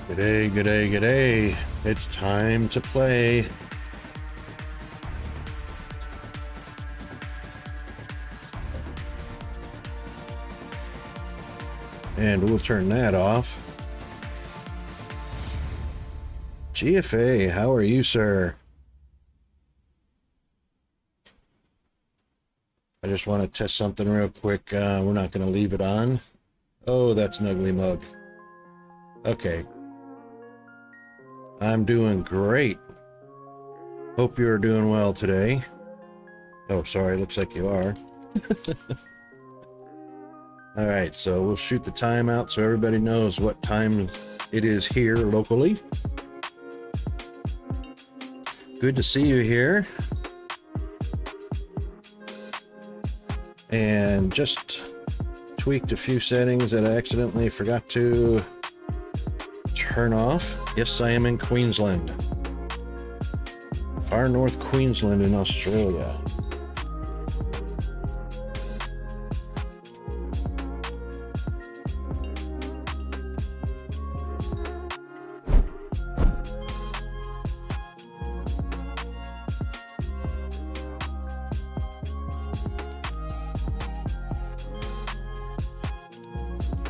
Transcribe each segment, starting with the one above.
G'day, g'day, g'day. It's time to play. And we'll turn that off. GFA, how are you, sir? I just want to test something real quick. We're not going to leave it on. Oh, that's an ugly mug. Okay. I'm doing great. Hope you're doing well today. Oh, sorry, looks like you are. All right, so we'll shoot the time out so everybody knows what time it is here locally. Good to see you here. and just tweaked a few settings that I accidentally forgot to turn off. Yes, I am in Queensland. Far north Queensland in Australia.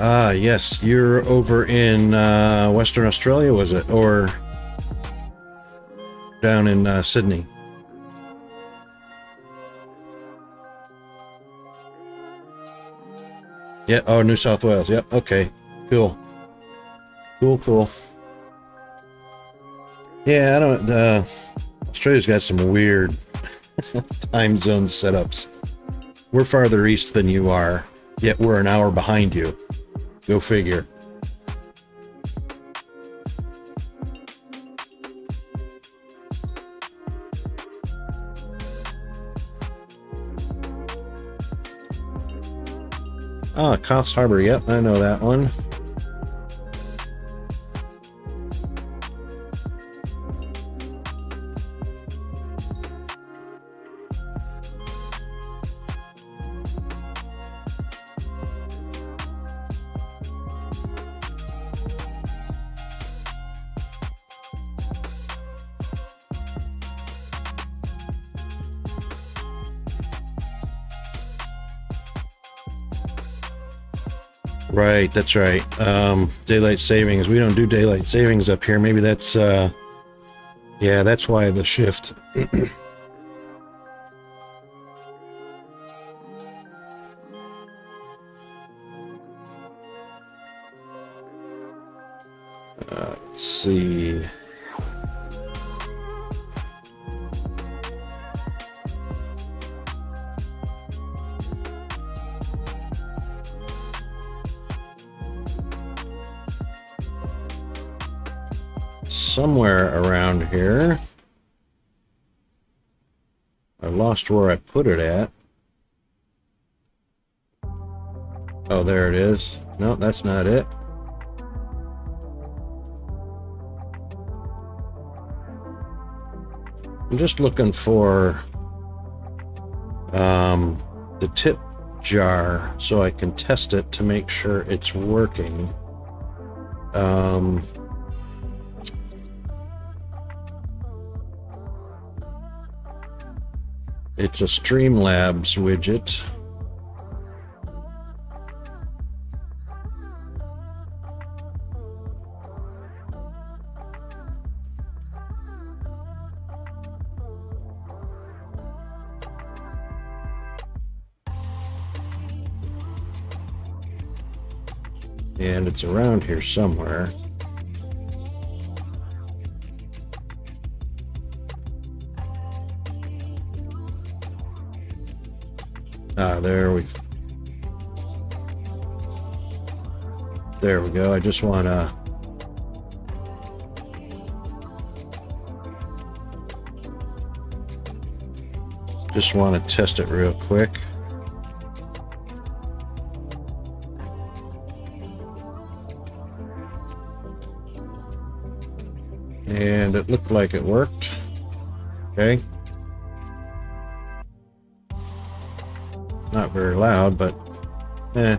Ah, yes, you're over in Western Australia, was it? Or down in Sydney? Yeah, oh, New South Wales. Yep, okay, cool. Cool. Yeah, I don't, Australia's got some weird time zone setups. We're farther east than you are, yet we're an hour behind you. Go figure. Ah, Coffs Harbor. Yep, I know that one. Right, that's right. Daylight savings. We don't do daylight savings up here. Maybe that's yeah, that's why the shift. Let's see. Somewhere around here. I lost where I put it at. Oh, there it is. No, that's not it. I'm just looking for the tip jar so I can test it to make sure it's working. It's a Streamlabs widget. And it's around here somewhere. Ah, there we go. I just want to test it real quick. And it looked like it worked. Okay. Not very loud, but eh.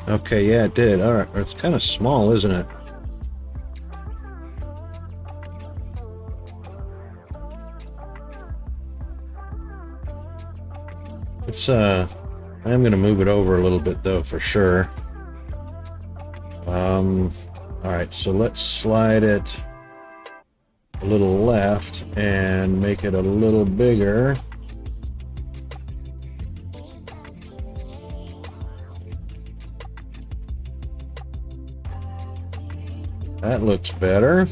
Okay, yeah, it did. All right, it's kind of small, isn't it? It's I'm gonna move it over a little bit though, for sure. All right, so let's slide it a little left and make it a little bigger. That looks better.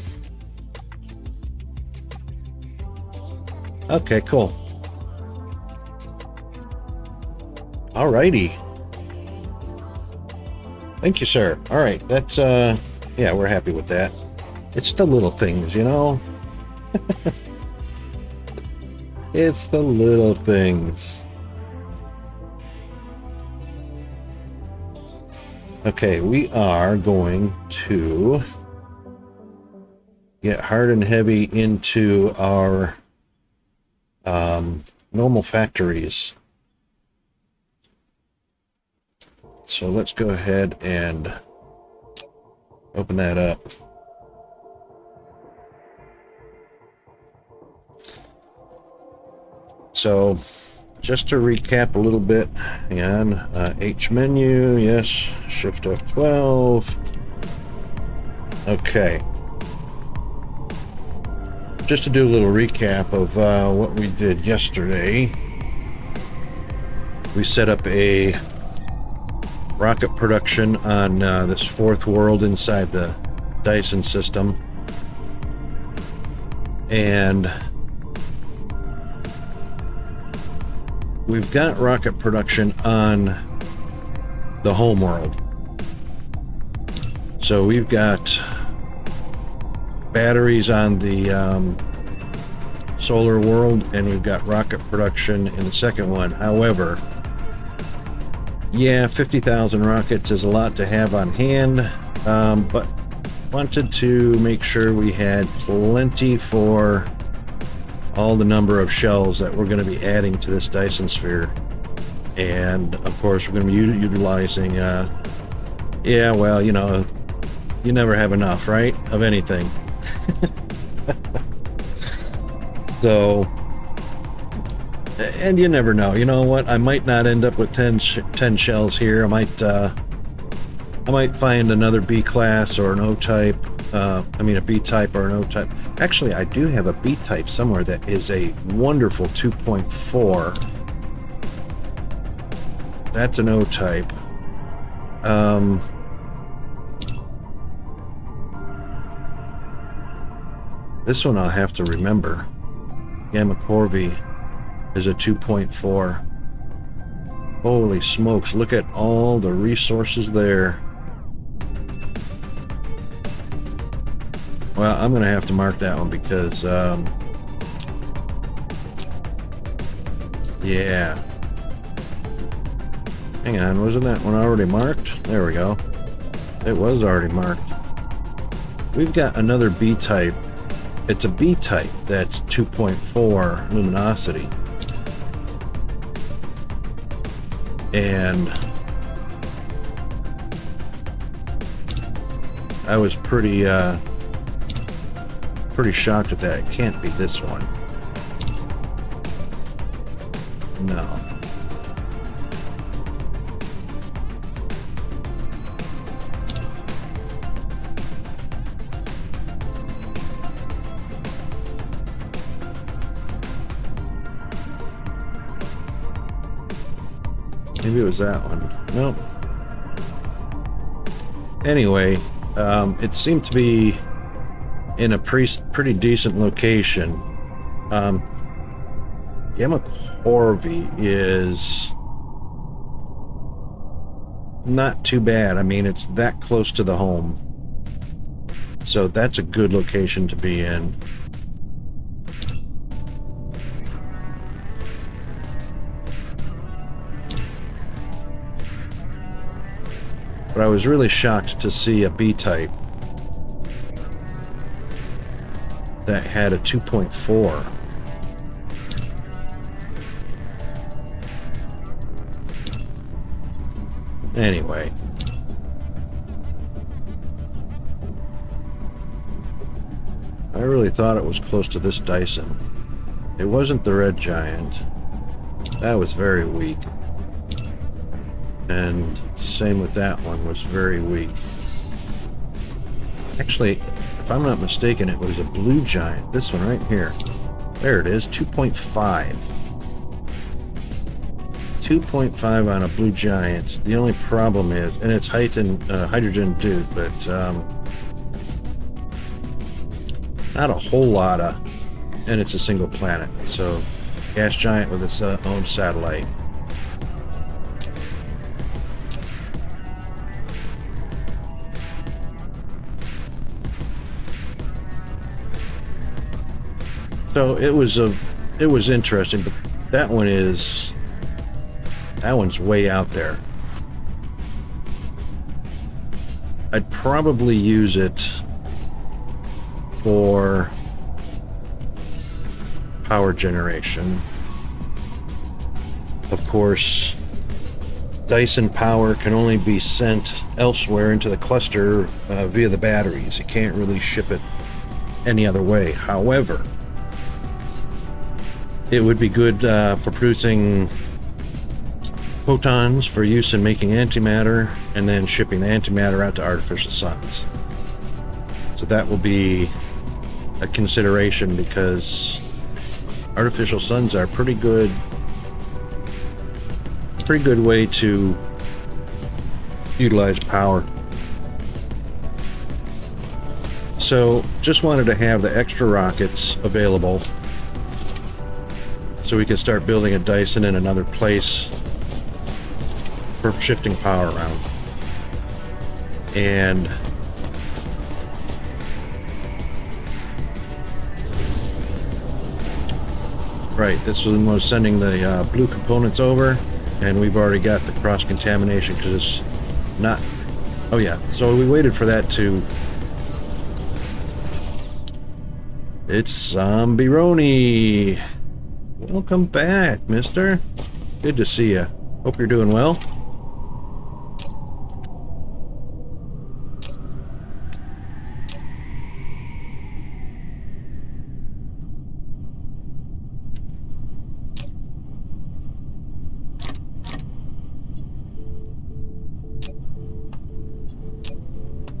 Okay, cool. Alrighty. Thank you, sir. All right, that's yeah, we're happy with that. It's the little things, you know. It's the little things. Okay, we are going to get hard and heavy into our normal factories. So let's go ahead and open that up. So just to recap a little bit, hang on, H menu, yes, Shift F12. Okay. Just to do a little recap of what we did yesterday, we set up a rocket production on this fourth world inside the Dyson system, and we've got rocket production on the home world. So we've got batteries on the solar world, and we've got rocket production in the second one. However, yeah, 50,000 rockets is a lot to have on hand, but wanted to make sure we had plenty for all the number of shells that we're going to be adding to this Dyson sphere. And of course we're going to be utilizing yeah, well, you know, you never have enough, right, of anything. So, and you never know, you know what, I might not end up with 10 shells here. I might find another B class or an O type, I mean a B type or an O type. Actually, I do have a B type somewhere that is a wonderful 2.4. That's an O type. This one I'll have to remember. Gamma Corvi is a 2.4. Holy smokes, look at all the resources there. Well, I'm going to have to mark that one because, yeah. Hang on, wasn't that one already marked? There we go. It was already marked. We've got another B type. It's a B type that's 2.4 luminosity. And I was pretty shocked at that. It can't be this one. No. Maybe it was that one. Nope. Anyway, it seemed to be in a pretty decent location. Gamma Corvi is not too bad. I mean, it's that close to the home. So that's a good location to be in. But I was really shocked to see a B type that had a 2.4. Anyway. I really thought it was close to this Dyson. It wasn't the Red Giant. That was very weak. And same with that one, was very weak. Actually, if I'm not mistaken, it was a Blue Giant. This one right here. There it is, 2.5. 2.5 on a Blue Giant. The only problem is, and it's hydrogen dude, but not a whole lot of, and it's a single planet. So, gas giant with its own satellite. So it was interesting, but that one's way out there. I'd probably use it for power generation. Of course, Dyson power can only be sent elsewhere into the cluster via the batteries. You can't really ship it any other way. However, it would be good for producing photons for use in making antimatter and then shipping the antimatter out to artificial suns. So that will be a consideration, because artificial suns are pretty good way to utilize power. So just wanted to have the extra rockets available so we can start building a Dyson in another place for shifting power around. And right, this was sending the blue components over, and we've already got the cross-contamination because it's not... Oh yeah, so we waited for that to... It's Zombie-Roni! Welcome back, mister. Good to see you. Hope you're doing well.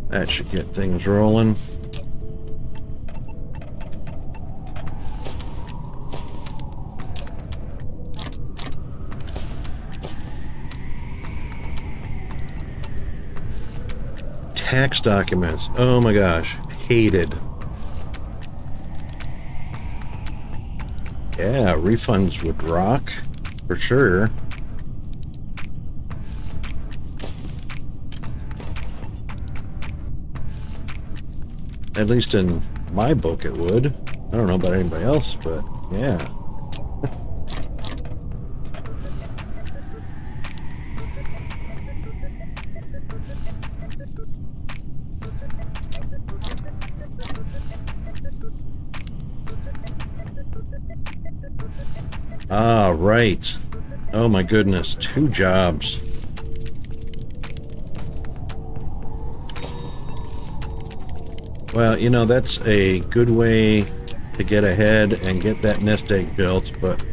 That should get things rolling. Tax documents. Oh my gosh. Hated. Yeah, refunds would rock. For sure. At least in my book it would. I don't know about anybody else, but yeah. Ah, right. Oh my goodness, 2 jobs. Well, you know, that's a good way to get ahead and get that nest egg built, but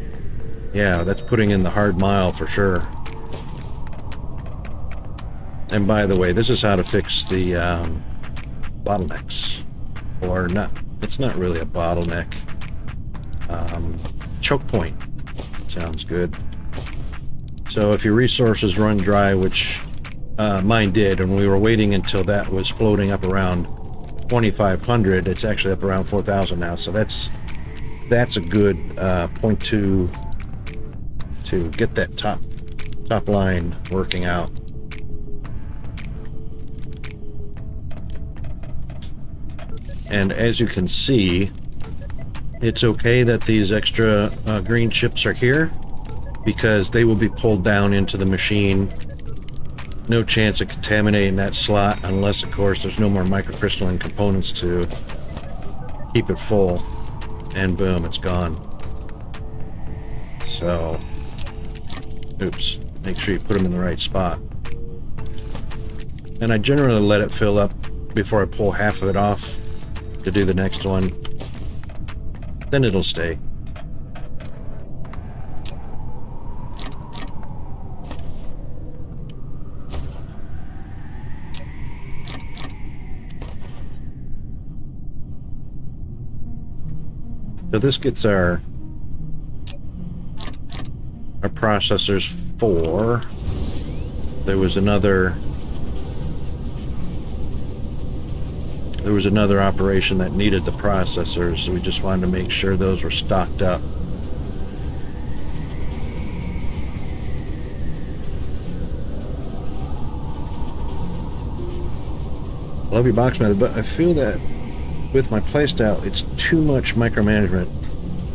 yeah, that's putting in the hard mile for sure. And by the way, this is how to fix the bottlenecks. Or not, it's not really a bottleneck. Choke point. Sounds good. So if your resources run dry, which mine did, and we were waiting until that was floating up around 2,500, it's actually up around 4,000 now, so that's a good point to get that top line working out. And as you can see, it's okay that these extra green chips are here, because they will be pulled down into the machine. No chance of contaminating that slot, unless of course there's no more microcrystalline components to keep it full, and boom, it's gone. So oops, make sure you put them in the right spot. And I generally let it fill up before I pull half of it off to do the next one. Then it'll stay. So this gets our processors 4. There was another operation that needed the processors, so we just wanted to make sure those were stocked up. Love your box method, but I feel that with my playstyle, it's too much micromanagement.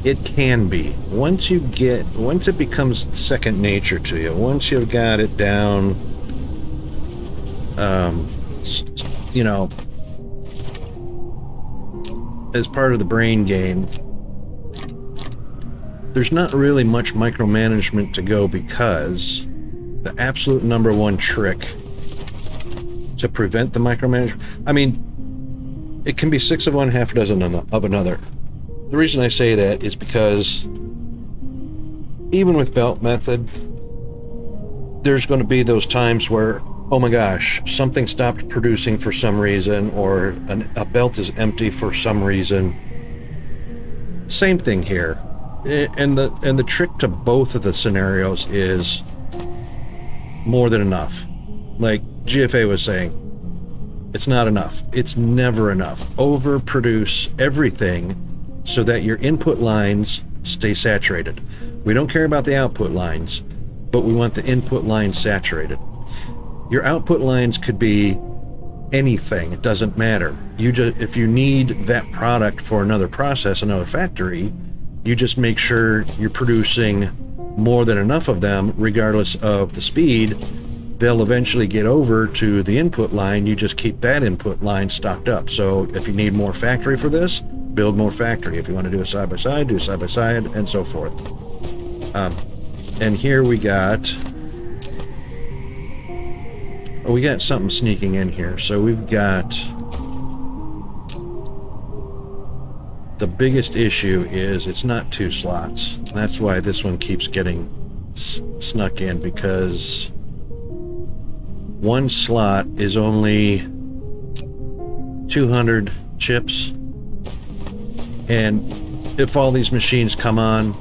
It can be. Once it becomes second nature to you, once you've got it down, you know, as part of the brain game, there's not really much micromanagement to go, because the absolute number one trick to prevent the micromanagement, I mean, it can be 6 of one, half a dozen of another. The reason I say that is because even with belt method, there's going to be those times where, oh my gosh, something stopped producing for some reason, or a belt is empty for some reason. Same thing here. And the trick to both of the scenarios is more than enough. Like GFA was saying, it's not enough. It's never enough. Overproduce everything so that your input lines stay saturated. We don't care about the output lines, but we want the input lines saturated. Your output lines could be anything. It doesn't matter. If you need that product for another process, another factory, you just make sure you're producing more than enough of them, regardless of the speed. They'll eventually get over to the input line. You just keep that input line stocked up. So if you need more factory for this, build more factory. If you want to do a side-by-side, do side-by-side, and so forth. And here we got something sneaking in here. So we've got, the biggest issue is it's not 2 slots. That's why this one keeps getting snuck in, because 1 slot is only 200 chips, and if all these machines come on,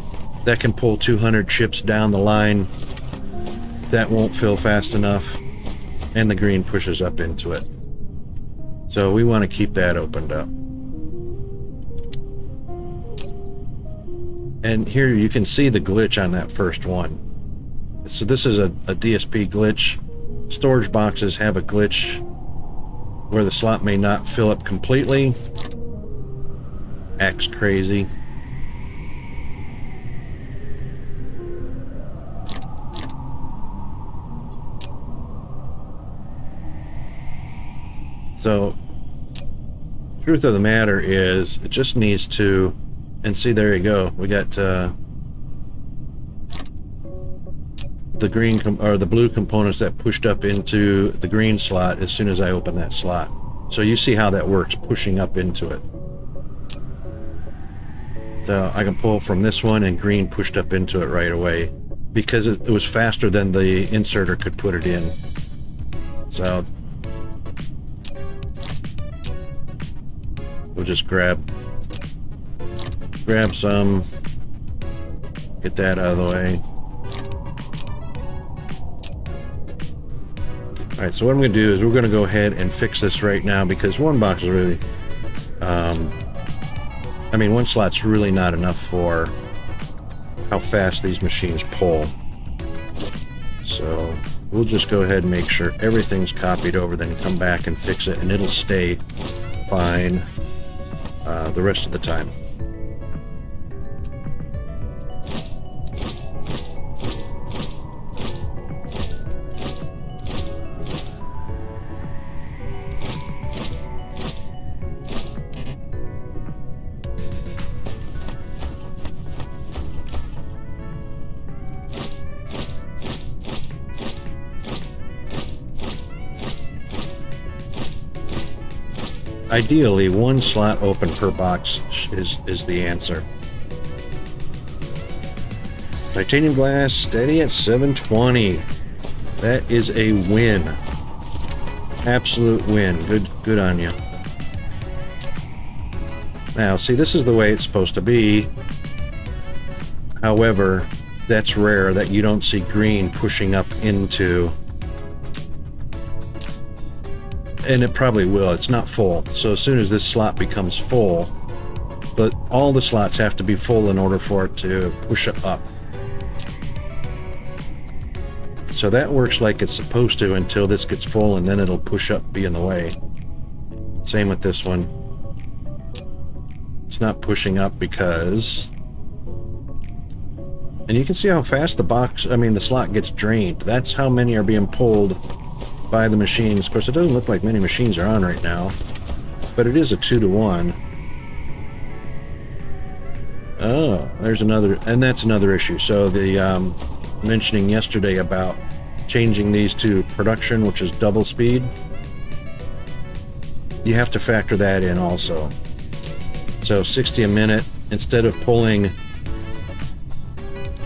that can pull 200 chips down the line. That won't fill fast enough, and the green pushes up into it. So we want to keep that opened up. And here you can see the glitch on that first one. So this is a DSP glitch. Storage boxes have a glitch where the slot may not fill up completely. Acts crazy. So, truth of the matter is, it just needs to, and see, there you go. We got the green or the blue components that pushed up into the green slot as soon as I open that slot. So you see how that works, pushing up into it. So I can pull from this one, and green pushed up into it right away because it was faster than the inserter could put it in. So we'll just grab some, get that out of the way. Alright, so what I'm going to do is we're going to go ahead and fix this right now, because one box is really, I mean, one slot's really not enough for how fast these machines pull. So we'll just go ahead and make sure everything's copied over, then come back and fix it, and it'll stay fine the rest of the time. Ideally, one slot open per box is the answer. Titanium glass steady at 720. That is a win. Absolute win. Good on you. Now, see, this is the way it's supposed to be. However, that's rare that you don't see green pushing up into. And it probably will. It's not full. So as soon as this slot becomes full, but all the slots have to be full in order for it to push it up. So that works like it's supposed to until this gets full, and then it'll push up, be in the way. Same with this one. It's not pushing up because And you can see how fast the slot gets drained. That's how many are being pulled by the machines. Of course, it doesn't look like many machines are on right now, but it is a 2-to-1. Oh, there's another, and that's another issue. So the mentioning yesterday about changing these to production, which is double speed, you have to factor that in also. So 60 a minute, instead of pulling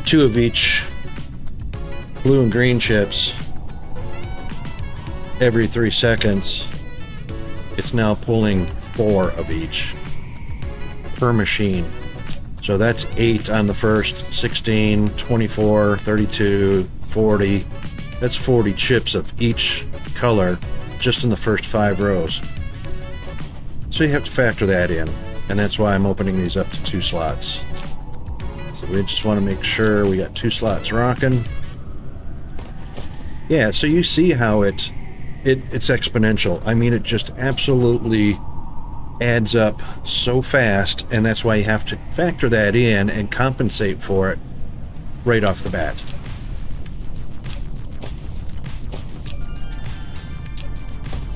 2 of each blue and green chips every 3 seconds, it's now pulling 4 of each per machine. So that's 8 on the first, 16, 24, 32, 40. That's 40 chips of each color just in the first 5 rows. So you have to factor that in, and that's why I'm opening these up to 2 slots. So we just want to make sure we got 2 slots rocking. Yeah, so you see how it's exponential. I mean, it just absolutely adds up so fast, and that's why you have to factor that in and compensate for it right off the bat.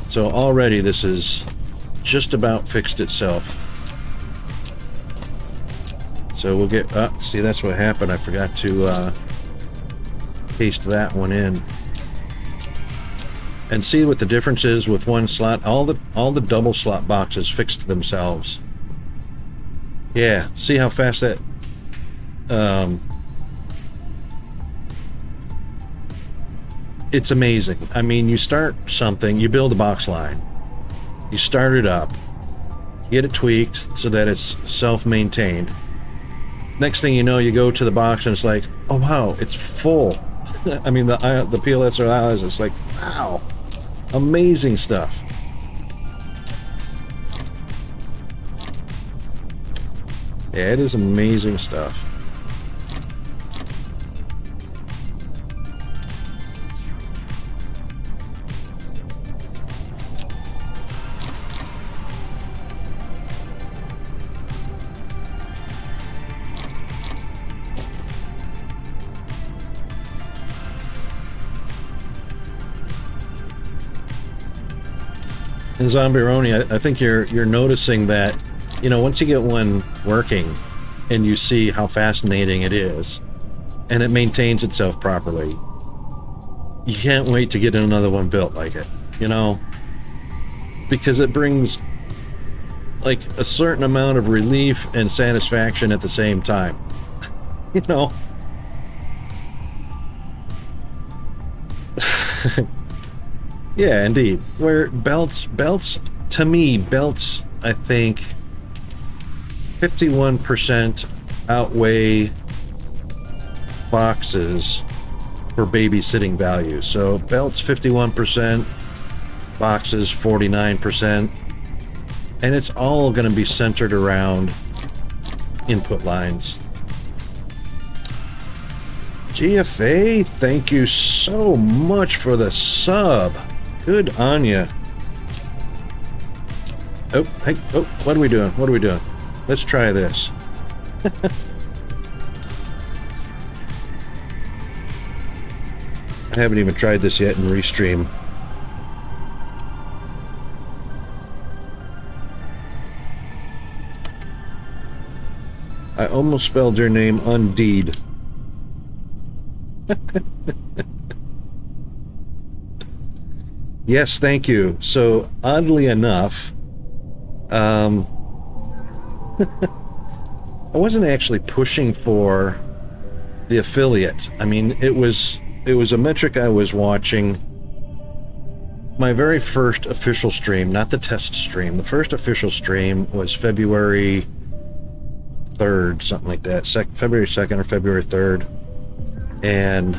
So already this is just about fixed itself. So we'll get see, that's what happened. I forgot to paste that one in. And see what the difference is with one slot. All the double slot boxes fixed themselves. Yeah, see how fast that it's amazing. I mean, you start something, you build a box line, you start it up, you get it tweaked so that it's self-maintained. Next thing you know, you go to the box and it's like, oh wow, it's full. I mean, the PLS or eyes, it's like, wow, amazing stuff. Yeah, it is amazing stuff. And Zombironi, I think you're noticing that, you know, once you get one working and you see how fascinating it is and it maintains itself properly, you can't wait to get another one built like it, you know, because it brings like a certain amount of relief and satisfaction at the same time. You know. Yeah, indeed. Where belts, to me, belts, I think 51% outweigh boxes for babysitting value. So belts 51%, boxes 49%, and it's all going to be centered around input lines. GFA, thank you so much for the sub. Good on ya. Oh, hey, oh, what are we doing? What are we doing? Let's try this. I haven't even tried this yet in Restream. I almost spelled your name Undeed. Yes, thank you. So, oddly enough, I wasn't actually pushing for the affiliate. I mean, it was a metric I was watching. My very first official stream, not the test stream. The first official stream was February 3rd, something like that. February 2nd or February 3rd. And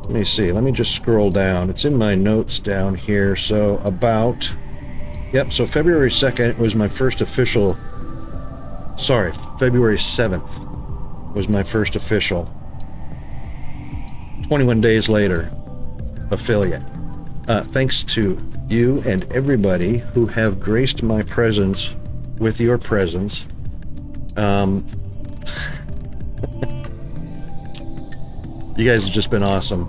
let me see, let me just scroll down. It's in my notes down here. So about, yep, so February 2nd was my first official, sorry, February 7th was my first official. 21 days later, affiliate. Thanks to you and everybody who have graced my presence with your presence. You guys have just been awesome.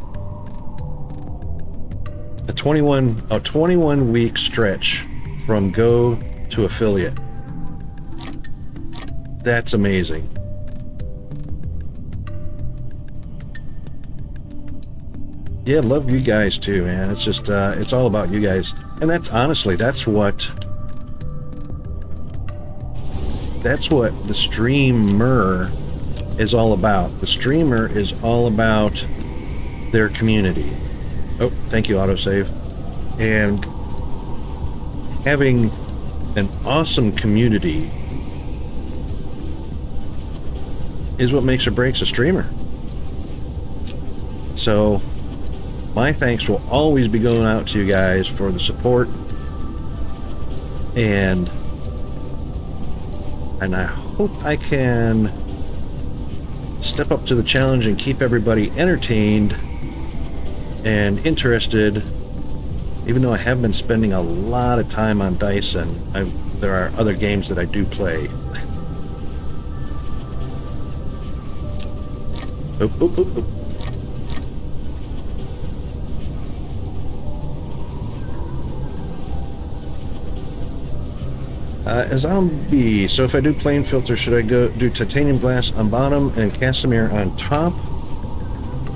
A 21 week stretch from go to affiliate. That's amazing. Yeah, love you guys too, man. It's just it's all about you guys. And that's honestly, that's what the streamer is all about. The streamer is all about their community. Oh, thank you, autosave. And having an awesome community is what makes or breaks a streamer. So my thanks will always be going out to you guys for the support, and I hope I can step up to the challenge and keep everybody entertained and interested, even though I have been spending a lot of time on Dyson. There are other games that I do play. Oh. A zombie. So if I do plane filter, should I do titanium glass on bottom and Casimir on top?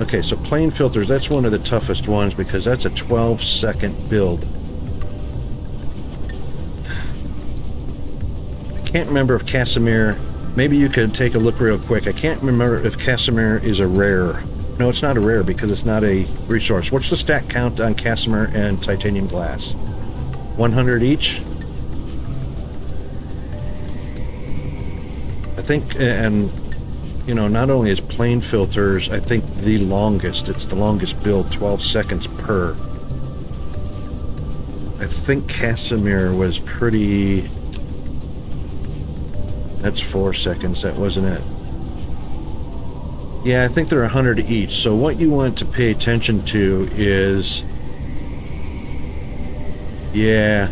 Okay, so plane filters, that's one of the toughest ones because that's a 12-second build. I can't remember if Casimir, maybe you could take a look real quick. I can't remember if Casimir is a rare. No, it's not a rare because it's not a resource. What's the stat count on Casimir and titanium glass? 100 each? I think, and you know, not only is plane filters, I think the longest, it's the longest build, 12 seconds per. I think Casimir was pretty, that's 4 seconds, that wasn't it? Yeah, I think they're 100 each. So what you want to pay attention to is, yeah,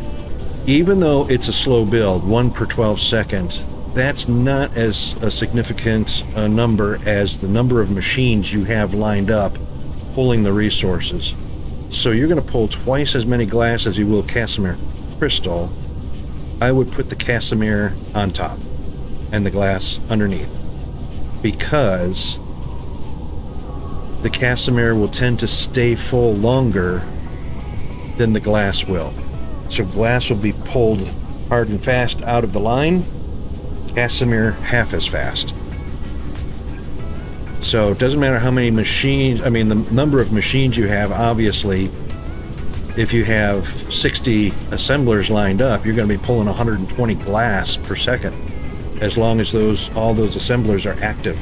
even though it's a slow build, 1 per 12 seconds, that's not as a significant number as the number of machines you have lined up pulling the resources. So you're going to pull twice as many glass as you will Casimir crystal. I would put the Casimir on top and the glass underneath, because the Casimir will tend to stay full longer than the glass will. So glass will be pulled hard and fast out of the line, Casimir half as fast. So it doesn't matter how many machines, I mean the number of machines you have, obviously. If you have 60 assemblers lined up, you're going to be pulling 120 glass per second, as long as all those assemblers are active.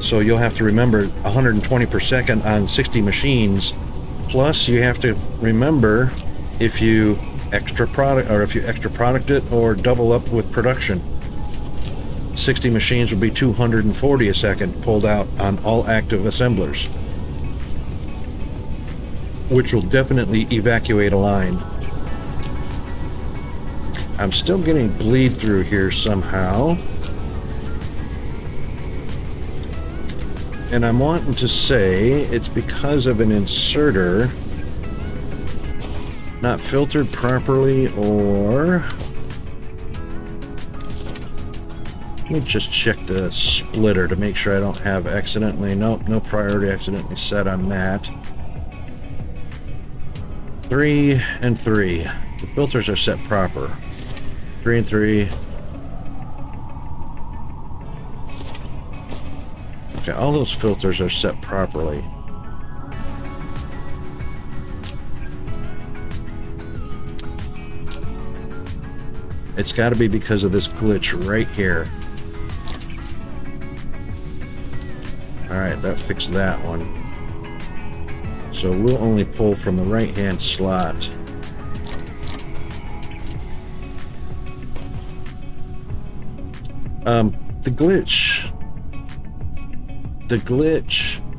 So you'll have to remember 120 per second on 60 machines, plus you have to remember if you extra product it or double up with production. 60 machines will be 240 a second pulled out on all active assemblers, which will definitely evacuate a line. I'm still getting bleed through here somehow, and I'm wanting to say it's because of an inserter not filtered properly, or let me just check the splitter to make sure I don't have accidentally, nope, no priority accidentally set on that. 3 and 3. The filters are set proper. 3 and 3. Okay, all those filters are set properly. It's got to be because of this glitch right here. Alright, that fixed that one. So we'll only pull from the right-hand slot.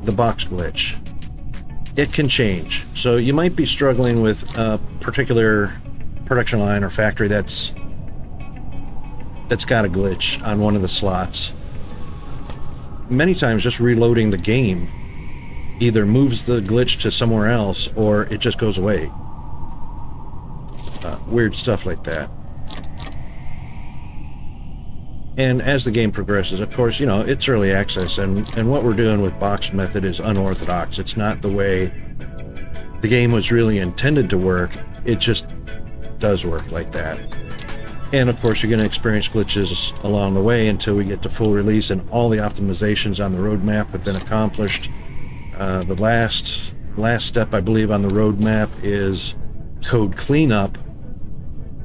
The box glitch, it can change. So you might be struggling with a particular production line or factory that's got a glitch on one of the slots. many times just reloading the game either moves the glitch to somewhere else or it just goes away. Weird stuff like that. And as the game progresses, of course, you know, it's early access, and what we're doing with box method is unorthodox. It's not the way the game was really intended to work. It just does work like that. And of course, you're going to experience glitches along the way until we get to full release and all the optimizations on the roadmap have been accomplished. The last step, I believe, on the roadmap is code cleanup,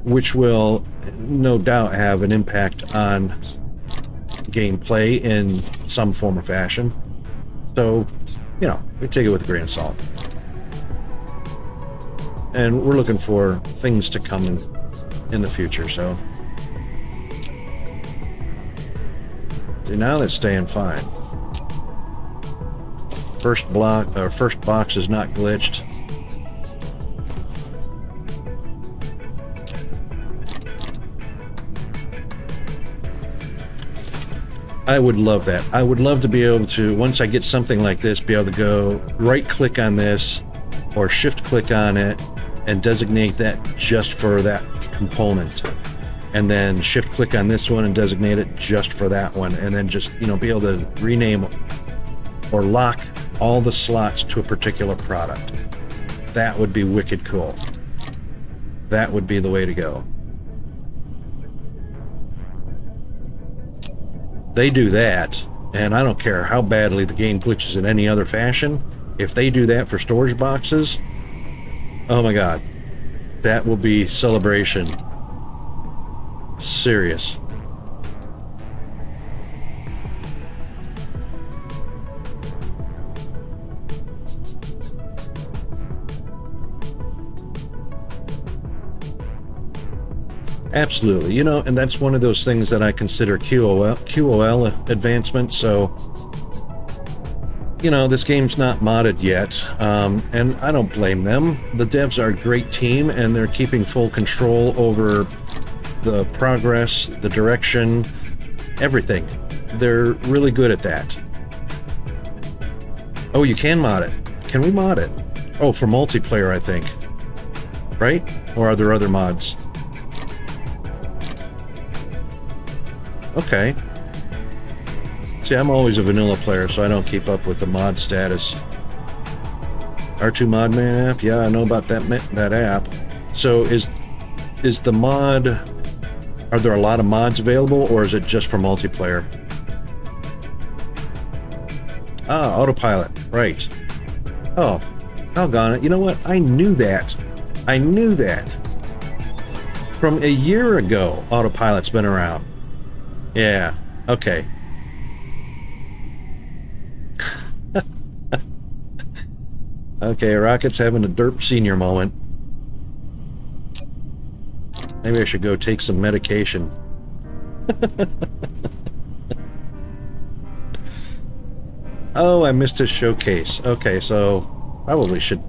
which will no doubt have an impact on gameplay in some form or fashion. So, you know, we take it with a grain of salt. And we're looking for things to come in the future, so. See, now that's staying fine. First box is not glitched. I would love that. I would love to be able to, once I get something like this, be able to go right click on this or shift click on it and designate that just for that component, and then shift click on this one and designate it just for that one, and then just, you know, be able to rename or lock all the slots to a particular product. That would be wicked cool. That would be the way to go. They do that, and I don't care how badly the game glitches in any other fashion. If they do that for storage boxes, oh my god, that will be celebration. Serious. Absolutely, you know, and that's one of those things that I consider QOL advancement. So, you know, this game's not modded yet, and I don't blame them. The devs are a great team, and they're keeping full control over the progress, the direction, everything. They're really good at that. Oh, you can mod it. Can we mod it? Oh, for multiplayer, I think. Right? Or are there other mods? Okay. See, I'm always a vanilla player, so I don't keep up with the mod status. R2 Mod Man app? Yeah, I know about that app. So is the mod... Are there a lot of mods available, or is it just for multiplayer? Ah, autopilot. Right. Oh, doggone it. You know what? I knew that. I knew that. From a year ago, autopilot's been around. Yeah, okay. Okay, Rocket's having a derp senior moment. Maybe I should go take some medication. Oh, I missed his showcase. Okay, so probably should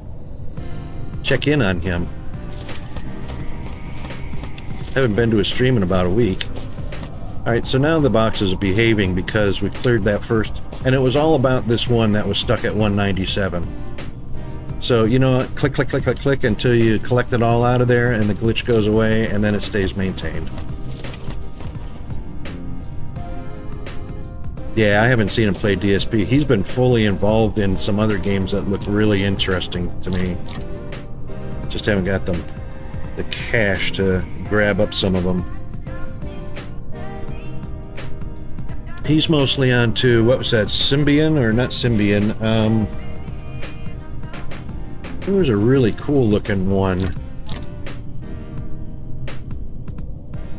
check in on him. Haven't been to a stream in about a week. Alright, so now the box is behaving because we cleared that first, and it was all about this one that was stuck at 197. So, you know what, click, click, click, click, click until you collect it all out of there and the glitch goes away, and then it stays maintained. Yeah, I haven't seen him play DSP. He's been fully involved in some other games that look really interesting to me. Just haven't got the cash to grab up some of them. He's mostly onto, what was that, Symbian, or not Symbian, there was a really cool looking one.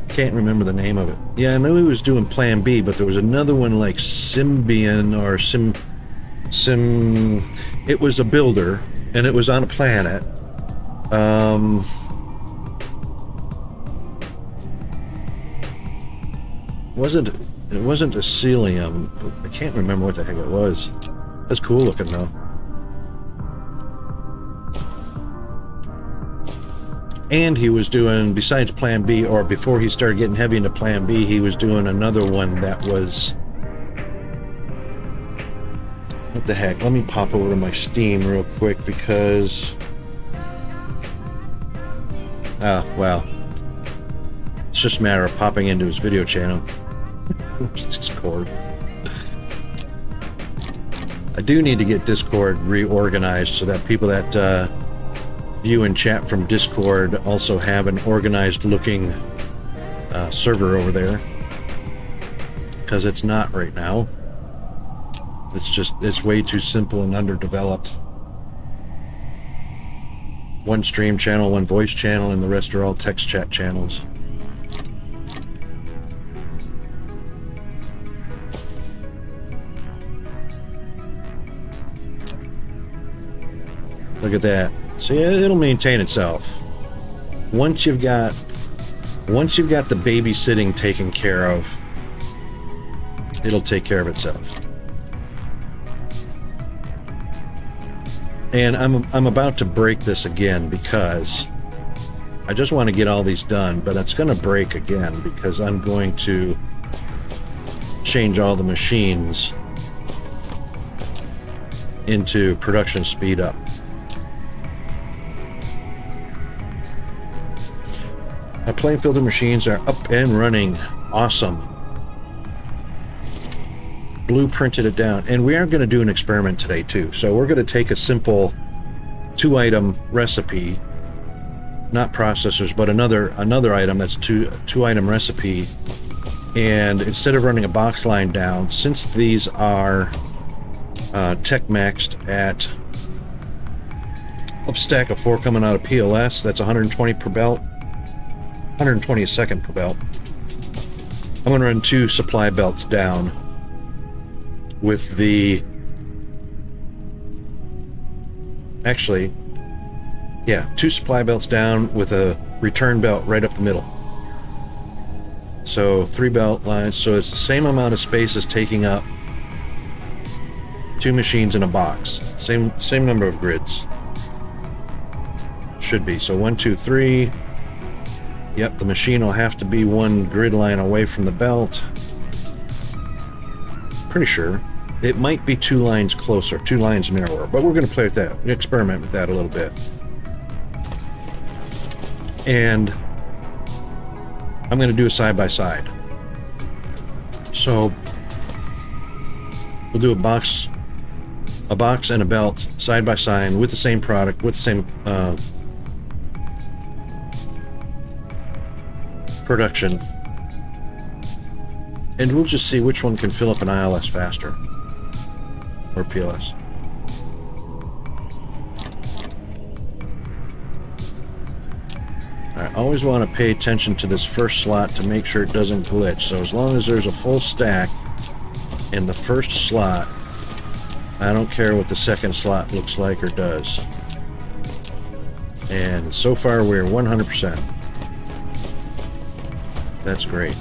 Can't remember the name of it. Yeah, I know he was doing Plan B, but there was another one like Symbian or it was a builder, and it was on a planet. It wasn't a Celium. I can't remember what the heck it was. That's cool looking though. And he was doing, besides Plan B, or before he started getting heavy into Plan B, he was doing another one that was What the heck? Let me pop over to my Steam real quick because... well. It's just a matter of popping into his video channel. Discord. I do need to get Discord reorganized so that people that view and chat from Discord also have an organized looking server over there. Because it's not right now. It's way too simple and underdeveloped. One stream channel, one voice channel, and the rest are all text chat channels. Look at that. See, it'll maintain itself. Once you've got the babysitting taken care of, it'll take care of itself. And I'm about to break this again because I just want to get all these done, but it's going to break again because I'm going to change all the machines into production speed up. My plain filter machines are up and running. Awesome. Blueprinted it down. And we are going to do an experiment today too. So we're going to take a simple 2-item recipe, not processors, but another item that's two-item recipe. And instead of running a box line down, since these are tech maxed at a stack of 4 coming out of PLS, that's 120 per belt. 120 a second per belt. I'm going to run 2 supply belts down with the... Actually, yeah, 2 supply belts down with a return belt right up the middle. So 3 belt lines, so it's the same amount of space as taking up 2 machines in a box. Same number of grids. Should be. So 1, 2, 3... Yep, the machine will have to be 1 grid line away from the belt. Pretty sure. It might be 2 lines closer, 2 lines narrower, but we're going to play with that, experiment with that a little bit. And I'm going to do a side-by-side. So we'll do a box and a belt side-by-side with the same product, with the same production, and we'll just see which one can fill up an ILS faster, or PLS. I always want to pay attention to this first slot to make sure it doesn't glitch. So as long as there's a full stack in the first slot, I don't care what the second slot looks like or does. And so far we're 100%. That's great.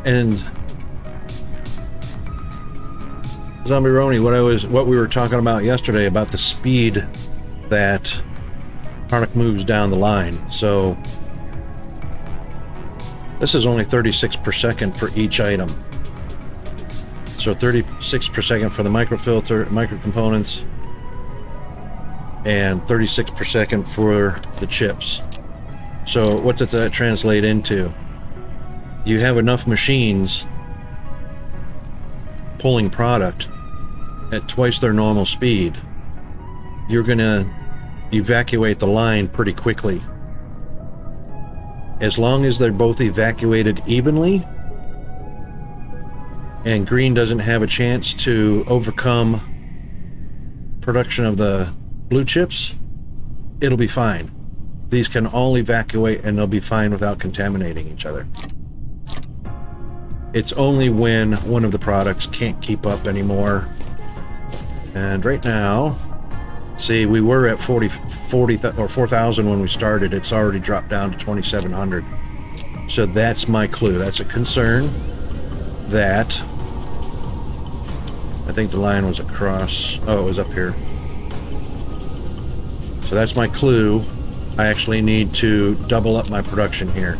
And Zombie Roni, what we were talking about yesterday about the speed that product moves down the line. So this is only 36 per second for each item. So 36 per second for the micro components, and 36 per second for the chips. So what does that translate into? You have enough machines pulling product at twice their normal speed, you're gonna evacuate the line pretty quickly. As long as they're both evacuated evenly and green doesn't have a chance to overcome production of the blue chips, it'll be fine. These can all evacuate and they'll be fine without contaminating each other. It's only when one of the products can't keep up anymore. And right now, see, we were at 4,000 when we started. It's already dropped down to 2,700. So that's my clue. That's a concern that I think the line was across. Oh, it was up here. So that's my clue. I actually need to double up my production here.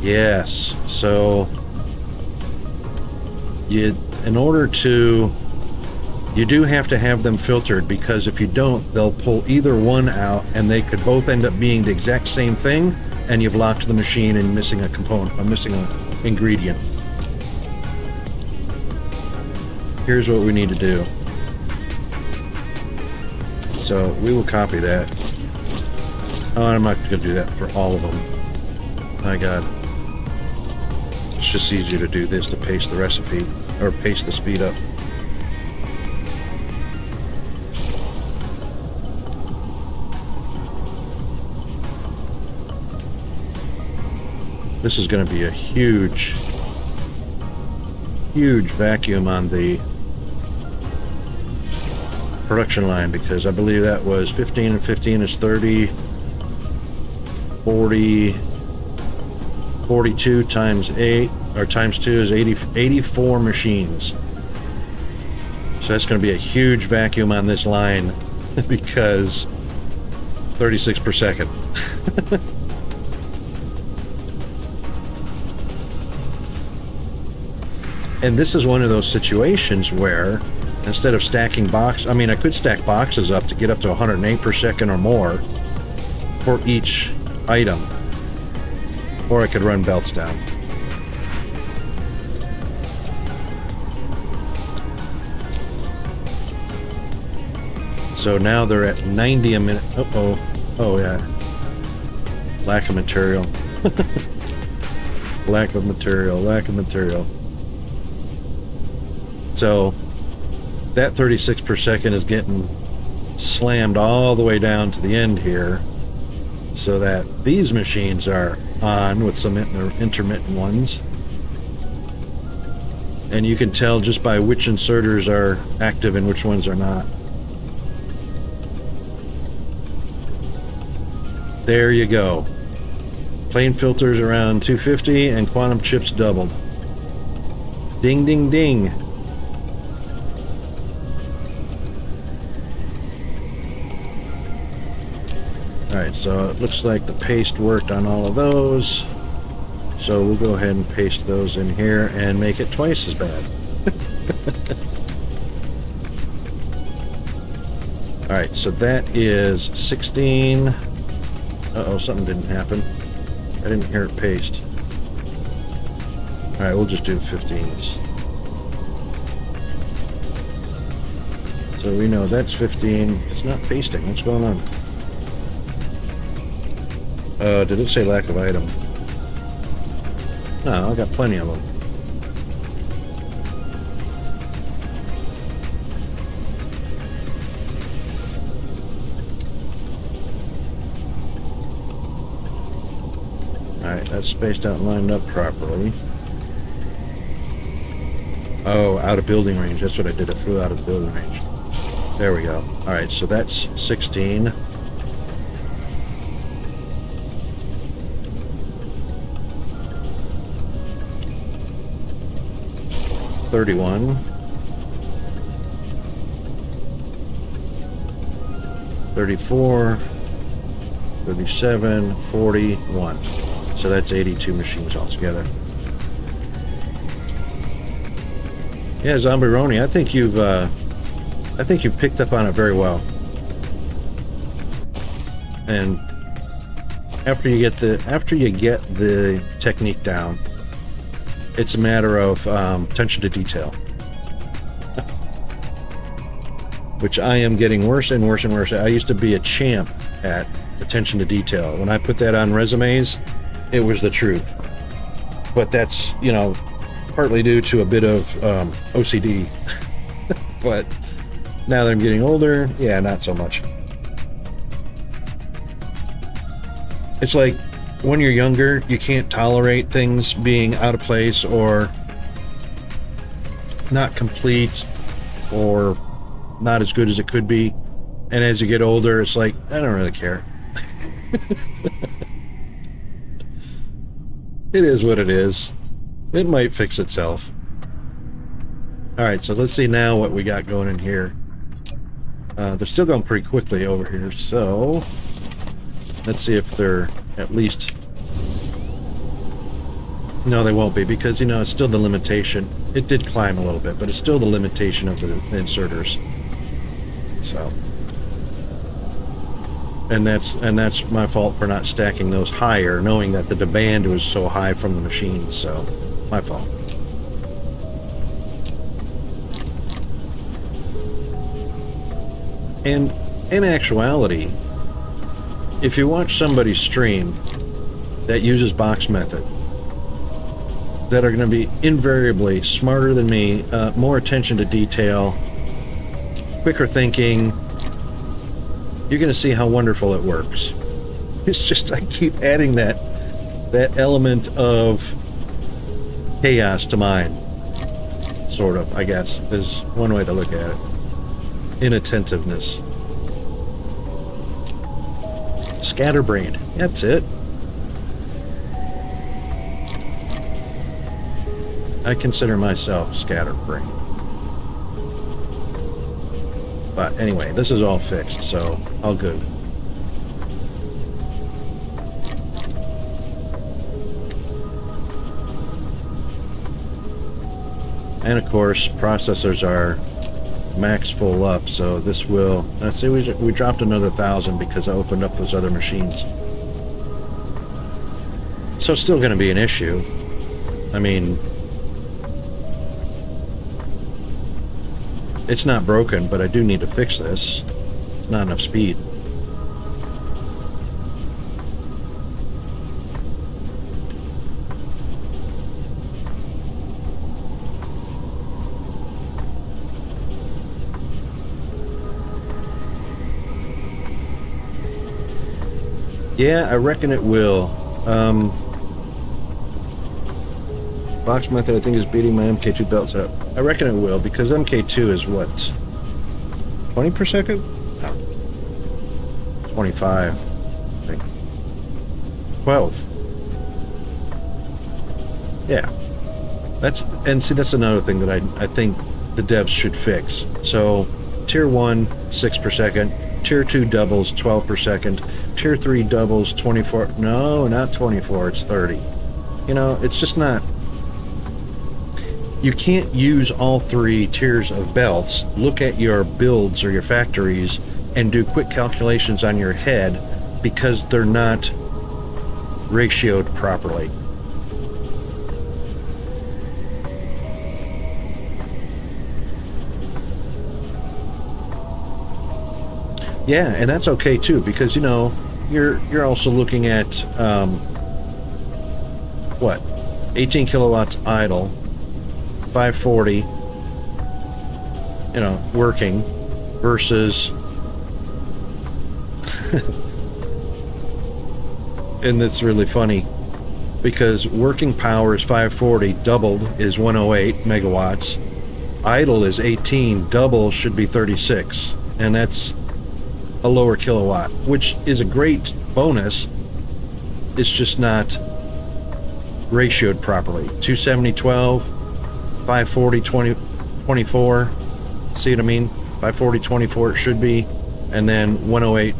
Yes. So in order to, you do have to have them filtered, because if you don't, they'll pull either one out and they could both end up being the exact same thing, and you've locked the machine and missing a component, or missing an ingredient. Here's what we need to do. So we will copy that. Oh, I'm not going to do that for all of them. My God. It's just easier to do this, to paste the recipe, or paste the speed up. This is going to be a huge vacuum on the production line, because I believe that was 15 and 15 is 30, 40, 42 times 8, or times 2 is 84 machines. So that's going to be a huge vacuum on this line, because 36 per second. And this is one of those situations where instead of stacking I could stack boxes up to get up to 108 per second or more for each item, or I could run belts down. So now they're at 90 a minute. Oh yeah, lack of material. lack of material. So that 36 per second is getting slammed all the way down to the end here, so that these machines are on with some intermittent ones. And you can tell just by which inserters are active and which ones are not. There you go. Plain filters around 250 and quantum chips doubled. Ding, ding, ding. Alright, so it looks like the paste worked on all of those. So we'll go ahead and paste those in here and make it twice as bad. Alright, so that is 16. Uh-oh, something didn't happen. I didn't hear it paste. Alright, we'll just do 15s. So we know that's 15. It's not pasting. What's going on? Did it say lack of item? No, I got plenty of them. Alright, that's spaced out and lined up properly. Oh, out of building range. That's what I did. I flew out of the building range. There we go. Alright, so that's 16. $31. 34. 37. 41. So that's 82 machines altogether. Yeah, Zombironi, I think you've picked up on it very well. And after you get the technique down, it's a matter of attention to detail, which I am getting worse and worse and worse. I used to be a champ at attention to detail. When I put that on resumes, it was the truth. But that's, partly due to a bit of OCD. But now that I'm getting older, yeah, not so much. It's like when you're younger, you can't tolerate things being out of place or not complete or not as good as it could be. And as you get older, it's like, I don't really care. It is what it is. It might fix itself. Alright, so let's see now what we got going in here. They're still going pretty quickly over here, so let's see if they're at least... No, they won't be, because, you know, it's still the limitation. It did climb a little bit, but it's still the limitation of the inserters. So... And that's my fault for not stacking those higher, knowing that the demand was so high from the machines, so my fault. And in actuality, if you watch somebody stream that uses box method, that are going to be invariably smarter than me, more attention to detail, quicker thinking, you're going to see how wonderful it works. It's just I keep adding that element of chaos to mine. Sort of, I guess, is one way to look at it. Inattentiveness. Scatterbrained. That's it. I consider myself scatterbrained. But anyway, this is all fixed, so all good. And of course, processors are max full up, so this will... Let's see, we dropped another 1,000 because I opened up those other machines. So it's still going to be an issue. I mean... It's not broken, but I do need to fix this. It's not enough speed. Yeah, I reckon it will. Box method, I think, is beating my MK2 belt setup. I reckon it will, because MK2 is what? 20 per second? No. 25. I think. 12. Yeah. And see, that's another thing that I think the devs should fix. So, Tier 1, 6 per second. Tier 2 doubles, 12 per second. Tier 3 doubles, 24. No, not 24, it's 30. You know, it's just not... You can't use all three tiers of belts, look at your builds or your factories, and do quick calculations on your head because they're not ratioed properly. Yeah, and that's okay too, because, you know, you're also looking at what? 18 kilowatts idle, 540, you know, working, versus and that's really funny because working power is 540, doubled is 108 megawatts, idle is 18, double should be 36, and that's a lower kilowatt, which is a great bonus. It's just not ratioed properly. 270 12, 540 20 24. See what I mean? 540 24 it should be, and then 108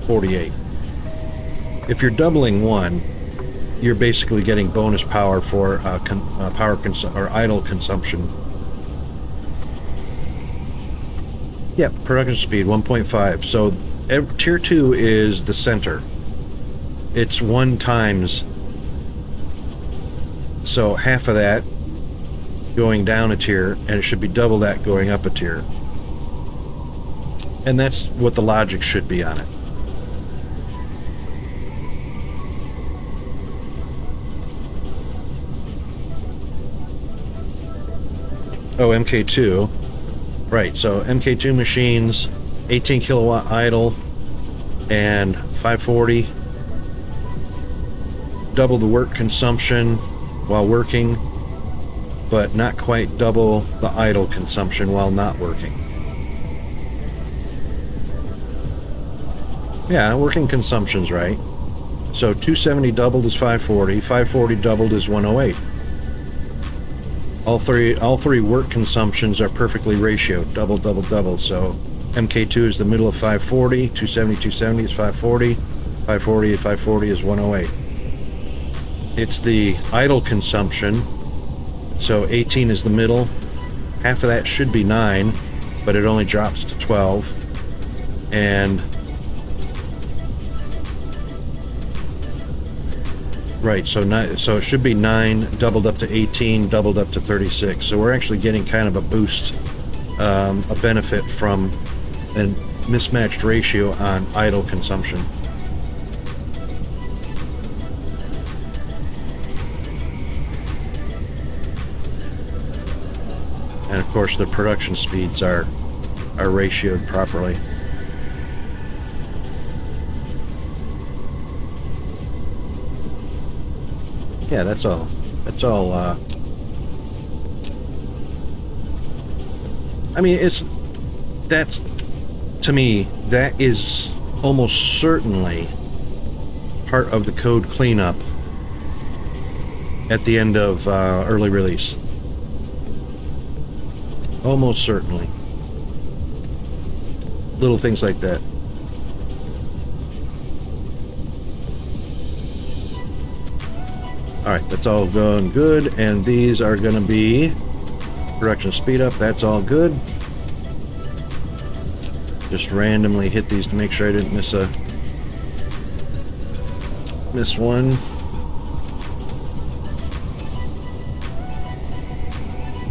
48. If you're doubling one, you're basically getting bonus power for or idle consumption. Yeah, production speed 1.5. So tier 2 is the center. It's 1 times. So half of that going down a tier, and it should be double that going up a tier. And that's what the logic should be on it. Oh, MK2. Right, so MK2 machines, 18 kilowatt idle, and 540. Double the work consumption while working, but not quite double the idle consumption while not working. Yeah, working consumption's right. So 270 doubled is 540, 540 doubled is 108. All three work consumptions are perfectly ratioed, double, double, double. So MK2 is the middle of 540, 270, 270 is 540, 540, 540 is 108. It's the idle consumption. So 18 is the middle. Half of that should be 9, but it only drops to 12. And right, so it should be 9, doubled up to 18, doubled up to 36. So we're actually getting kind of a boost, a benefit from a mismatched ratio on idle consumption. And of course the production speeds are ratioed properly. Yeah, that's all. I mean, to me, that is almost certainly part of the code cleanup at the end of early release. Almost certainly. Little things like that. Alright, that's all going good, and these are going to be production speed up. That's all good. Just randomly hit these to make sure I didn't miss one.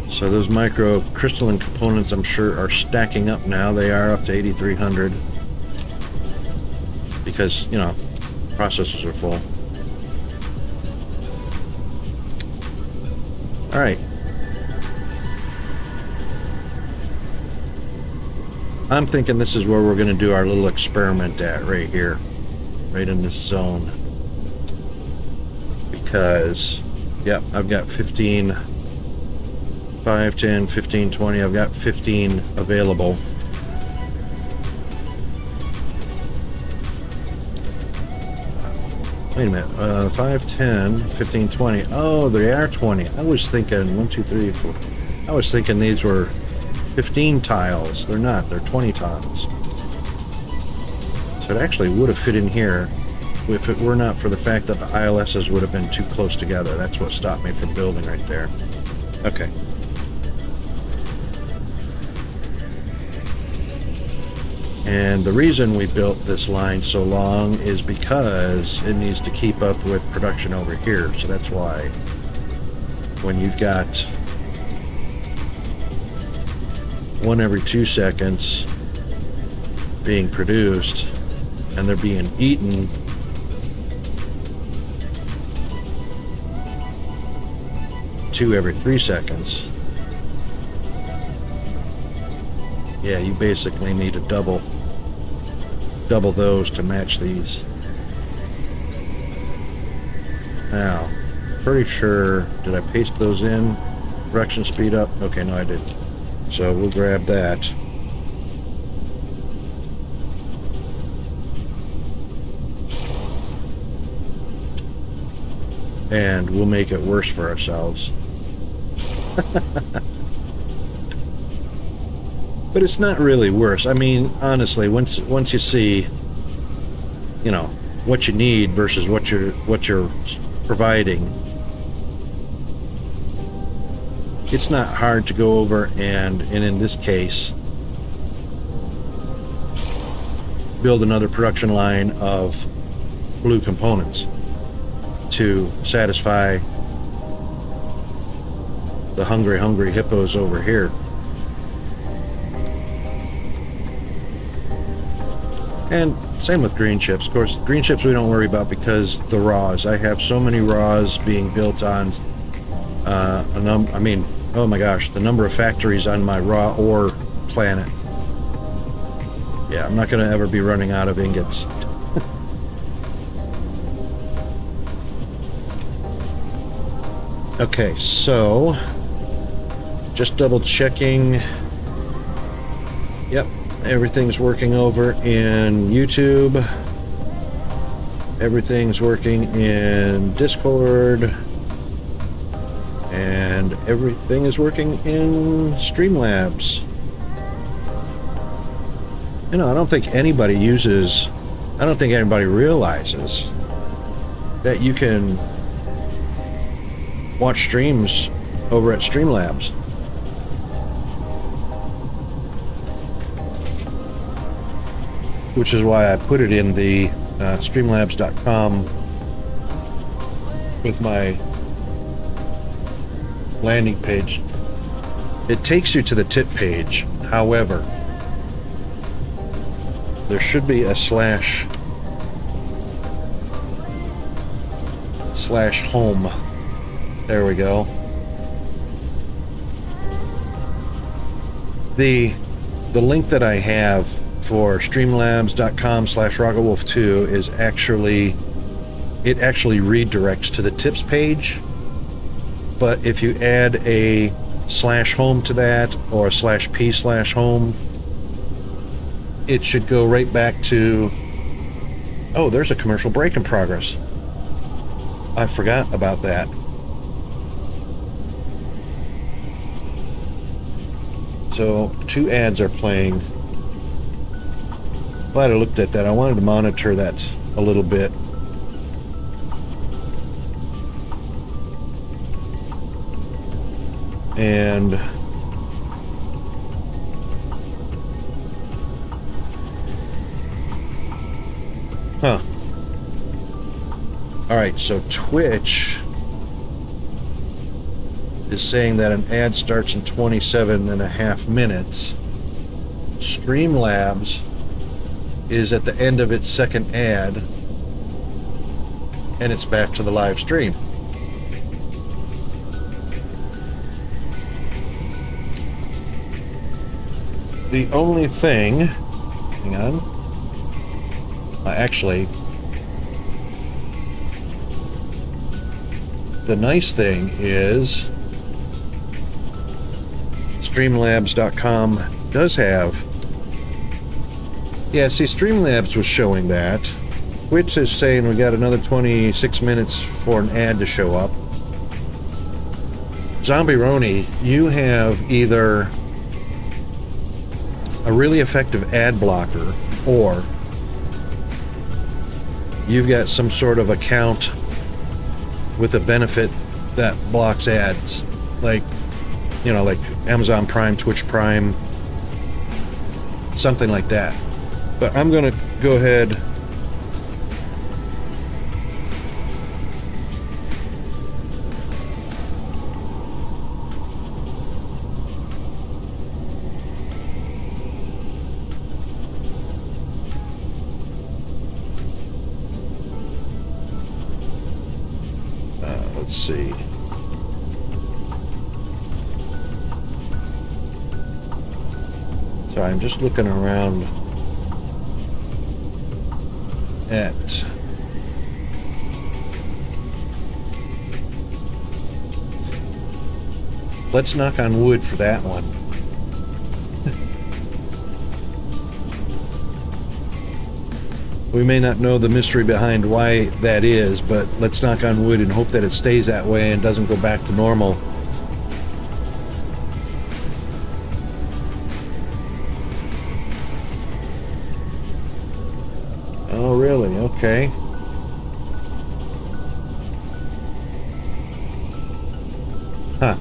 So those micro crystalline components, I'm sure, are stacking up now. They are up to 8,300 because, you know, processors are full. All right. I'm thinking this is where we're going to do our little experiment at, right here, right in this zone. Because, yep, I've got 15, 5, 10, 15, 20. I've got 15 available. Wait a minute, 5, 10, 15, 20. Oh, they are 20. I was thinking 1, 2, 3, 4. I was thinking these were 15 tiles. They're not, they're 20 tiles. So it actually would have fit in here if it were not for the fact that the ILSs would have been too close together. That's what stopped me from building right there. Okay. And the reason we built this line so long is because it needs to keep up with production over here. So that's why when you've got 1 every 2 seconds being produced and they're being eaten, two every 3 seconds, yeah, you basically need to double those to match these. Now, pretty sure, did I paste those in? Production speed up? Okay, no I didn't. So we'll grab that. And we'll make it worse for ourselves. But it's not really worse. I mean, honestly, once you see, you know, what you need versus what you're providing, it's not hard to go over and in this case, build another production line of blue components to satisfy the hungry hippos over here. And same with green chips. Of course, green chips we don't worry about because the raws. I have so many raws being built on I mean, oh my gosh, the number of factories on my raw ore planet. Yeah, I'm not going to ever be running out of ingots. Okay, so just double checking. Yep, everything's working over in YouTube. Everything's working in Discord. And everything is working in Streamlabs. You know, I don't think anybody realizes that you can watch streams over at Streamlabs. Which is why I put it in the streamlabs.com with my landing page. It takes you to the tip page. However, there should be a slash home. There we go. The link that I have for streamlabs.com/RoggerWolf2 is actually redirects to the tips page. But if you add a /home to that, or /p/home, it should go right back to, oh, there's a commercial break in progress. I forgot about that. So 2 ads are playing. Glad I looked at that. I wanted to monitor that a little bit. And all right, so Twitch is saying that an ad starts in 27.5 minutes. Streamlabs is at the end of its second ad, and it's back to the live stream. The only thing, hang on, actually, the nice thing is Streamlabs.com does have, yeah, see, Streamlabs was showing that. Twitch is saying we got another 26 minutes for an ad to show up. Zombie Roni, you have either a really effective ad blocker, or you've got some sort of account with a benefit that blocks ads, like, you know, like Amazon Prime, Twitch Prime, something like that. But I'm gonna go ahead let's see. Sorry, I'm just looking around at let's knock on wood for that one. We may not know the mystery behind why that is, but let's knock on wood and hope that it stays that way and doesn't go back to normal. Oh, really? Okay. Huh.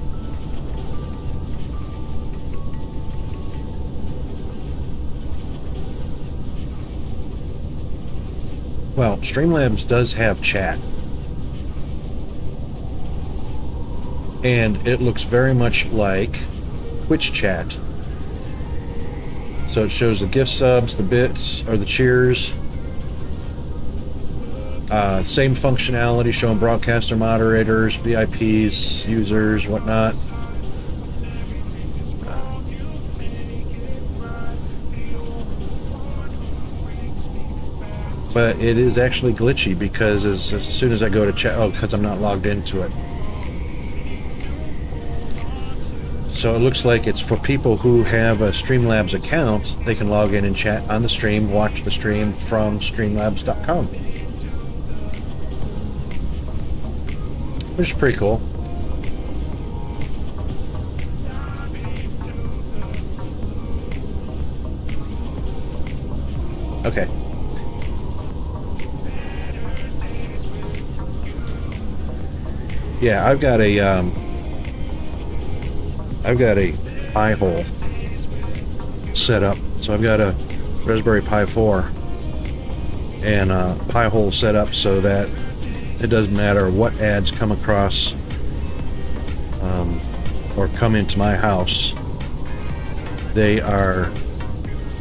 Well, Streamlabs does have chat. And it looks very much like Twitch chat. So it shows the gift subs, the bits, or the cheers. Same functionality, showing broadcaster moderators, VIPs, users, whatnot. But it is actually glitchy because as soon as I go to chat, oh, because I'm not logged into it. So it looks like it's for people who have a Streamlabs account. They can log in and chat on the stream, watch the stream from streamlabs.com. Which is pretty cool. Okay. Yeah, I've got a Pi hole set up. So I've got a Raspberry Pi 4 and a Pi hole set up so that it doesn't matter what ads come across or come into my house. They are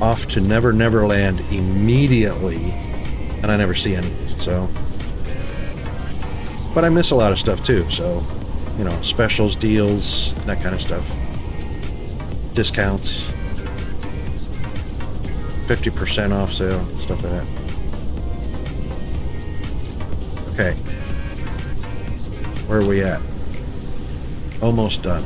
off to Never Never Land immediately, and I never see any. So, but I miss a lot of stuff too. So, you know, specials, deals, that kind of stuff, discounts, 50% off sale, stuff like that. Okay, where are we at? Almost done.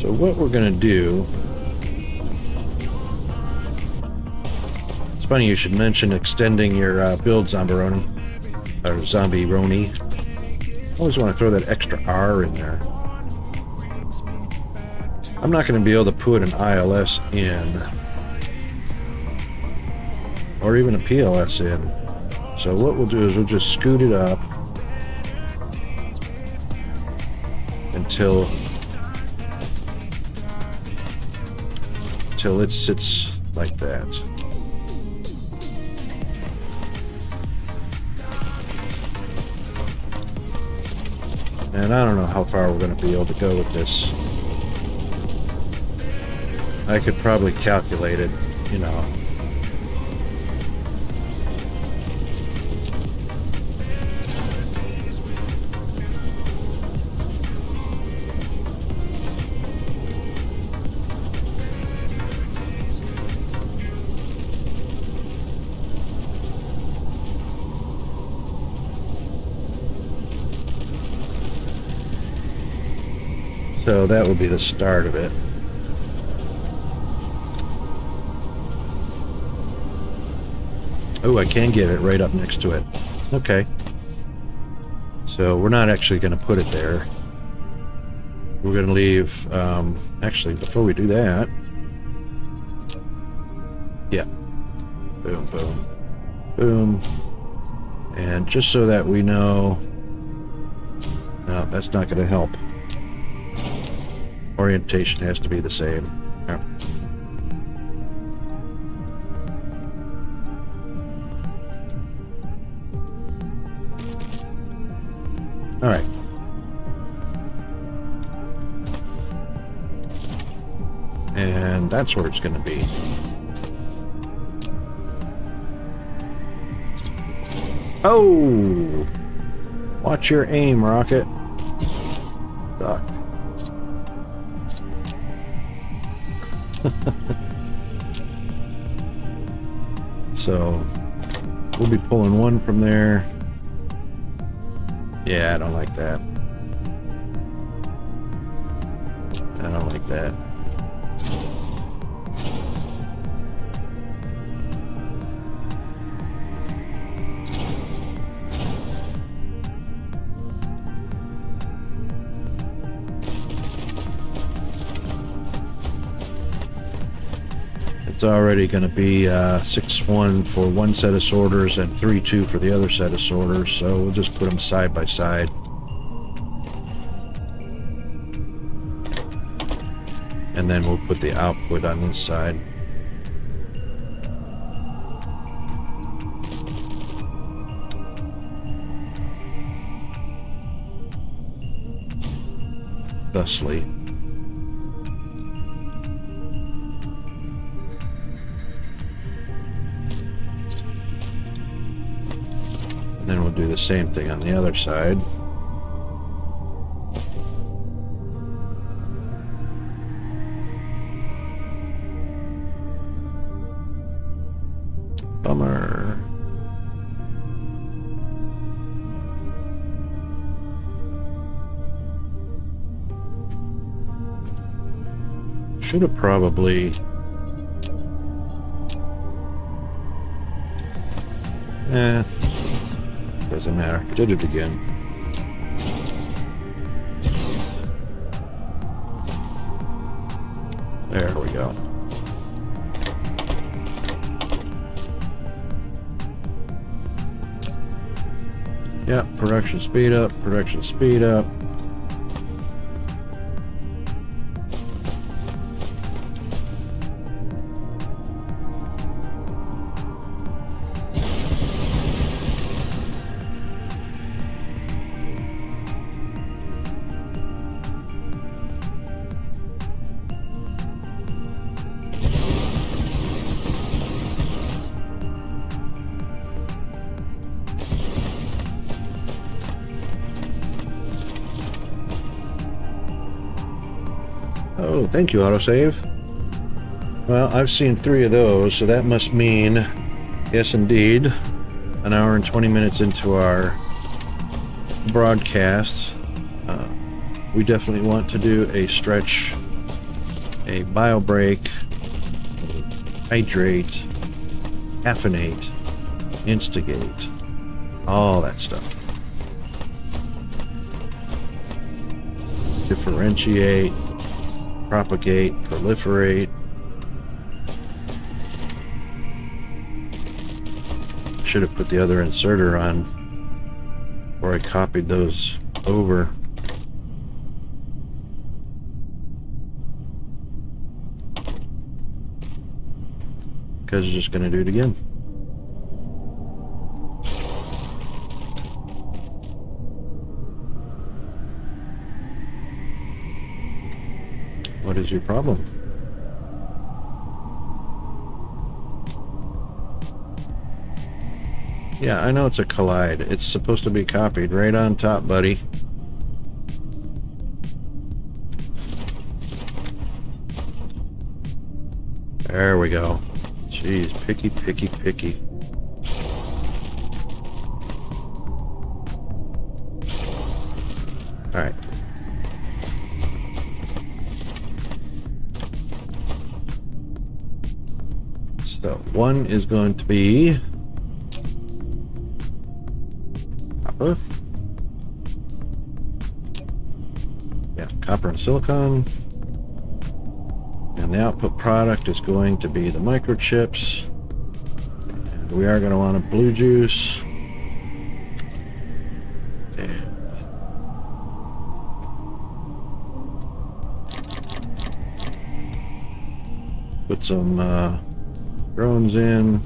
So what we're going to do, it's funny you should mention extending your build Zombaroni, or Zombie-roni. I always want to throw that extra R in there. I'm not going to be able to put an ILS in, or even a PLS in. So what we'll do is we'll just scoot it up until it sits like that. And I don't know how far we're going to be able to go with this. I could probably calculate it, you know. So that would be the start of it. Oh, I can get it right up next to it. Okay. So we're not actually going to put it there. We're going to leave, actually, before we do that, yeah. Boom, boom, boom. And just so that we know, no, that's not going to help. Orientation has to be the same. Yeah. All right. And that's where it's going to be. Oh! Watch your aim, Rocket. Duck. So we'll be pulling one from there. Yeah, I don't like that. I don't like that. It's already going to be 6-1 for one set of sorters and 3-2 for the other set of sorters, so we'll just put them side by side. And then we'll put the output on this side. Thusly. Then we'll do the same thing on the other side. Bummer. Should have probably... Doesn't matter. Did it again. There we go. Yep, production speed up, production speed up. Oh, thank you, autosave. Well, I've seen 3 of those, so that must mean, yes indeed, an hour and 20 minutes into our broadcasts. We definitely want to do a stretch, a bio break, hydrate, caffeinate, instigate, all that stuff. Differentiate, propagate, proliferate. Should have put the other inserter on before I copied those over. Because it's just going to do it again. What is your problem? Yeah, I know it's a collide. It's supposed to be copied right on top, buddy. There we go. Jeez, picky, picky, picky. All right. So one is going to be copper. Yeah, copper and silicon. And the output product is going to be the microchips. And we are going to want a blue juice. And put some drones in.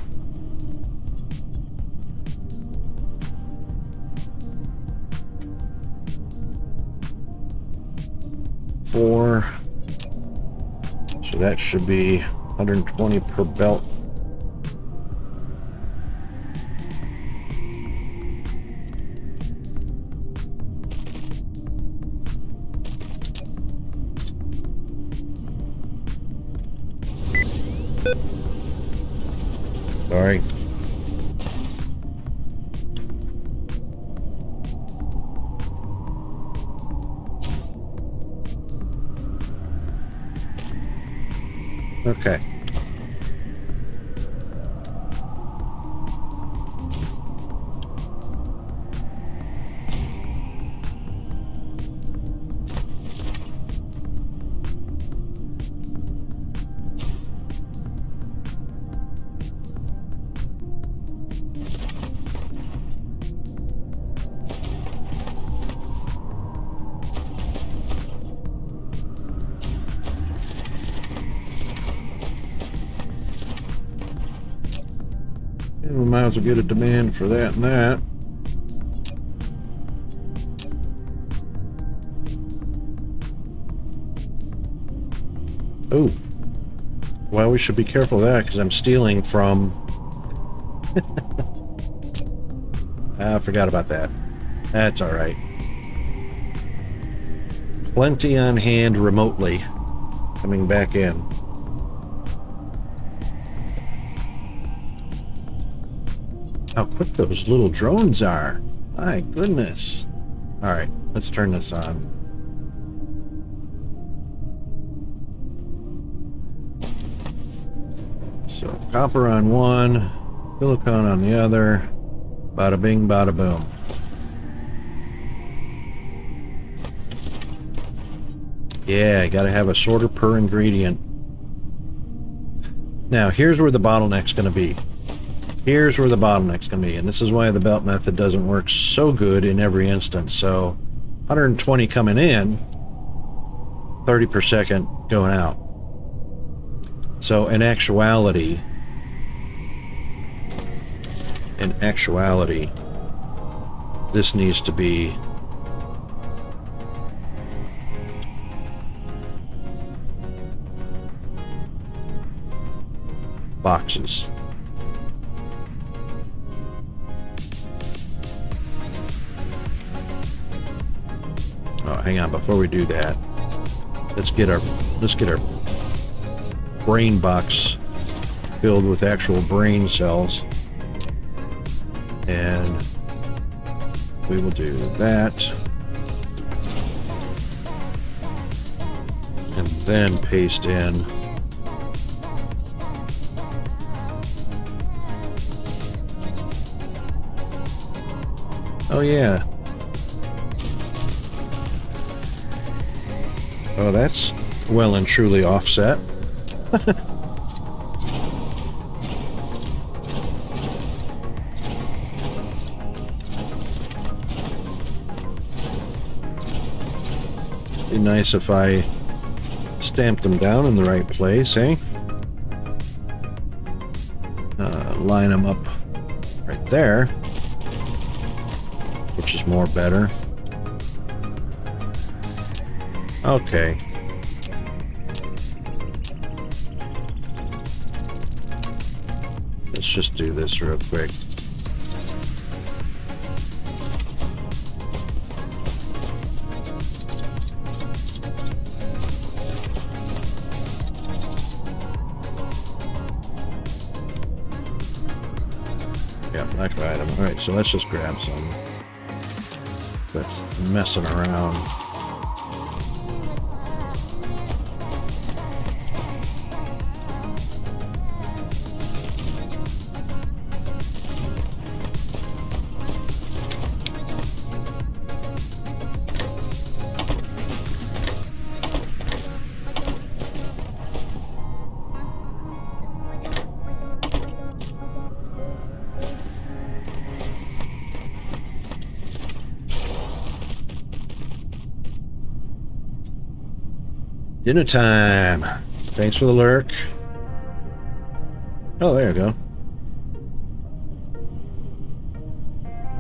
Four. So that should be 120 per belt. Sorry. Okay. We might as well get a demand for that and that. Oh, well, we should be careful of that because I'm stealing from. I forgot about that. That's all right. Plenty on hand remotely. Coming back in. How quick those little drones are. My goodness. All right, let's turn this on. So copper on one, silicon on the other. Bada bing, bada boom. Yeah, gotta have a sorter per ingredient. Now, here's where the bottleneck's gonna be. Here's where the bottleneck's gonna be, and this is why the belt method doesn't work so good in every instance. So, 120 coming in, 30 per second going out. So, in actuality, this needs to be boxes. Oh, hang on, before we do that, let's get our brain box filled with actual brain cells. And we will do that. And then paste in oh yeah. Oh, that's well and truly offset. Be nice if I stamped them down in the right place, eh? Line them up right there, which is more better. Okay. Let's just do this real quick. Yeah, black item. Alright, so let's just grab some. That's messing around. Dinner time. Thanks for the lurk. Oh, there you go.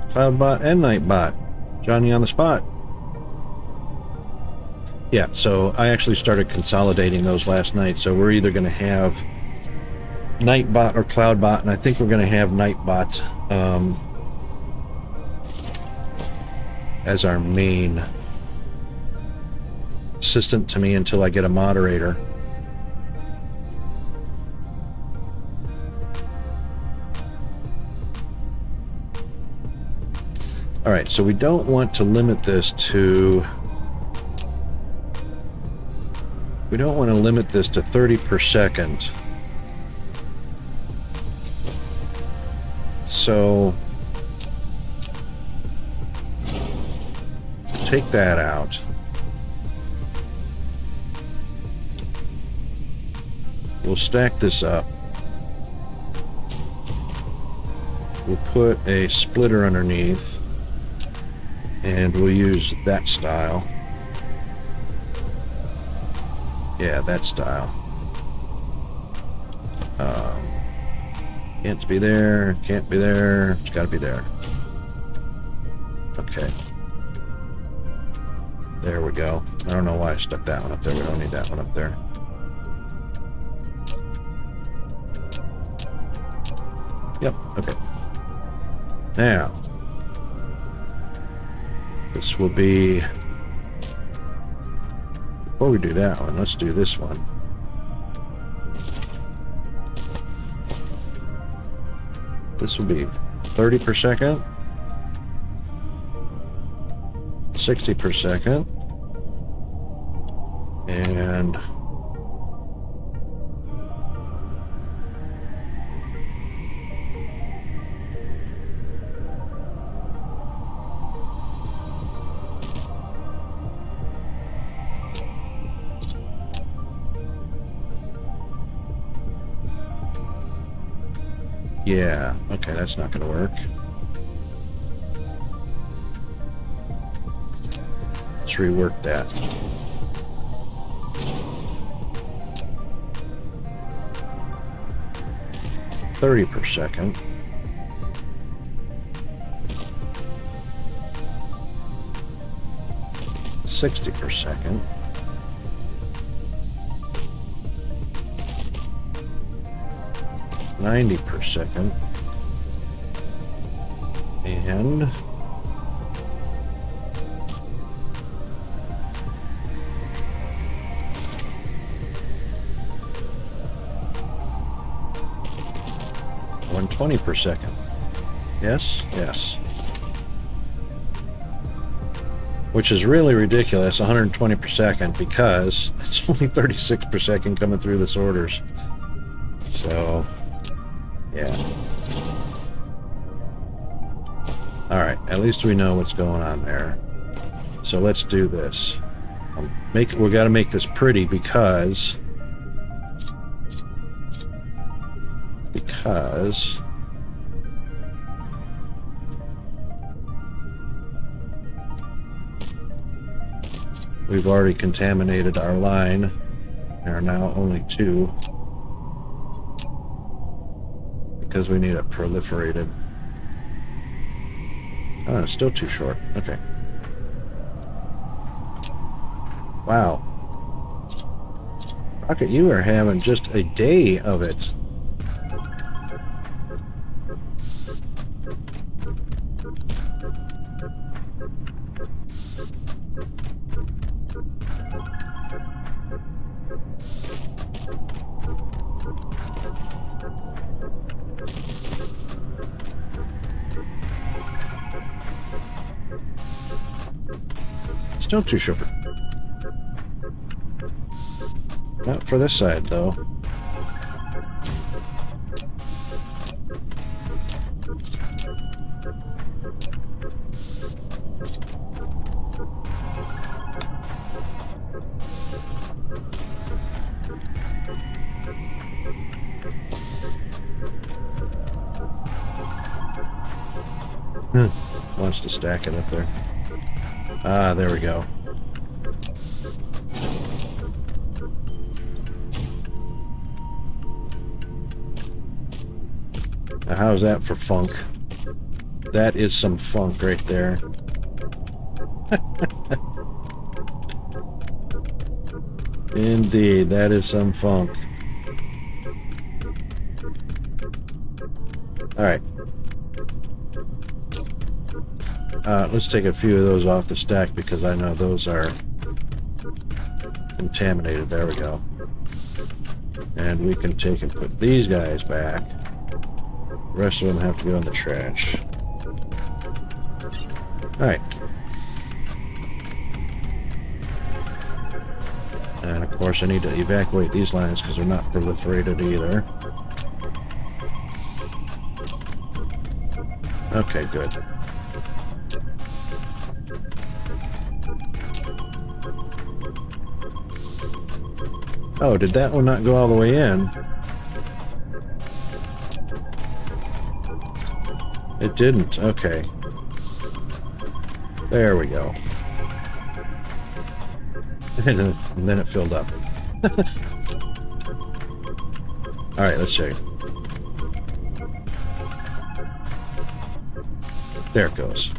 Cloudbot and Nightbot. Johnny on the spot. Yeah, so I actually started consolidating those last night. So we're either going to have Nightbot or Cloudbot, and I think we're going to have Nightbot as our main assistant to me until I get a moderator. All right, so we don't want to limit this to 30 per second. So take that out. We'll stack this up. We'll put a splitter underneath, and we'll use that style. Yeah, that style. Can't be there, can't be there, it's gotta be there. Okay. There we go. I don't know why I stuck that one up there. We don't need that one up there. Yep, okay. Now, this will be, before we do that one, let's do this one. This will be 30 per second, 60 per second, and Yeah, okay, that's not gonna work. Let's rework that. 30 per second. $60 per second. $90 per second. And $120 per second. Yes, yes. Which is really ridiculous, 120 per second, because it's only 36 per second coming through the sorters. So, yeah. Alright, at least we know what's going on there. So let's do this. We gotta make this pretty because we've already contaminated our line. There are now only 2 because we need it proliferated. Oh, it's still too short. Okay. Wow. Rocket, you are having just a day of it. Still too short. Not for this side, though. Wants to stack it up there. Ah, there we go. Now, how's that for funk? That is some funk right there. Indeed, that is some funk. Alright. Let's take a few of those off the stack because I know those are contaminated. There we go. And we can take and put these guys back. The rest of them have to go in the trash. Alright. And of course I need to evacuate these lines because they're not proliferated either. Okay, good. Oh, did that one not go all the way in? It didn't. Okay. There we go. And then it filled up. Alright, let's see. There it goes.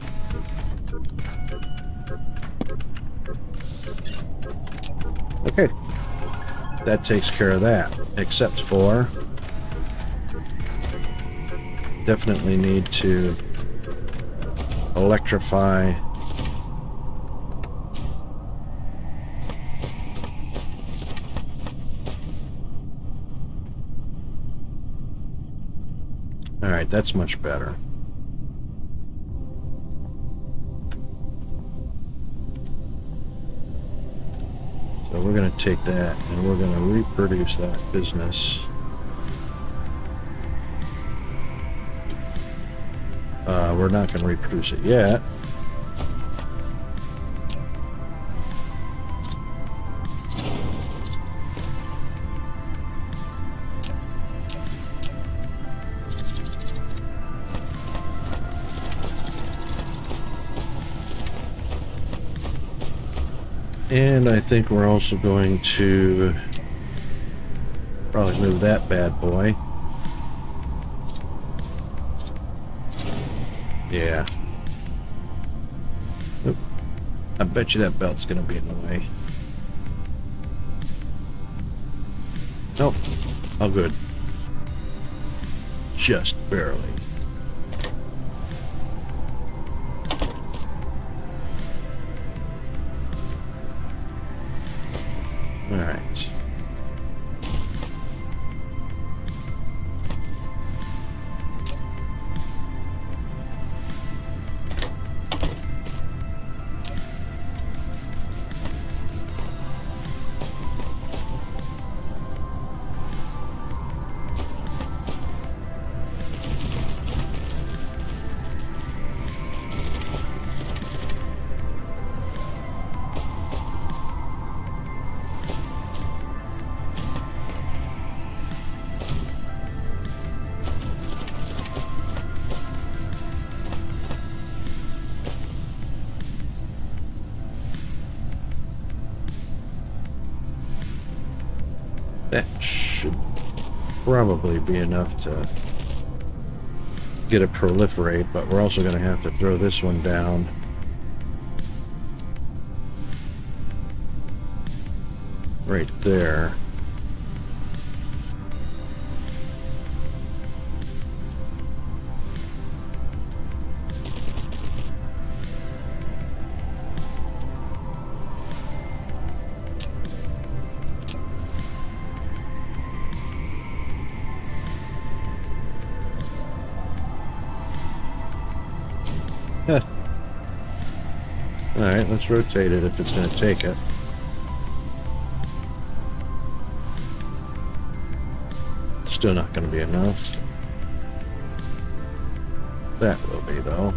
Okay. That takes care of that. Except for... definitely need to electrify Alright, that's much better. So we're going to take that and we're going to reproduce that business. We're not going to reproduce it yet. And I think we're also going to probably move that bad boy. Yeah. Oop. I bet you that belt's going to be in the way. Nope. All good. Just barely. All right. That should probably be enough to get it proliferate, but we're also going to have to throw this one down. Right there. Alright, let's rotate it if it's going to take it. Still not going to be enough. That will be, though.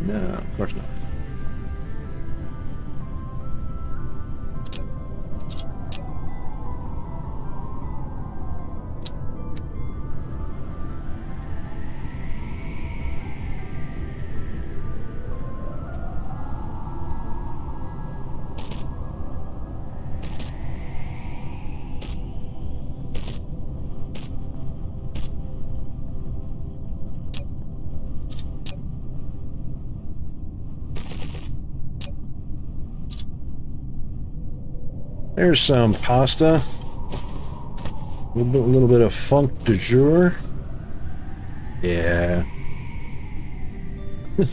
No, of course not. There's some pasta. A little bit of funk du jour. Yeah. A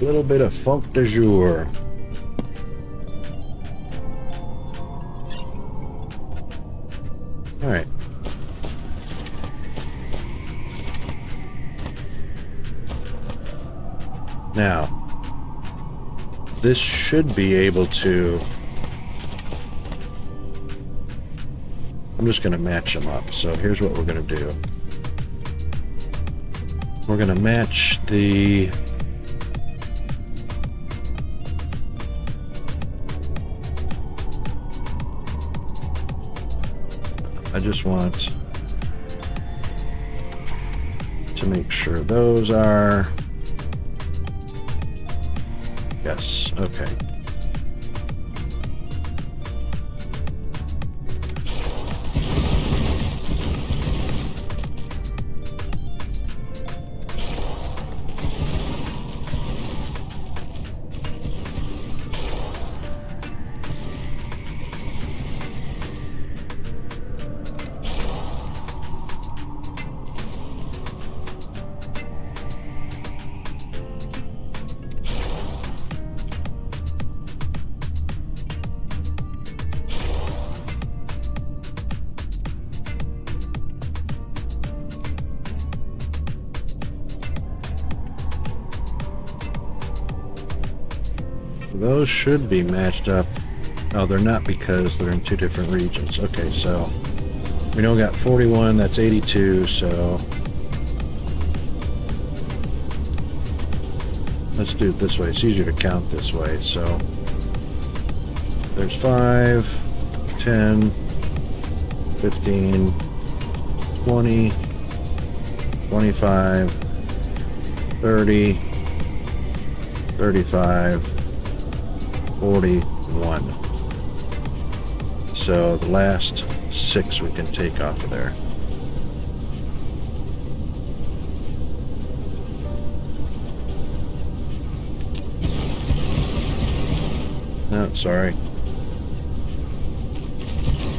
little bit of funk du jour. All right. Now, this should be able to... I'm just going to match them up. So here's what we're going to do. We're going to match the... I just want to make sure those are... Yes, okay. those should be matched up. Oh, they're not because they're in two different regions. Okay, so we know we got 41, that's 82, so let's do it this way. It's easier to count this way. So there's 5, 10, 15, 20, 25, 30, 35, 41. So the last 6 we can take off of there. No, sorry.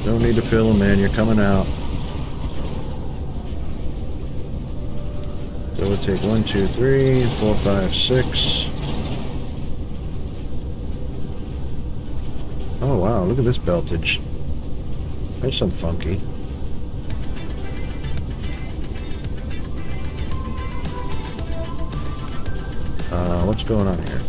Don't need to fill them in, you're coming out. So we'll take 1, 2, 3, 4, 5, 6. Oh wow, look at this beltage. There's some funky. What's going on here?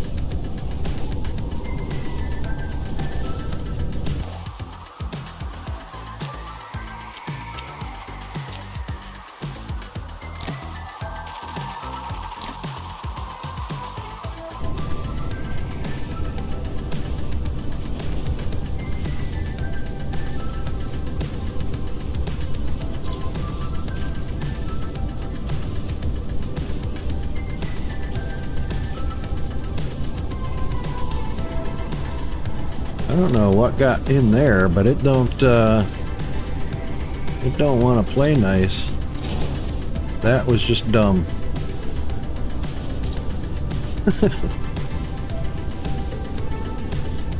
I don't know what got in there, but it don't want to play nice. That was just dumb.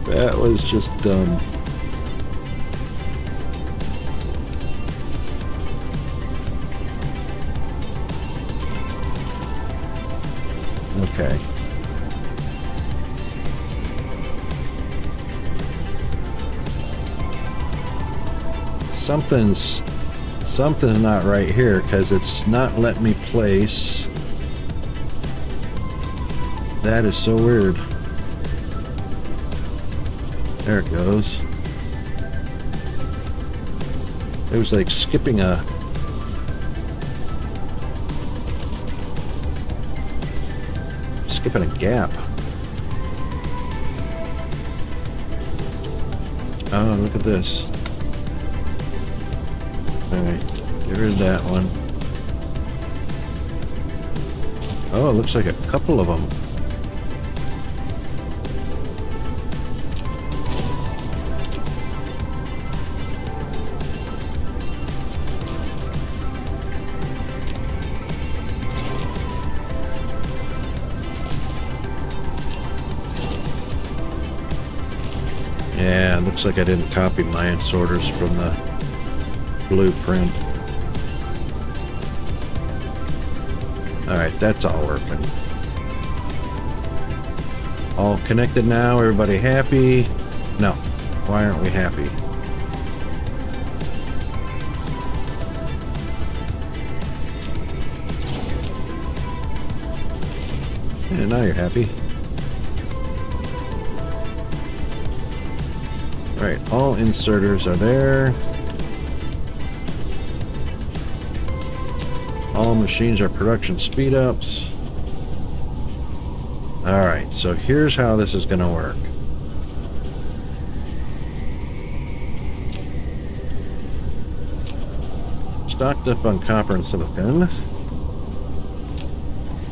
That was just dumb. Okay. Something's not right here because it's not letting me place. That is so weird. There it goes. It was like skipping a gap. Oh, look at this. Alright, get rid of that one. Oh, it looks like a couple of them. Yeah, looks like I didn't copy my inserters from the blueprint. Alright, that's all working. All connected now, everybody happy? No. Why aren't we happy? Yeah, now you're happy. Alright, all inserters are there. All machines are production speed-ups. Alright, so here's how this is going to work. Stocked up on copper and silicon.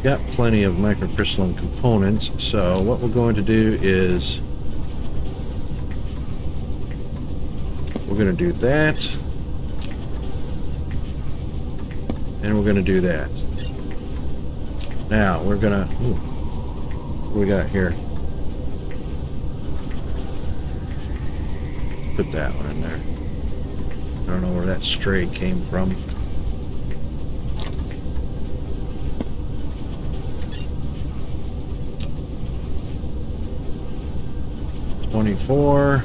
Got plenty of microcrystalline components, so what we're going to do is we're going to do that. And we're going to do that. Now, we're going to... What do we got here? Put that one in there. I don't know where that stray came from. $24,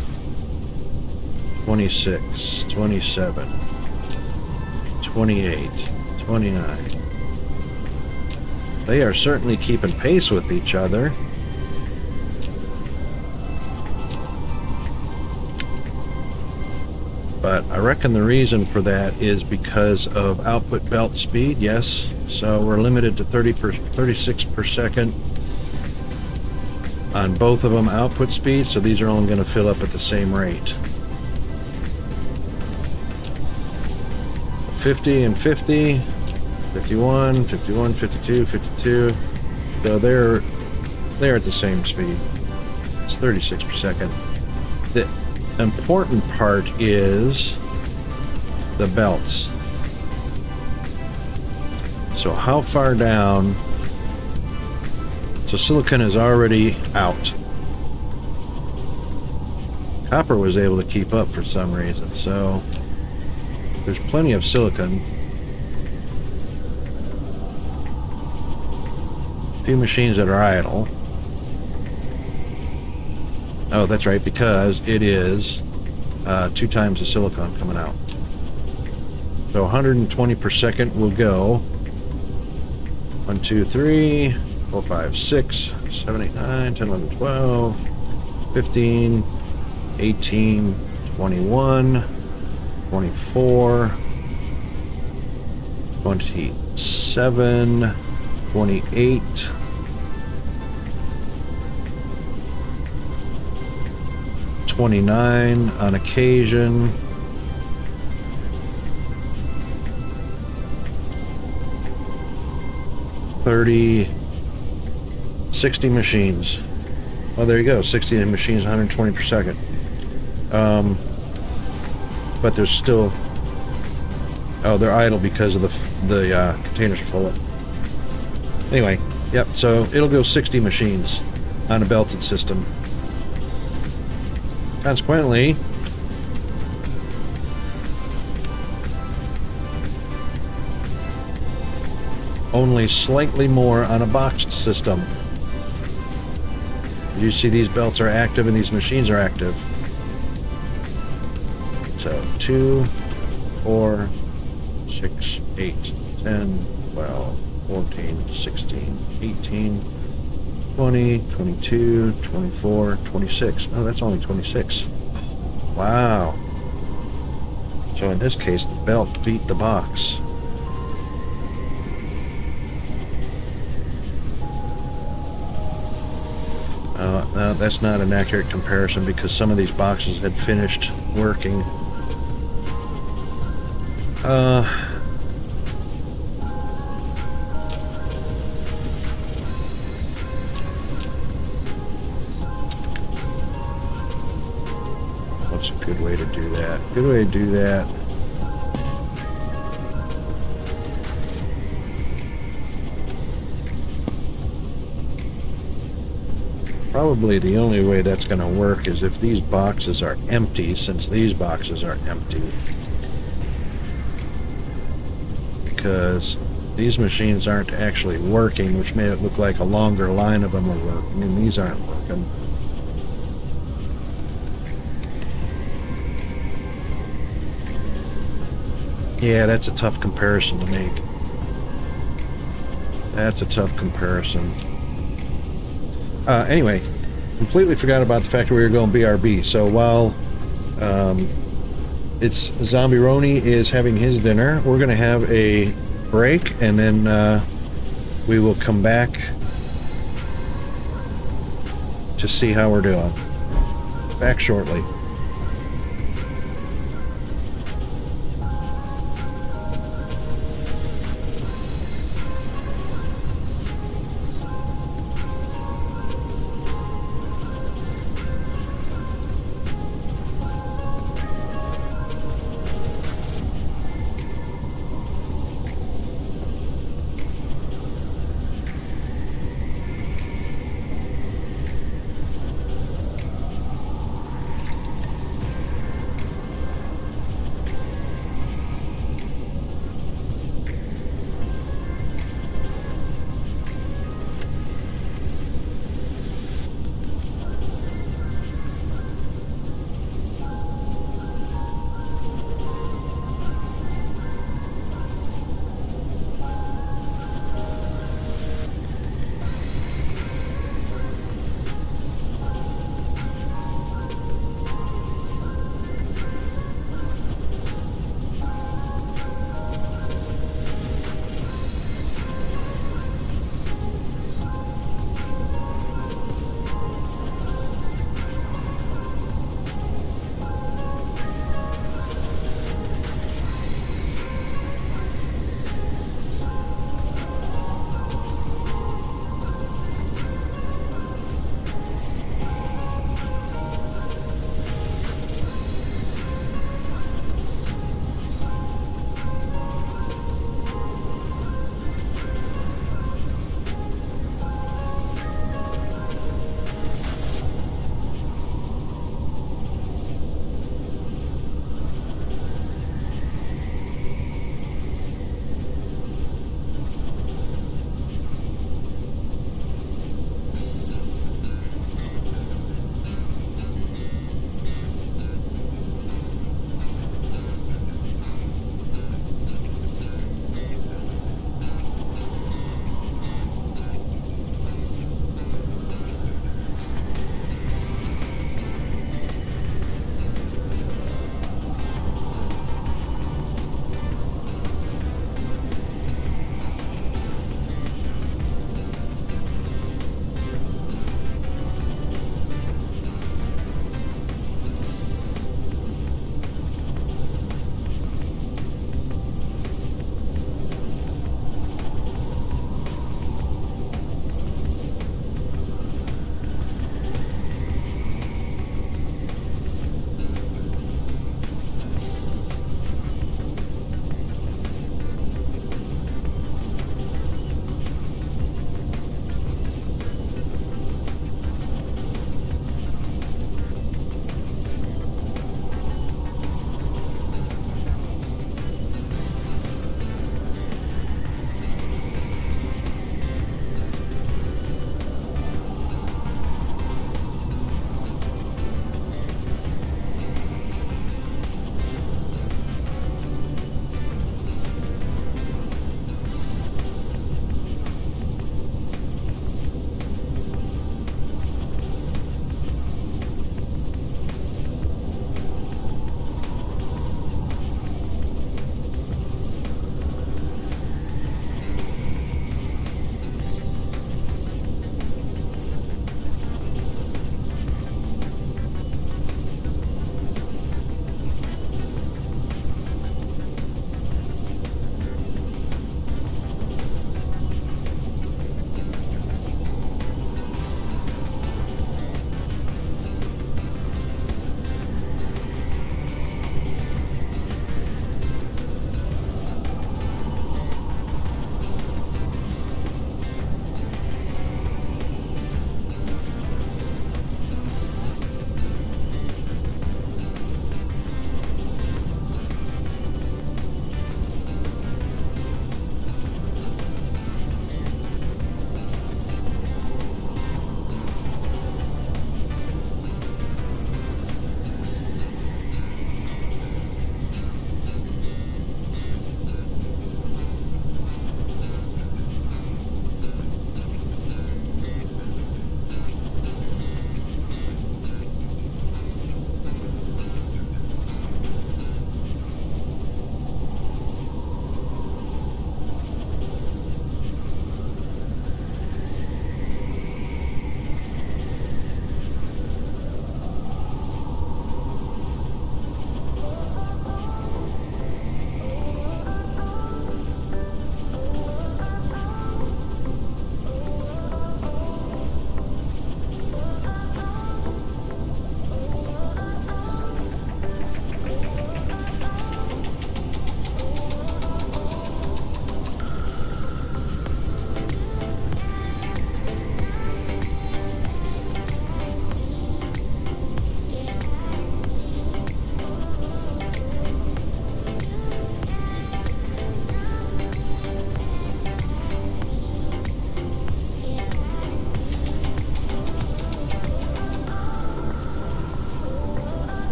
26, 27, 28, 29. They are certainly keeping pace with each other. But I reckon the reason for that is because of output belt speed, yes. So we're limited to 36 per second on both of them output speed, so these are only going to fill up at the same rate. 50 and 50, 51, 51, 52, 52. So they're at the same speed. It's 36 per second. The important part is the belts. So how far down? So silicon is already out. Copper was able to keep up for some reason, so there's plenty of silicon. A few machines that are idle. Oh, that's right, because it is 2 times the silicon coming out. So 120 per second will go. 1, 2, 3, 4, 5, 6, 7, 8, 9, 10, 11, 12, 15, 18, 21, 24, 27, 28, 29 on occasion, 30, 60 machines. Well, there you go, 60 machines, 120 per second. But there's still, oh, they're idle because of the containers are full. Anyway, yep, so it'll go 60 machines on a belted system. Consequently, only slightly more on a boxed system. You see these belts are active and these machines are active. So 2, 4, 6, 8, 10, 12, 14, 16, 18, 20, 22, 24, 26. Oh, that's only 26. Wow. So in this case, the belt beat the box. No, that's not an accurate comparison because some of these boxes had finished working. What's a good way to do that? Good way to do that. Probably the only way that's going to work is if these boxes are empty, since these boxes are empty. Because these machines aren't actually working, which made it look like a longer line of them are working, and these aren't working. Yeah, that's a tough comparison to make. That's a tough comparison. Anyway, completely forgot about the fact that we were going BRB. So while it's Zombie Roni is having his dinner, we're going to have a break, and then we will come back to see how we're doing. Back shortly.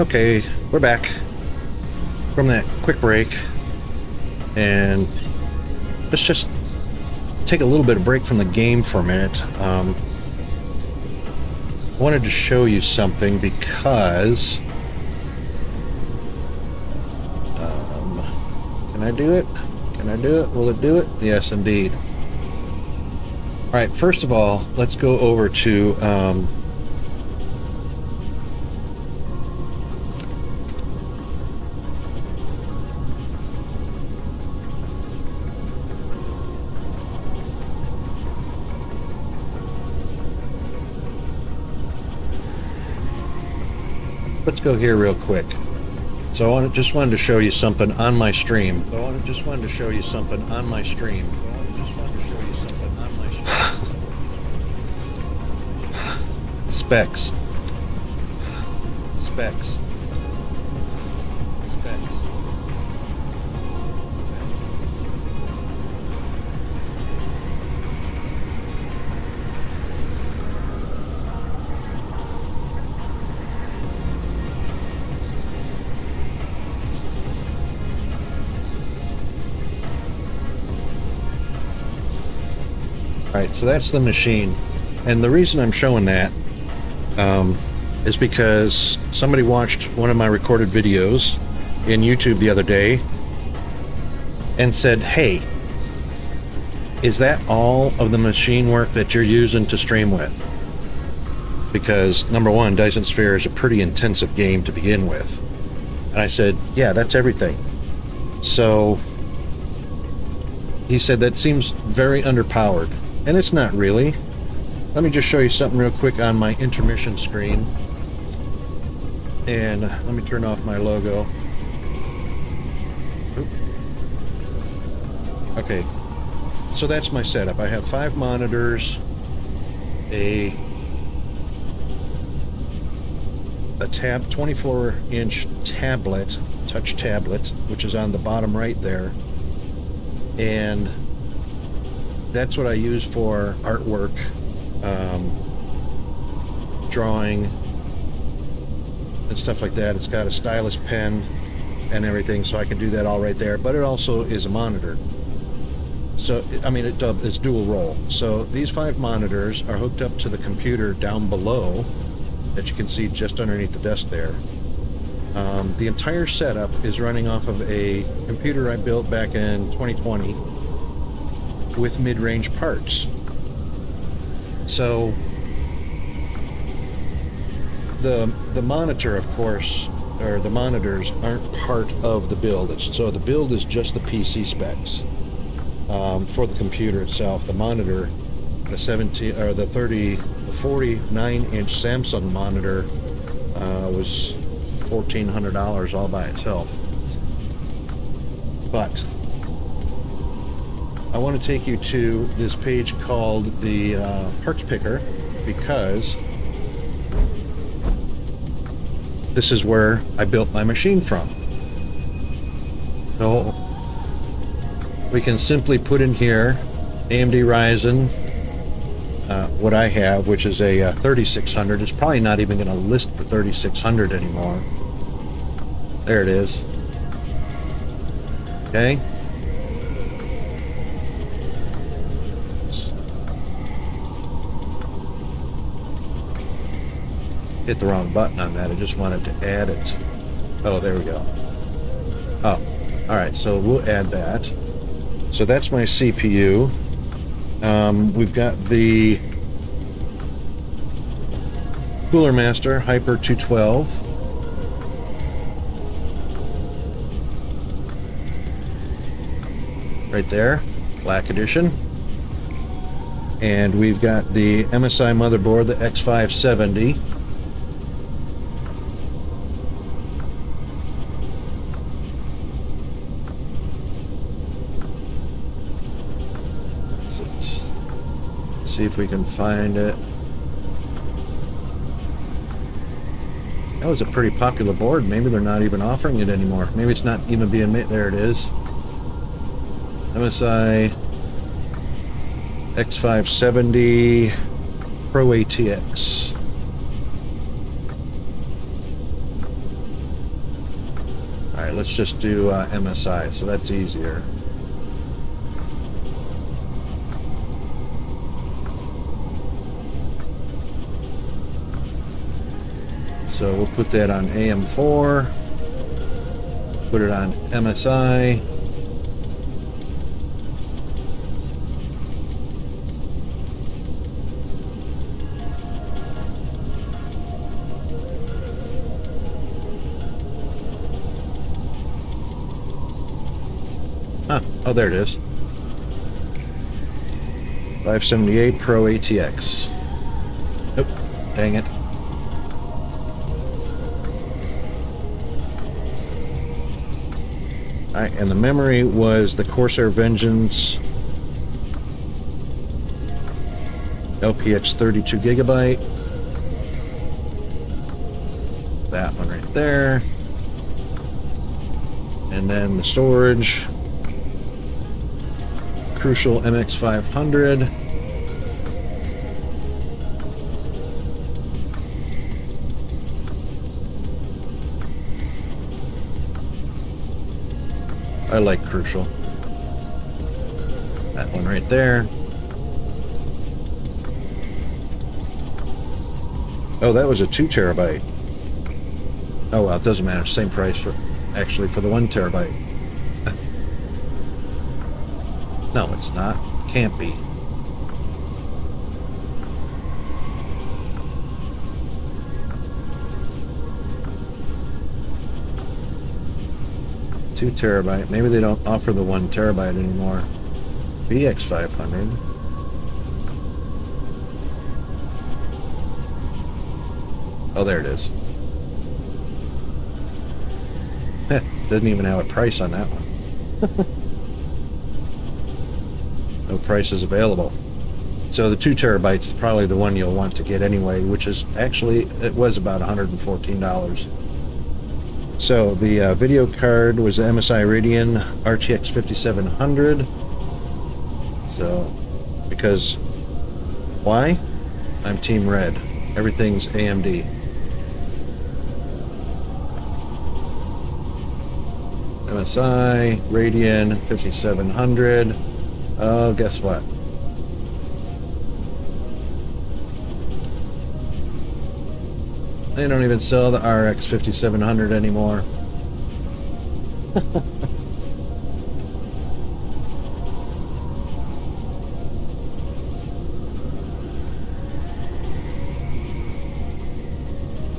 Okay, we're back from that quick break, and let's just take a little bit of break from the game for a minute. I wanted to show you something because can I do it? Can I do it? Will it do it? Yes, indeed. All right, first of all, let's go over to let's go here real quick. So I just wanted to show you something on my stream. Specs. Alright, so that's the machine. And the reason I'm showing that is because somebody watched one of my recorded videos in YouTube the other day and said, hey, is that all of the machine work that you're using to stream with? Because, number one, Dyson Sphere is a pretty intensive game to begin with. And I said, yeah, that's everything. So he said, that seems very underpowered. And it's not really. Let me just show you something real quick on my intermission screen. And let me turn off my logo. Oop. Okay, so that's my setup. I have 5 monitors, a 24-inch tablet, touch tablet, which is on the bottom right there. And that's what I use for artwork, drawing, and stuff like that. It's got a stylus pen and everything, so I can do that all right there. But it also is a monitor. So, I mean, it's dual role. So these 5 monitors are hooked up to the computer down below that you can see just underneath the desk there. The entire setup is running off of a computer I built back in 2020 with mid-range parts. So the monitor, of course, or the monitors aren't part of the build. So the build is just the PC specs for the computer itself. The monitor, the 49-inch Samsung monitor was $1,400 all by itself. But I want to take you to this page called the Parts Picker, because this is where I built my machine from. So we can simply put in here AMD Ryzen, what I have, which is a 3600. It's probably not even going to list the 3600 anymore. There it is. Okay. Hit the wrong button on that. I just wanted to add it. Oh, there we go. Oh, all right. So we'll add that. So that's my CPU. We've got the Cooler Master Hyper 212. Right there, Black Edition. And we've got the MSI motherboard, the X570. See if we can find it. That was a pretty popular board. Maybe they're not even offering it anymore. Maybe it's not even being made. There it is. MSI X570 Pro ATX. Alright, let's just do MSI, so that's easier. So we'll put that on AM4, put it on MSI. Oh, there it is. 578 Pro ATX. Nope, dang it. Alright, and the memory was the Corsair Vengeance LPX 32 gigabyte. That one right there. And then the storage. Crucial MX500. I like Crucial. That one right there. Oh, that was a 2 terabyte. Oh well, it doesn't matter. Same price for actually for the 1 terabyte. No, it's not. Can't be. Two terabyte. Maybe they don't offer the 1 terabyte anymore. BX500. Oh, there it is. Doesn't even have a price on that one. No prices available. So the 2 terabytes is probably the one you'll want to get anyway, which is actually, it was about $114. So the video card was the MSI Radeon RTX 5700. So, because, why? I'm Team Red. Everything's AMD. MSI Radeon 5700. Oh, guess what? They don't even sell the RX 5700 anymore.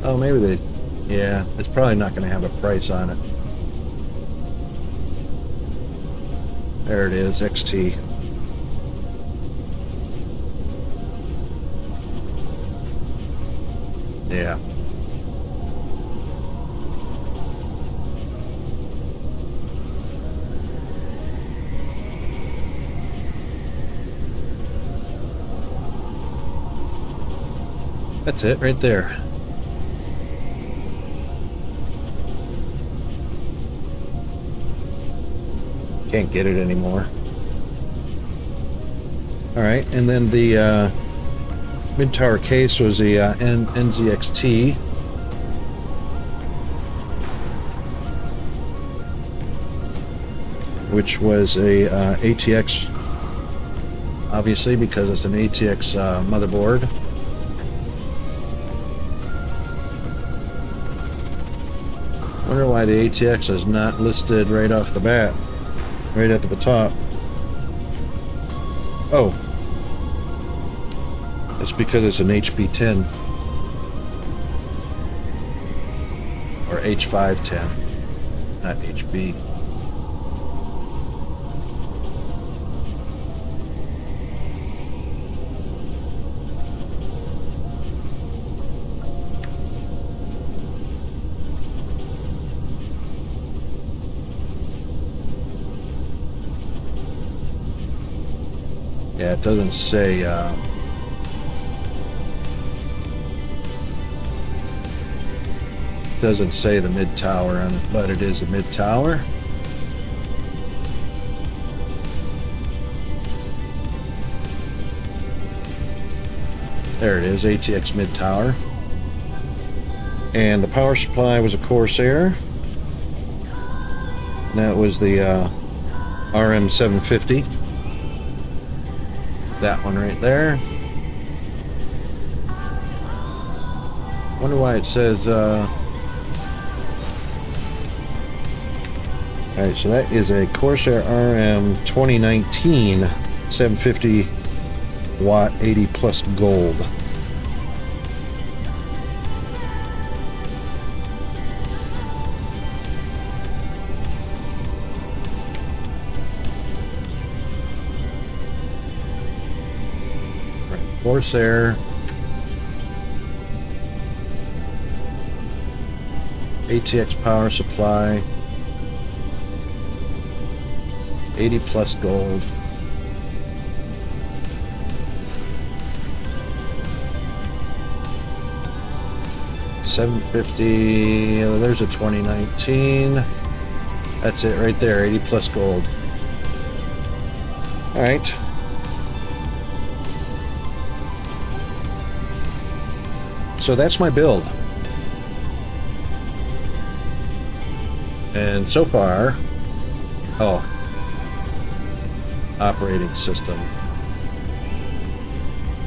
Oh, maybe they... Yeah, it's probably not going to have a price on it. There it is, XT. Yeah. That's it right there. Can't get it anymore. Alright, and then the mid-tower case was the NZXT. Which was a ATX, obviously, because it's an ATX motherboard. Wonder why the ATX is not listed right off the bat, right at the top. Oh, it's because it's an HB10 or H510, not HB. Yeah, it doesn't say the mid tower on it, but it is a mid tower. There it is, ATX mid tower. And the power supply was a Corsair. That was the RM750. That one right there. Wonder why it says alright, so that is a Corsair RM 2019 750 watt 80 plus gold. Corsair ATX power supply 80 plus gold. $750. There's a 2019. That's it right there. 80 plus gold. All right. So that's my build. And so far, operating system.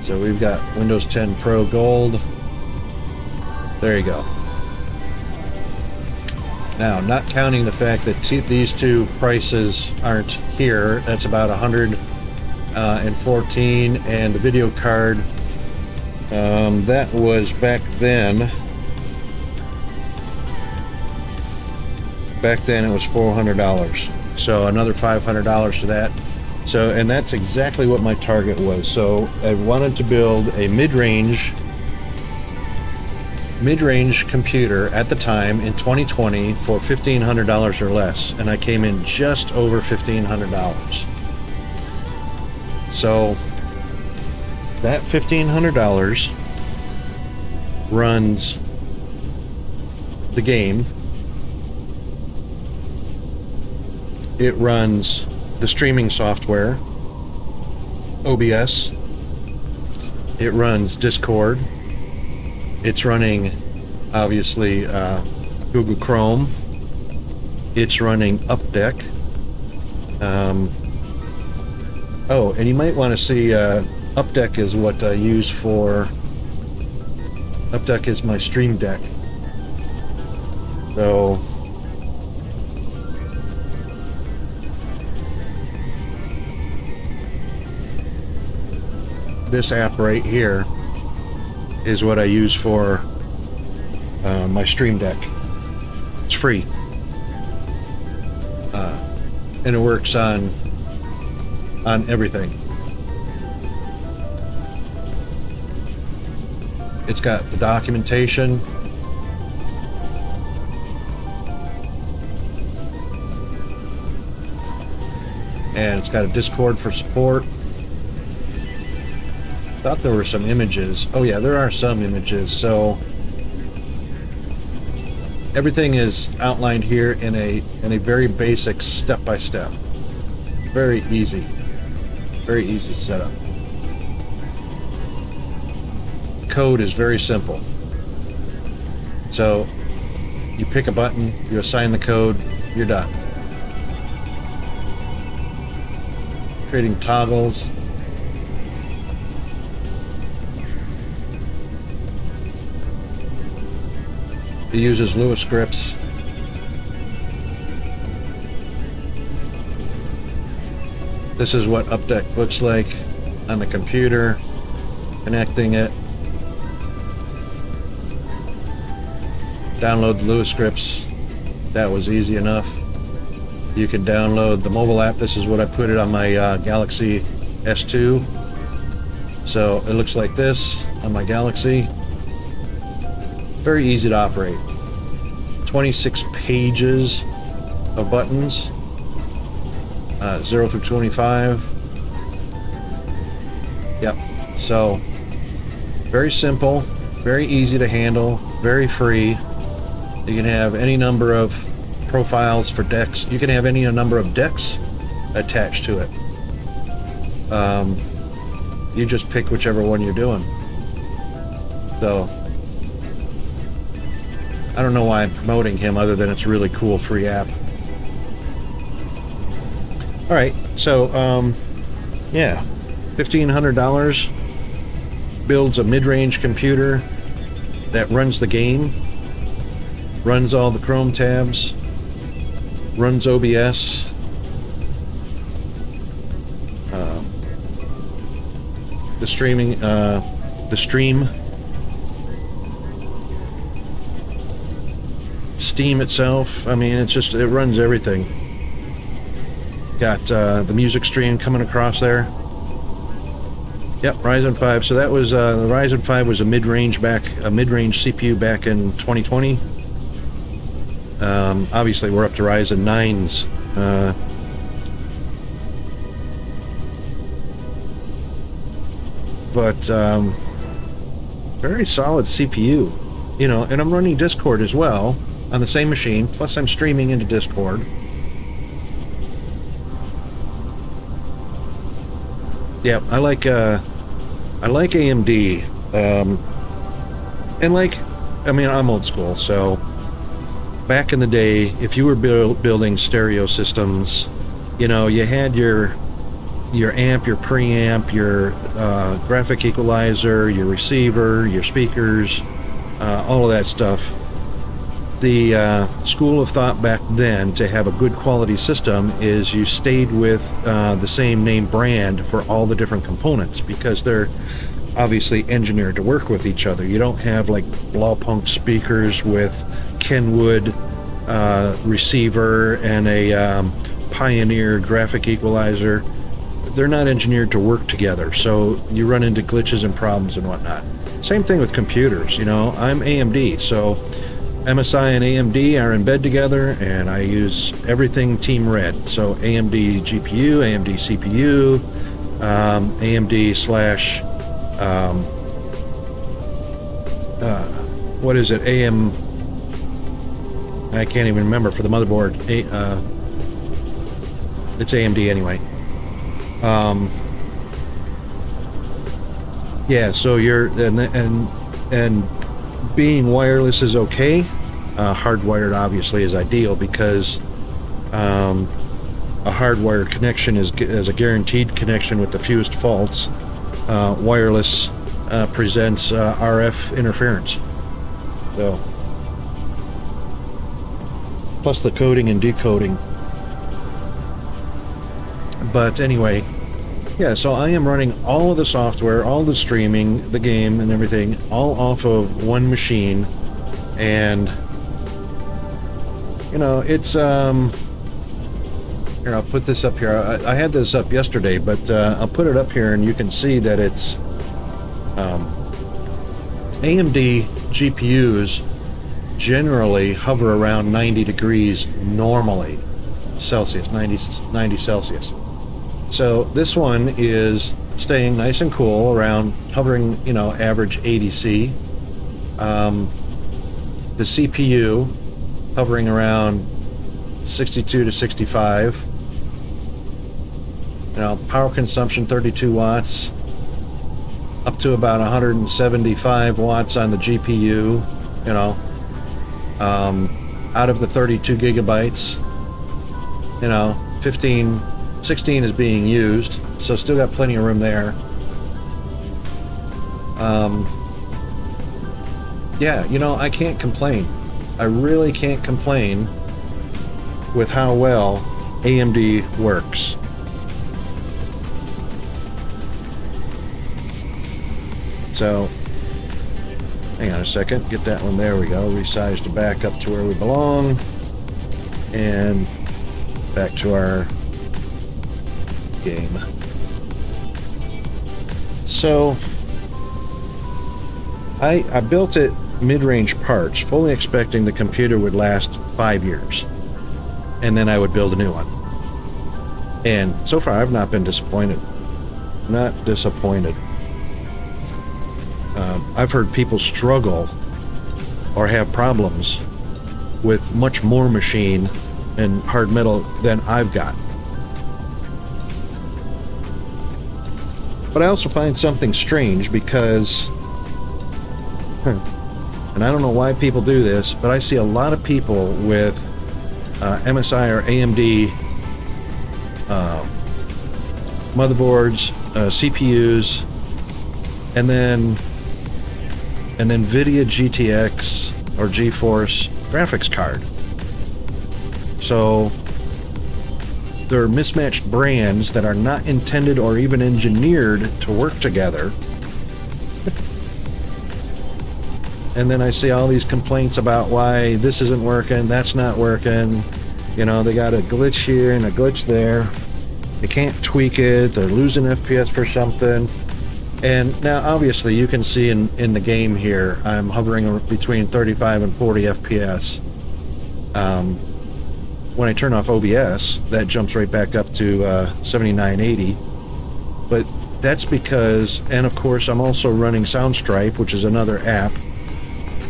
So we've got Windows 10 Pro Gold. There you go. Now, not counting the fact that these two prices aren't here, that's about 114, and the video card, that was back then. Back then it was $400. So another $500 to that. So, and that's exactly what my target was. So I wanted to build a mid-range computer at the time in 2020 for $1,500 or less, and I came in just over $1,500. So that $1,500 runs the game. It runs the streaming software, OBS. It runs Discord. It's running, obviously, Google Chrome. It's running Updeck. Oh, and you might want to see, Updeck is what I use for... Updeck is my Stream Deck. So... this app right here is what I use for my Stream Deck. It's free. And it works on everything. It's got the documentation. And it's got a Discord for support. Thought there were some images. Oh yeah, there are some images. So everything is outlined here in a very basic step-by-step. Very easy setup. Code is very simple. So you pick a button, you assign the code, you're done. Creating toggles. It uses Lewis scripts. This is what Updeck looks like on the computer. Connecting it. Download the Lewis scripts. That was easy enough. You can download the mobile app. This is what I put it on my Galaxy S2. So it looks like this on my Galaxy. Very easy to operate. 26 pages of buttons, 0 through 25. Yep. So very simple, very easy to handle, very free. You can have any number of profiles for decks. You can have any number of decks attached to it. You just pick whichever one you're doing. So I don't know why I'm promoting him other than it's a really cool free app. All right, so yeah, $1,500 builds a mid-range computer that runs the game, runs all the Chrome tabs, runs OBS, the stream, Steam itself. I mean, it runs everything. Got the music stream coming across there. Yep, Ryzen 5. So that was the Ryzen 5 was a mid-range CPU back in 2020. Obviously, we're up to Ryzen 9s. But very solid CPU, you know. And I'm running Discord as well on the same machine. Plus, I'm streaming into Discord. Yeah, I like AMD, and I mean, I'm old school, so back in the day, if you were building stereo systems, you know, you had your amp, your preamp, your graphic equalizer, your receiver, your speakers, all of that stuff. The school of thought back then to have a good quality system is you stayed with the same name brand for all the different components, because they're obviously engineered to work with each other. You don't have like Blaupunkt speakers with Kenwood receiver and a Pioneer graphic equalizer. They're not engineered to work together, so you run into glitches and problems and whatnot. Same thing with computers. You know, I'm AMD, so MSI and AMD are in bed together, and I use everything Team Red. So AMD GPU, AMD CPU, AMD slash, what is it? I can't even remember for the motherboard. It's AMD anyway. Yeah, so you're and being wireless is okay. Hardwired obviously is ideal, because a hardwired connection is a guaranteed connection with the fewest faults. Wireless presents RF interference. So, plus the coding and decoding. But anyway, yeah, so I am running all of the software, all the streaming, the game and everything, all off of one machine. And you know, it's here, I'll put this up here. I had this up yesterday, but I'll put it up here and you can see that it's AMD GPUs generally hover around 90 degrees normally, Celsius, 90 Celsius. So this one is staying nice and cool, around hovering, you know, average 80C. The CPU hovering around 62 to 65. You know, power consumption 32 watts, up to about 175 watts on the GPU. You know, out of the 32 gigabytes, you know, 16 is being used, so still got plenty of room there. Yeah, you know, I can't complain. I really can't complain with how well AMD works. So, hang on a second, get that one, there we go, resize to back up to where we belong, and back to our game. So I built it mid-range parts, fully expecting the computer would last 5 years, and then I would build a new one. And so far I've not been disappointed. Not disappointed. I've heard people struggle or have problems with much more machine and hard metal than I've got. But I also find something strange, because, and I don't know why people do this, but I see a lot of people with MSI or AMD motherboards, CPUs, and then an NVIDIA GTX or GeForce graphics card. So they're mismatched brands that are not intended or even engineered to work together. And then I see all these complaints about why this isn't working, that's not working. You know, they got a glitch here and a glitch there. They can't tweak it, they're losing FPS for something. And now obviously you can see in the game here, I'm hovering between 35 and 40 FPS. When I turn off OBS, that jumps right back up to 7980. But that's because, and of course I'm also running Soundstripe, which is another app,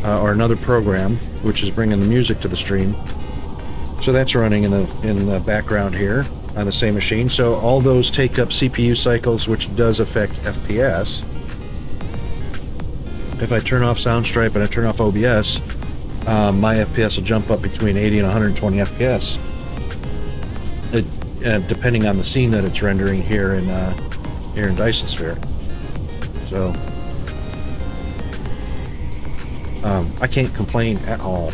or another program, which is bringing the music to the stream. So that's running in the background here on the same machine. So all those take up CPU cycles, which does affect FPS. If I turn off Soundstripe and I turn off OBS, my FPS will jump up between 80 and 120 FPS, depending on the scene that it's rendering here in Dyson Sphere. So I can't complain at all.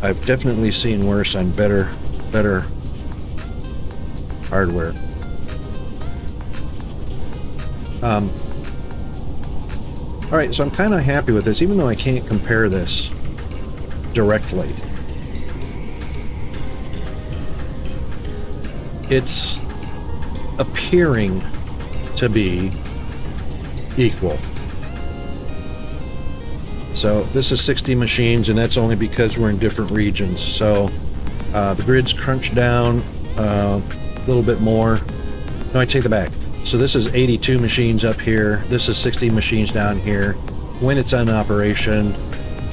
I've definitely seen worse on better hardware. Alright, so I'm kind of happy with this, even though I can't compare this directly. It's appearing to be equal. So this is 60 machines, and that's only because we're in different regions. So the grid's crunched down a little bit more. No, I take it back. So this is 82 machines up here. This is 60 machines down here. When it's on operation,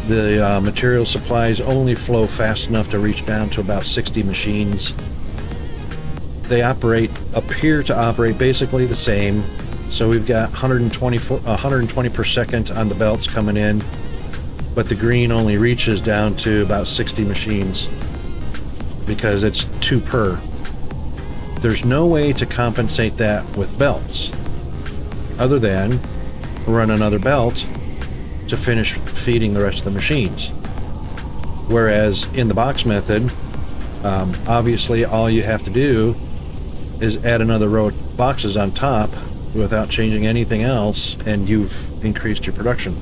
the material supplies only flow fast enough to reach down to about 60 machines. They appear to operate basically the same. So we've got 120 per second on the belts coming in, but the green only reaches down to about 60 machines because it's 2 per. There's no way to compensate that with belts other than run another belt to finish feeding the rest of the machines. Whereas in the box method, obviously all you have to do is add another row of boxes on top without changing anything else, and you've increased your production.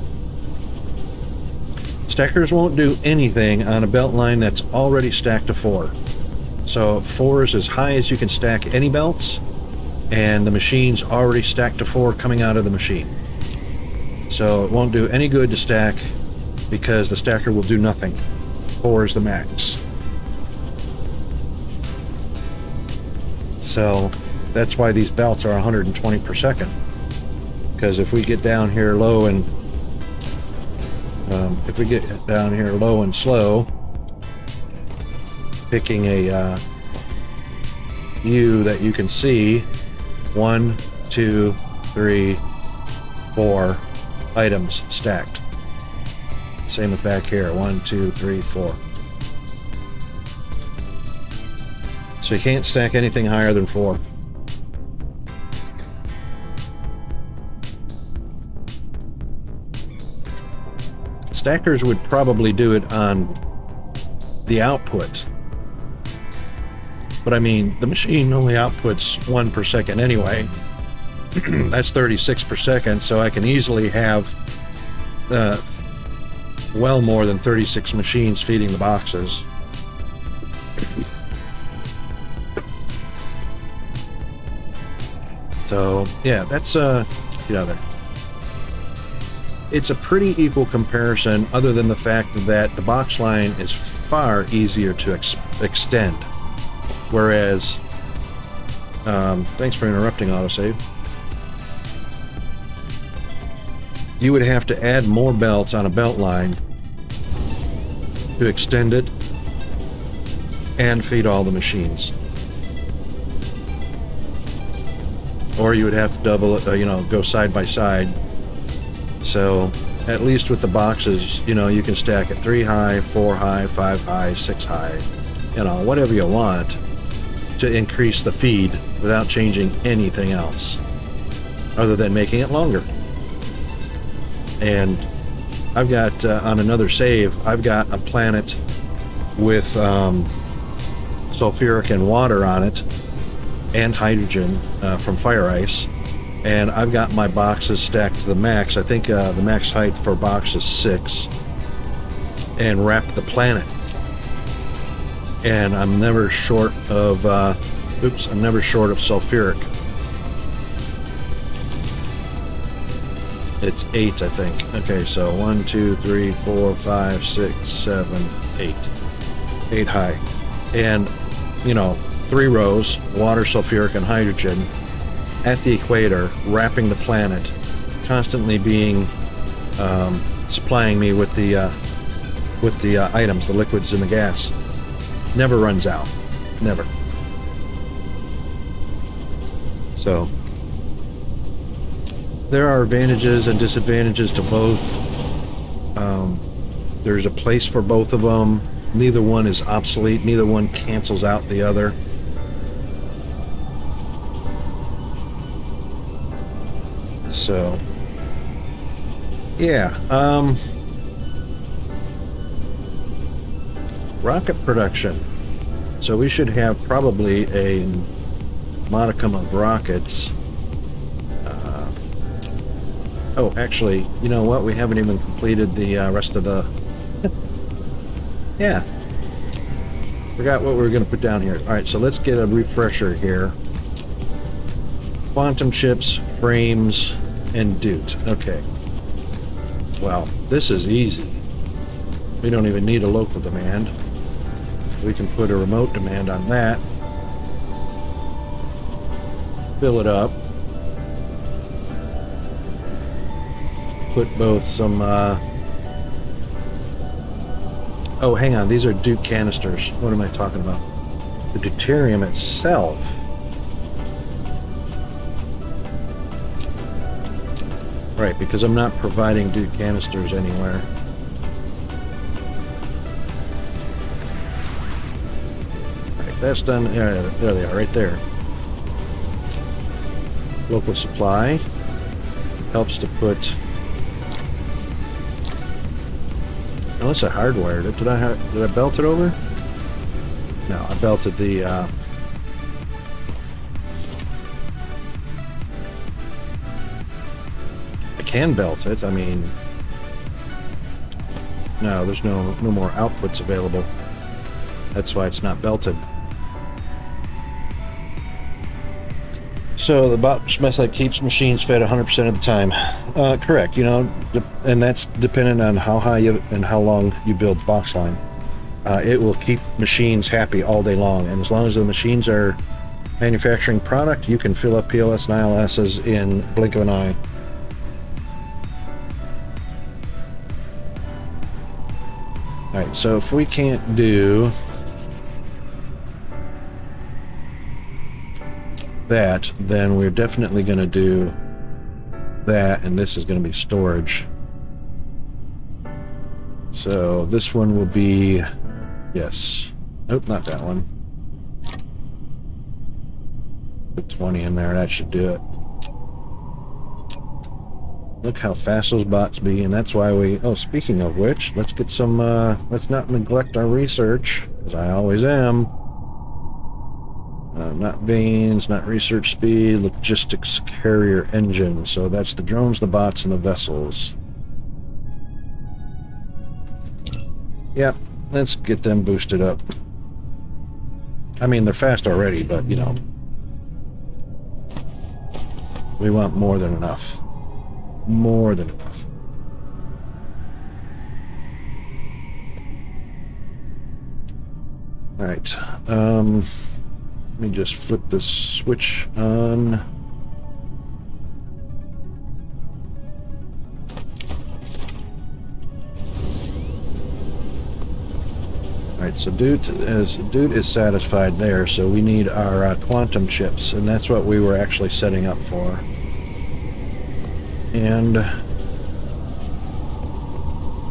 Stackers won't do anything on a belt line that's already stacked to 4. So 4 is as high as you can stack any belts, and the machine's already stacked to 4 coming out of the machine. So it won't do any good to stack because the stacker will do nothing. 4 is the max. So that's why these belts are 120 per second. Because if we get down here low and slow, picking a view that you can see 1, 2, 3, 4 items stacked. Same with back here, 1, 2, 3, 4. So you can't stack anything higher than 4. Stackers would probably do it on the output. But I mean, the machine only outputs 1 per second anyway. That's 36 per second, so I can easily have well more than 36 machines feeding the boxes. So yeah, that's it's a pretty equal comparison, other than the fact that the box line is far easier to extend. Whereas, thanks for interrupting autosave. You would have to add more belts on a belt line to extend it and feed all the machines. Or you would have to double it, go side by side. So At least with the boxes, you know, you can stack it 3 high, 4 high, 5 high, 6 high, you know, whatever you want to increase the feed without changing anything else other than making it longer. And I've got, on another save, I've got a planet with sulfuric and water on it and hydrogen from fire ice. And I've got my boxes stacked to the max. I think the max height for box is 6. And wrapped the planet. And I'm never short of, I'm never short of sulfuric. It's 8, I think. Okay, so 1, 2, 3, 4, 5, 6, 7, 8. 8 high. And, you know, 3 rows, water, sulfuric, and hydrogen at the equator, wrapping the planet, constantly being supplying me with the items, the liquids and the gas. Never runs out. Never. So there are advantages and disadvantages to both. There's a place for both of them. Neither one is obsolete. Neither one cancels out the other. So, yeah, rocket production. So we should have probably a modicum of rockets. Oh, actually, you know what? We haven't even completed the rest of the... Yeah. Forgot what we were going to put down here. All right, so let's get a refresher here. Quantum chips, frames, and Doot. Okay. Well, this is easy. We don't even need a local demand. We can put a remote demand on that. Fill it up. Put both some, oh, hang on. These are Doot canisters. What am I talking about? The deuterium itself. Right, because I'm not providing Doot canisters anywhere. Right, that's done. There they are, right there. Local supply helps to put. Unless I hardwired it, did I belt it over? No, I belted the. Can belt it. I mean, no, there's no more outputs available. That's why it's not belted. So the box method keeps machines fed 100% of the time. Correct. You know, and that's dependent on how high and how long you build the box line. It will keep machines happy all day long, and as long as the machines are manufacturing product, you can fill up PLS and ILSs in blink of an eye. Alright, so if we can't do that, then we're definitely going to do that, and this is going to be storage. So this one will be, yes. Nope, not that one. Put 20 in there, that should do it. Look how fast those bots be, and that's why we... Oh, speaking of which, let's get some... let's not neglect our research, as I always am. Not veins, not research speed, logistics carrier engine. So that's the drones, the bots, and the vessels. Yep, let's get them boosted up. I mean, they're fast already, but, you know... We want more than enough. More than enough. Alright, let me just flip this switch on. Alright, so Doot is satisfied there, so we need our quantum chips, and that's what we were actually setting up for. And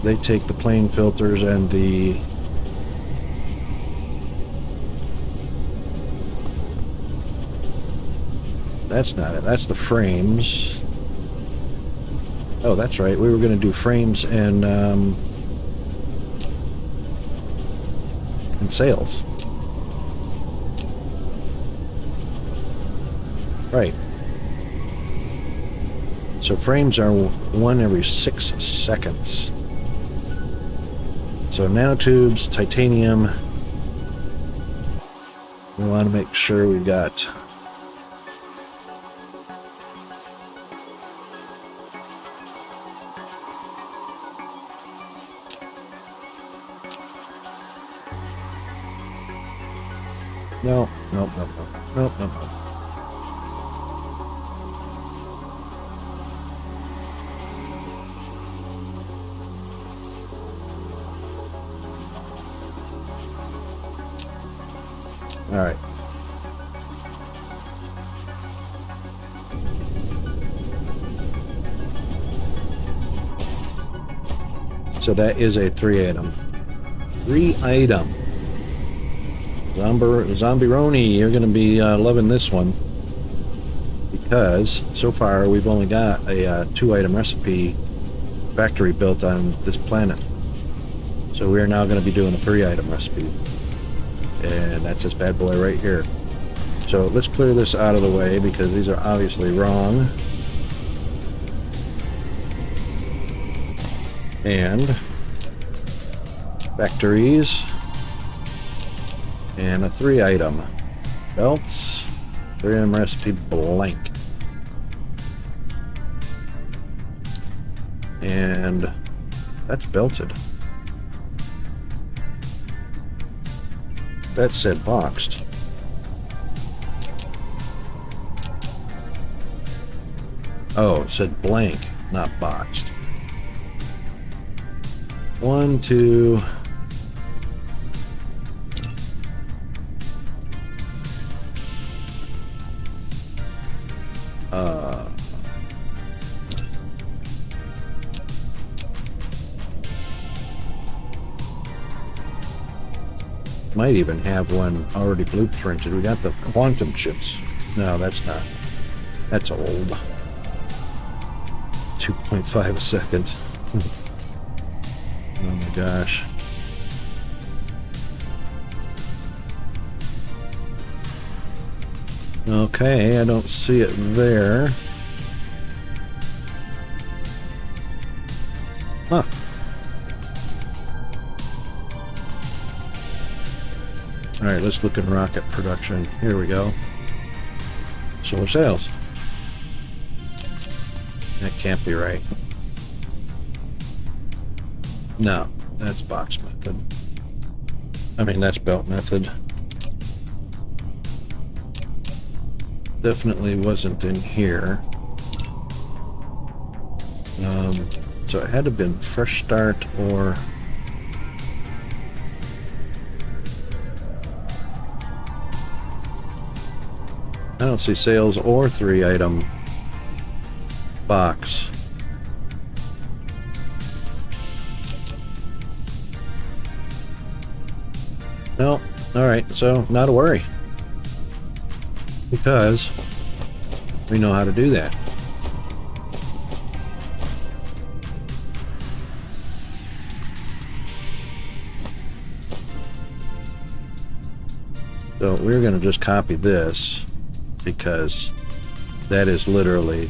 they take the plane filters and the that's not it. That's the frames. Oh, that's right. We were going to do frames and sails. Right. So frames are one every 6 seconds. So nanotubes, titanium. We want to make sure we got no. All right. So that is a 3-item. 3-item. Zombie-roni, you're going to be loving this one. Because so far we've only got a 2-item recipe factory built on this planet. So we're now going to be doing a 3-item recipe. And that's this bad boy right here. So let's clear this out of the way because these are obviously wrong. And factories. And a 3-item. Belts. 3-item recipe blank. And that's belted. That said boxed. Oh, it said blank, not boxed. 1, 2. Might even have one already blueprinted. We got the quantum chips. No, that's not. That's old. 2.5 a second. Oh my gosh. Okay, I don't see it there. Huh. Alright, let's look at rocket production. Here we go. Solar sails. That can't be right. No, that's box method. I mean, that's belt method. Definitely wasn't in here. So it had to have been fresh start or... I don't see sales or 3-item box. No, alright, so not a worry. Because we know how to do that. So we're going to just copy this because that is literally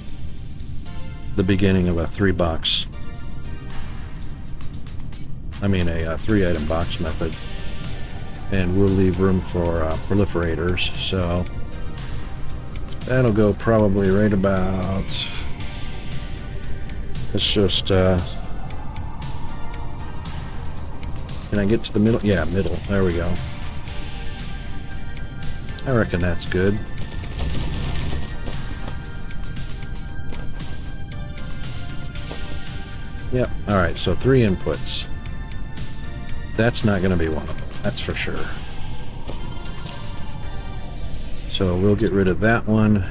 the beginning of a 3-box. I mean a 3-item box method. And we'll leave room for proliferators, so that'll go probably right about, let's just, can I get to the middle? Yeah, middle, there we go. I reckon that's good. Yep, alright, so 3 inputs. That's not going to be one of them, that's for sure. So we'll get rid of that one.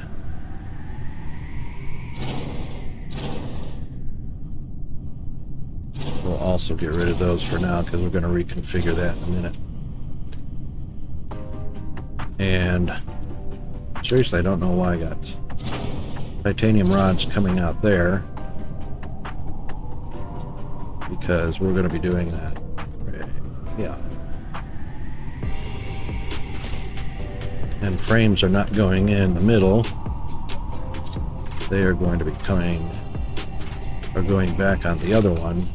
We'll also get rid of those for now because we're going to reconfigure that in a minute. And seriously, I don't know why I got titanium rods coming out there, because we're going to be doing that. Yeah. And frames are not going in the middle. They are going to be going back on the other one.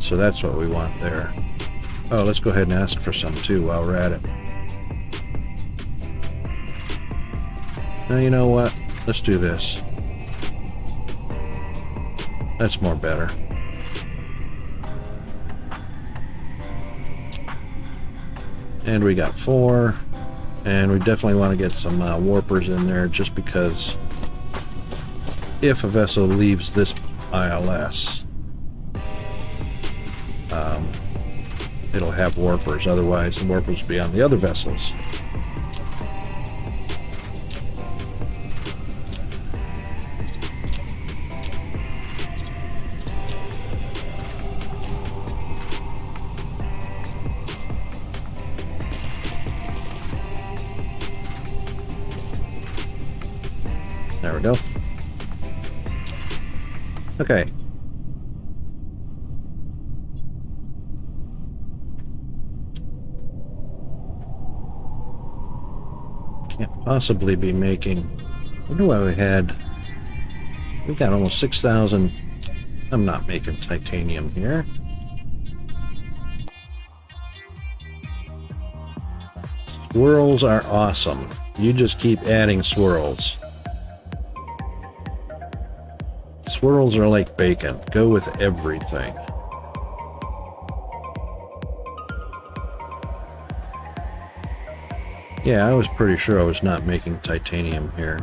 So that's what we want there. Oh, let's go ahead and ask for some too while we're at it. Now, you know what? Let's do this. That's more better. And we got 4. And we definitely want to get some warpers in there, just because if a vessel leaves this ILS, it'll have warpers. Otherwise, the warpers will be on the other vessels. There we go. Okay. Can't possibly be making... I wonder why we got almost 6,000. I'm not making titanium here. Swirls are awesome. You just keep adding swirls. Swirls are like bacon. Go with everything. Yeah, I was pretty sure I was not making titanium here.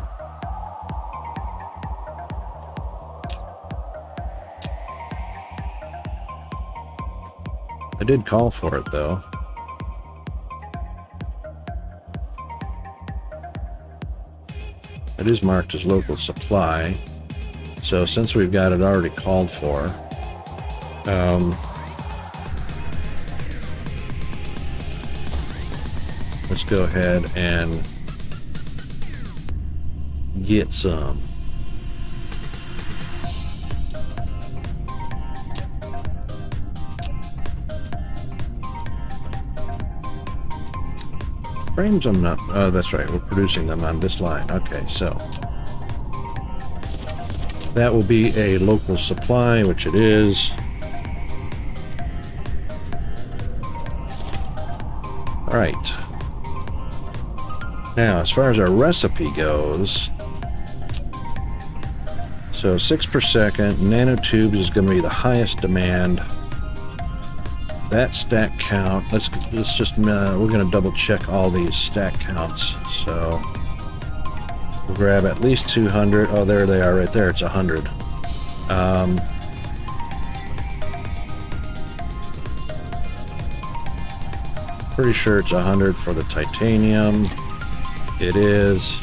I did call for it, though. It is marked as local supply. So since we've got it already called for, let's go ahead and get some. Frames I'm not, oh, that's right, we're producing them on this line. Okay, so that will be a local supply, which it is. All right. Now, as far as our recipe goes, so 6 per second, nanotubes is going to be the highest demand. That stack count, let's just, we're going to double check all these stack counts. So we'll grab at least 200. Oh, there they are right there. It's 100. Pretty sure it's 100 for the titanium. It is.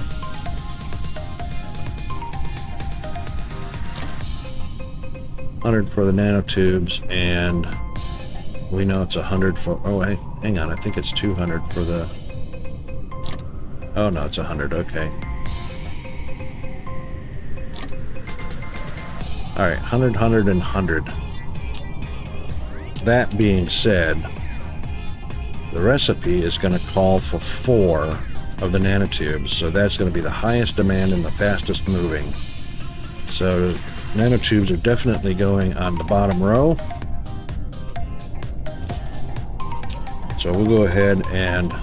$100 for the nanotubes, and we know it's 100 for. Oh, hey, hang on. I think it's 200 for the. Oh no, it's 100. Okay. All right, 100, 100, and 100. That being said, the recipe is going to call for 4 of the nanotubes, so that's going to be the highest demand and the fastest moving. So nanotubes are definitely going on the bottom row. So we'll go ahead and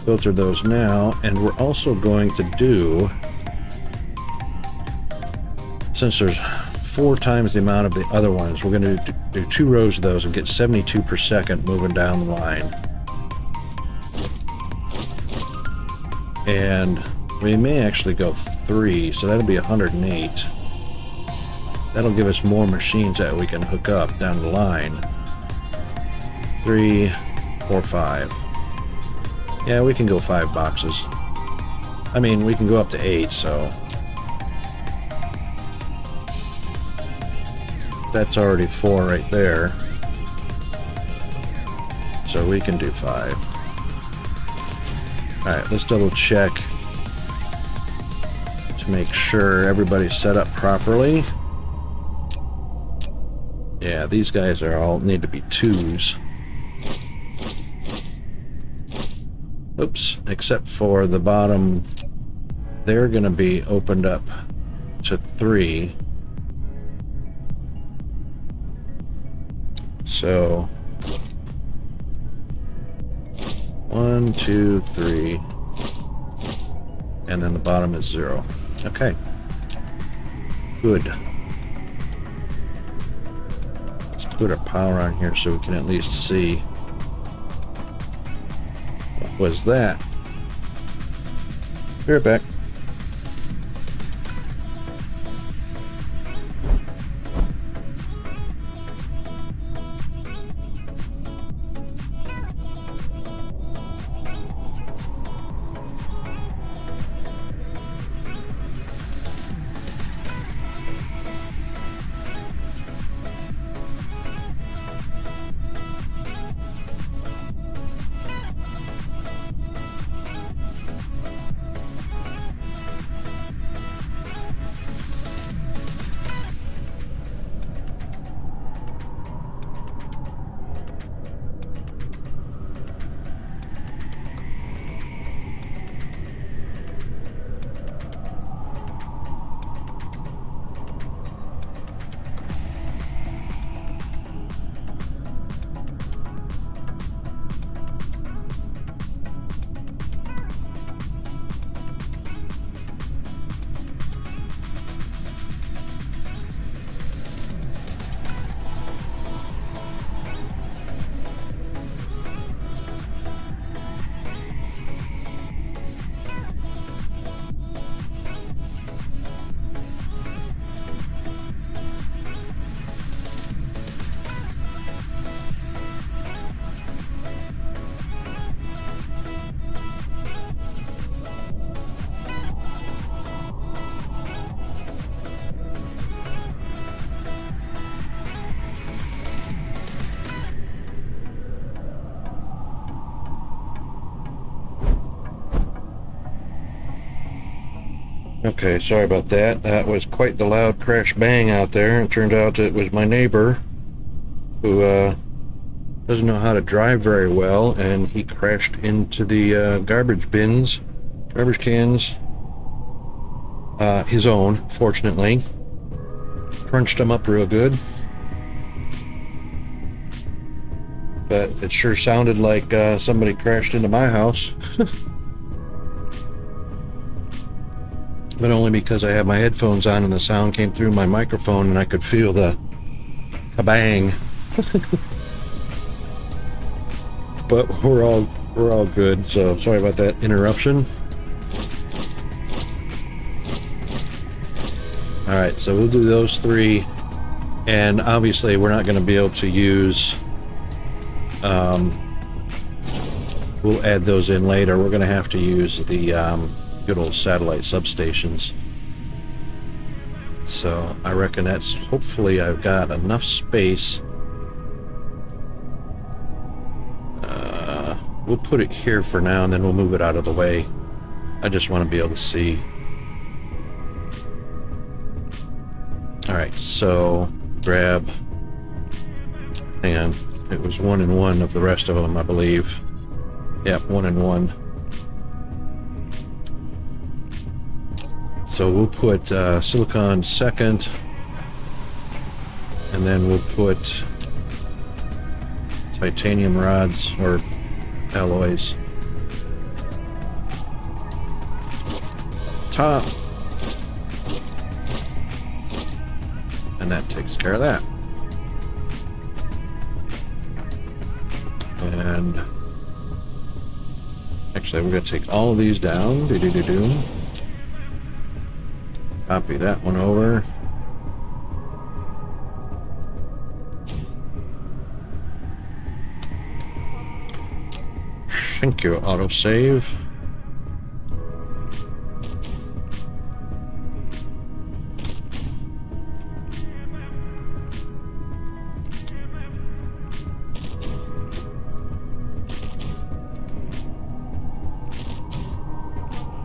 filter those now, and we're also going to do, since there's 4 times the amount of the other ones, we're going to do 2 rows of those and get 72 per second moving down the line. And we may actually go 3, so that'll be 108. That'll give us more machines that we can hook up down the line. 3, 4, 5. Yeah, we can go 5 boxes. I mean, we can go up to 8, so. That's already 4 right there. So we can do 5. Alright, let's double check to make sure everybody's set up properly. Yeah, these guys are all need to be 2s. Oops, except for the bottom, they're going to be opened up to 3. So 1, 2, 3, and then the bottom is 0. Okay, good. Let's put our power on here so we can at least see. What was that? Be right back. Okay, sorry about that. That was quite the loud crash bang out there. It turned out it was my neighbor who doesn't know how to drive very well, and he crashed into the garbage cans. His own, fortunately. Crunched them up real good. But it sure sounded like somebody crashed into my house. But only because I had my headphones on and the sound came through my microphone and I could feel the kabang. But we're all good, so sorry about that interruption. Alright, so we'll do those 3, and obviously we're not going to be able to use we'll add those in later. We're going to have to use the good old satellite substations. So I reckon that's, hopefully I've got enough space. We'll put it here for now and then we'll move it out of the way. I just want to be able to see. Alright, so grab, hang on, it was 1 and 1 of the rest of them, I believe. Yep, 1 and 1. So we'll put silicon second, and then we'll put titanium rods or alloys top, and that takes care of that. And actually, we're going to take all of these down. Copy that one over. Thank you, autosave.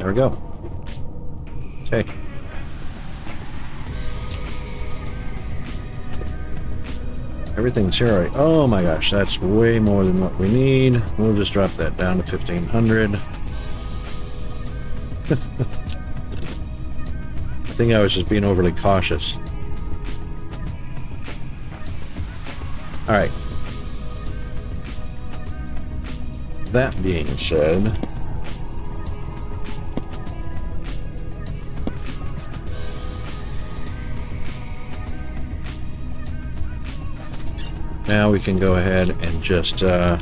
There we go. Okay. Everything's here already. Oh my gosh, that's way more than what we need. We'll just drop that down to 1500. I think I was just being overly cautious. Alright. That being said, now we can go ahead and just throw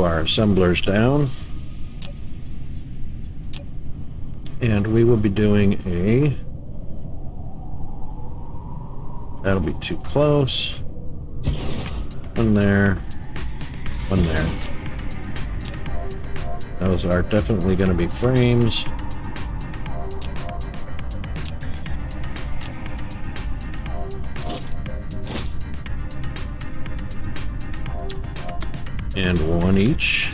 our assemblers down. And we will be doing a... That'll be too close. One there. One there. Those are definitely going to be frames. And one each.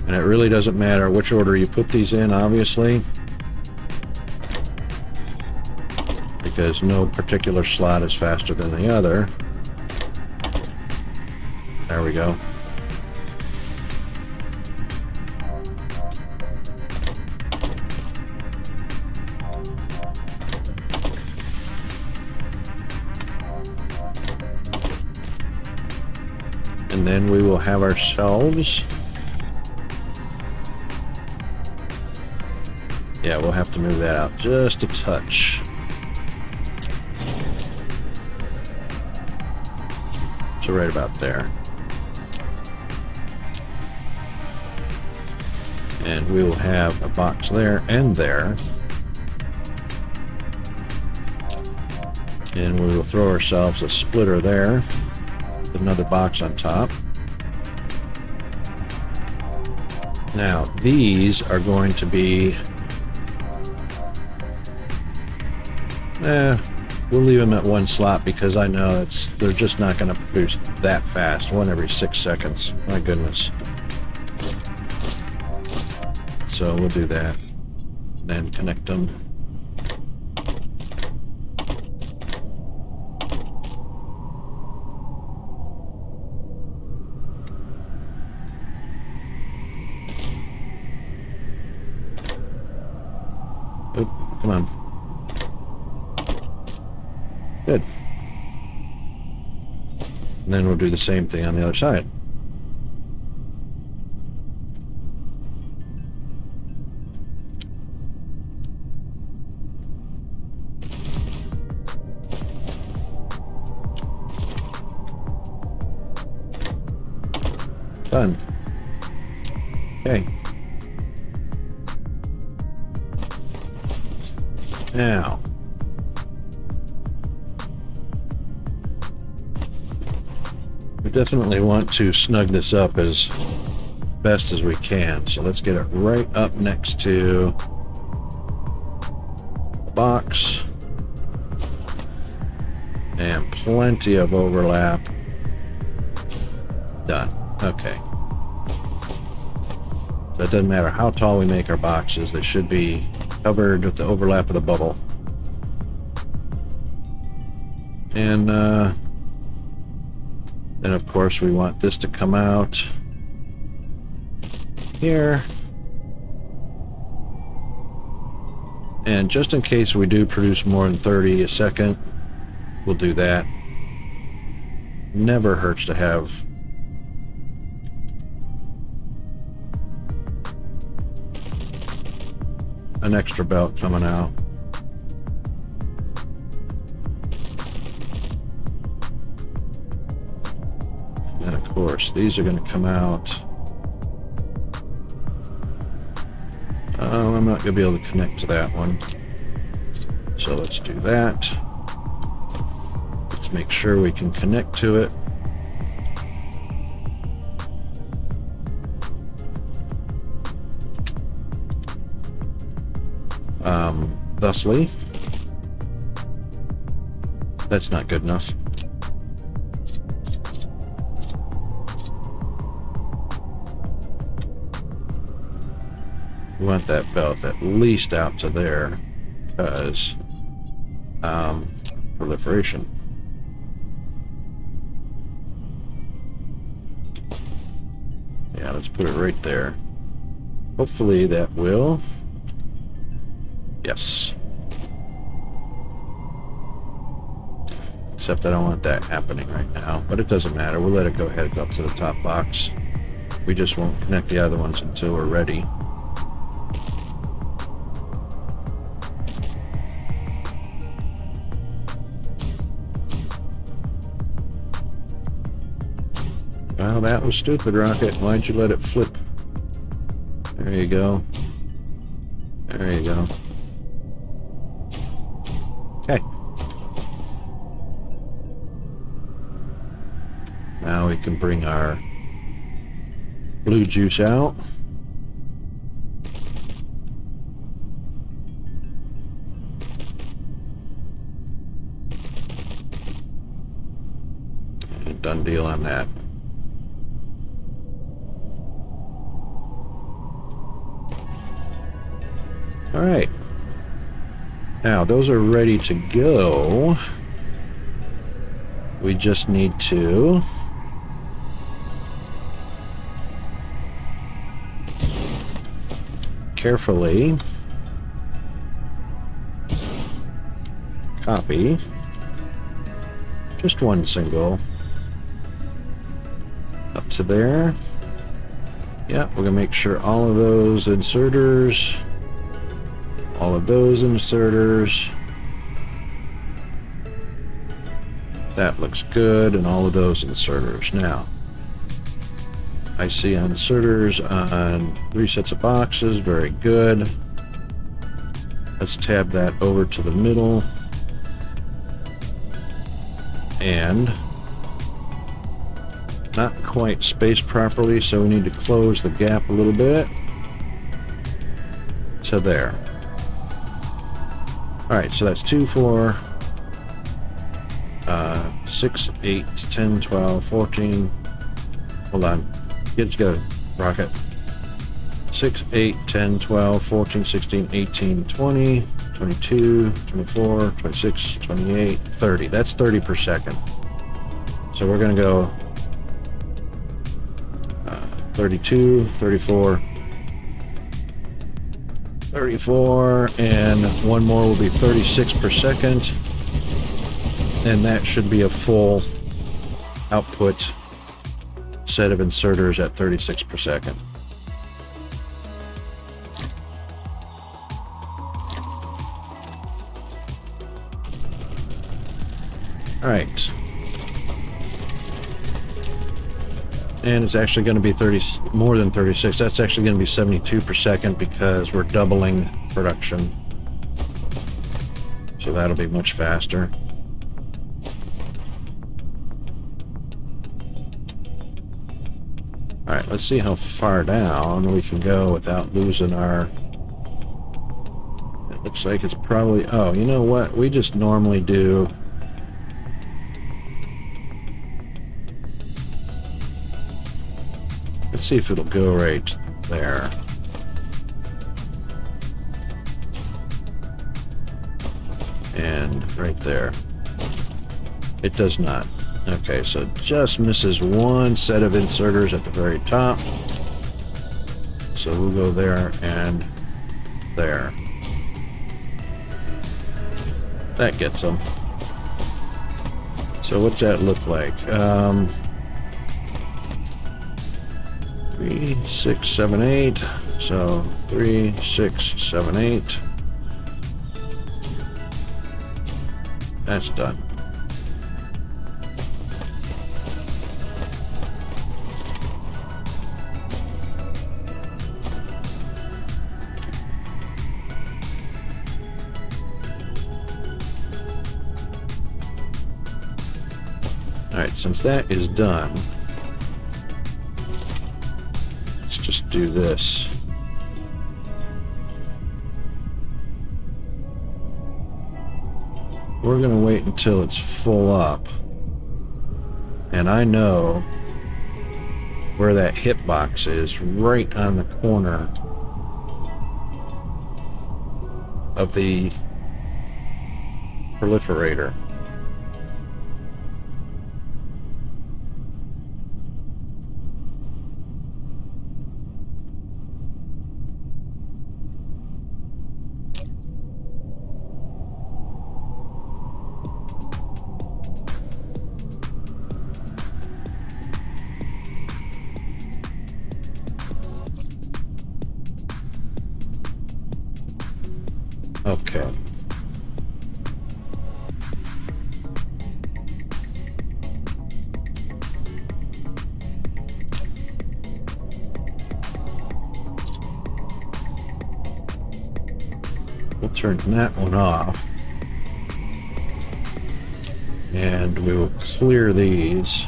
And it really doesn't matter which order you put these in, obviously, because no particular slot is faster than the other. There we go. And then we will have ourselves... Yeah, we'll have to move that out just a touch. So right about there. And we will have a box there and there. And we will throw ourselves a splitter there with another box on top. Now, these are going to be... we'll leave them at one slot because I know they're just not going to produce that fast. One every 6 seconds. My goodness. So we'll do that. Then connect them. Oop, come on. Good. And then we'll do the same thing on the other side. Done. Okay. Now, we definitely want to snug this up as best as we can. So let's get it right up next to the box. And plenty of overlap. Done. Okay. So it doesn't matter how tall we make our boxes, they should be covered with the overlap of the bubble. And then of course we want this to come out here. And just in case we do produce more than 30 a second, we'll do that. Never hurts to have an extra belt coming out. And of course, these are going to come out. Oh, I'm not going to be able to connect to that one. So let's do that. Let's make sure we can connect to it. Thusly, that's not good enough. We want that belt at least out to there, because proliferation. Yeah, let's put it right there. Hopefully that will. Yes. Except I don't want that happening right now, but it doesn't matter. We'll let it go ahead and go up to the top box. We just won't connect the other ones until we're ready. Well, that was stupid, Rocket. Why'd you let it flip? There you go. There you go. Okay. Now we can bring our blue juice out. And done deal on that. All right. Now those are ready to go. We just need to carefully copy just one single up to there. Yeah, we're gonna make sure all of those inserters, all of those inserters, that looks good, and all of those inserters. Now I see inserters on 3 sets of boxes. Very good. Let's tab that over to the middle. And not quite spaced properly, so we need to close the gap a little bit to there. Alright, so that's 2, 4, 6, 8, 10, 12, 14. Hold on. Get it together, Rocket. 6, 8, 10, 12, 14, 16, 18, 20, 22, 24, 26, 28, 30. That's 30 per second. So we're going to go 32, 34, 34, and one more will be 36 per second. And that should be a full output set of inserters at 36 per second. All right. And it's actually going to be more than 36. That's actually going to be 72 per second because we're doubling production. So that'll be much faster. All right, let's see how far down we can go without losing our... It looks like it's probably... Oh, you know what? We just normally do... Let's see if it'll go right there. And right there. It does not. Okay, so it just misses one set of inserters at the very top. So we'll go there and there. That gets them. So what's that look like? 3, 6, 7, 8. So 3, 6, 7, 8. That's done. Alright, since that is done, let's just do this. We're going to wait until it's full up. And I know where that hitbox is, right on the corner of the proliferator. Okay. We'll turn that one off. And we will clear these.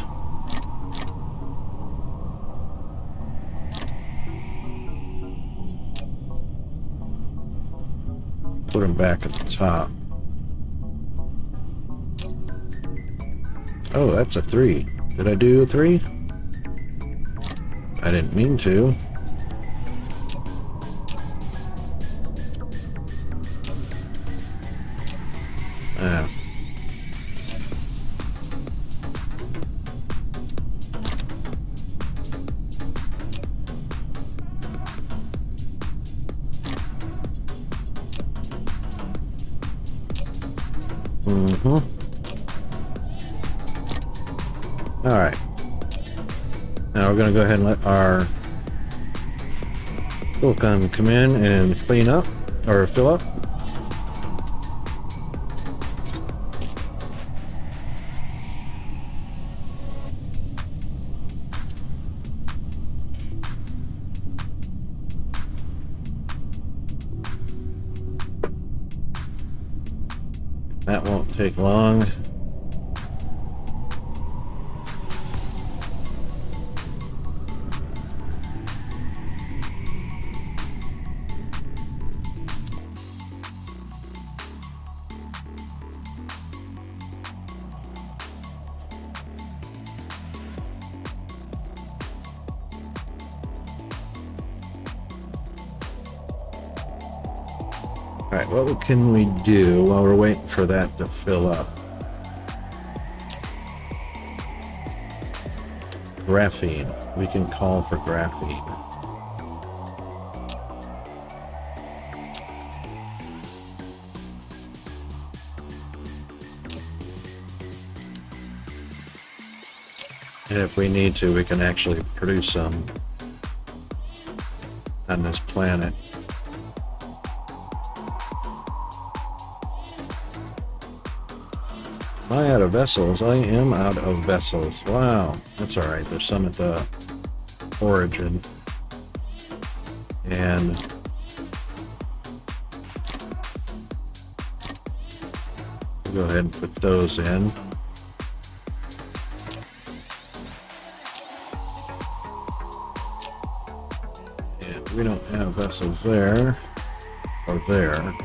Put them back at the top. Oh, that's a 3. Did I do a 3? I didn't mean to. Ah. Alright. Now we're going to go ahead and let our silicone come in and clean up, or fill up. That won't take long. Alright, what can we do while we're waiting for that to fill up? Graphene. We can call for graphene. And if we need to, we can actually produce some on this planet. Am I out of vessels? I am out of vessels. Wow, that's alright. There's some at the origin. And we'll go ahead and put those in. And we don't have vessels there or there.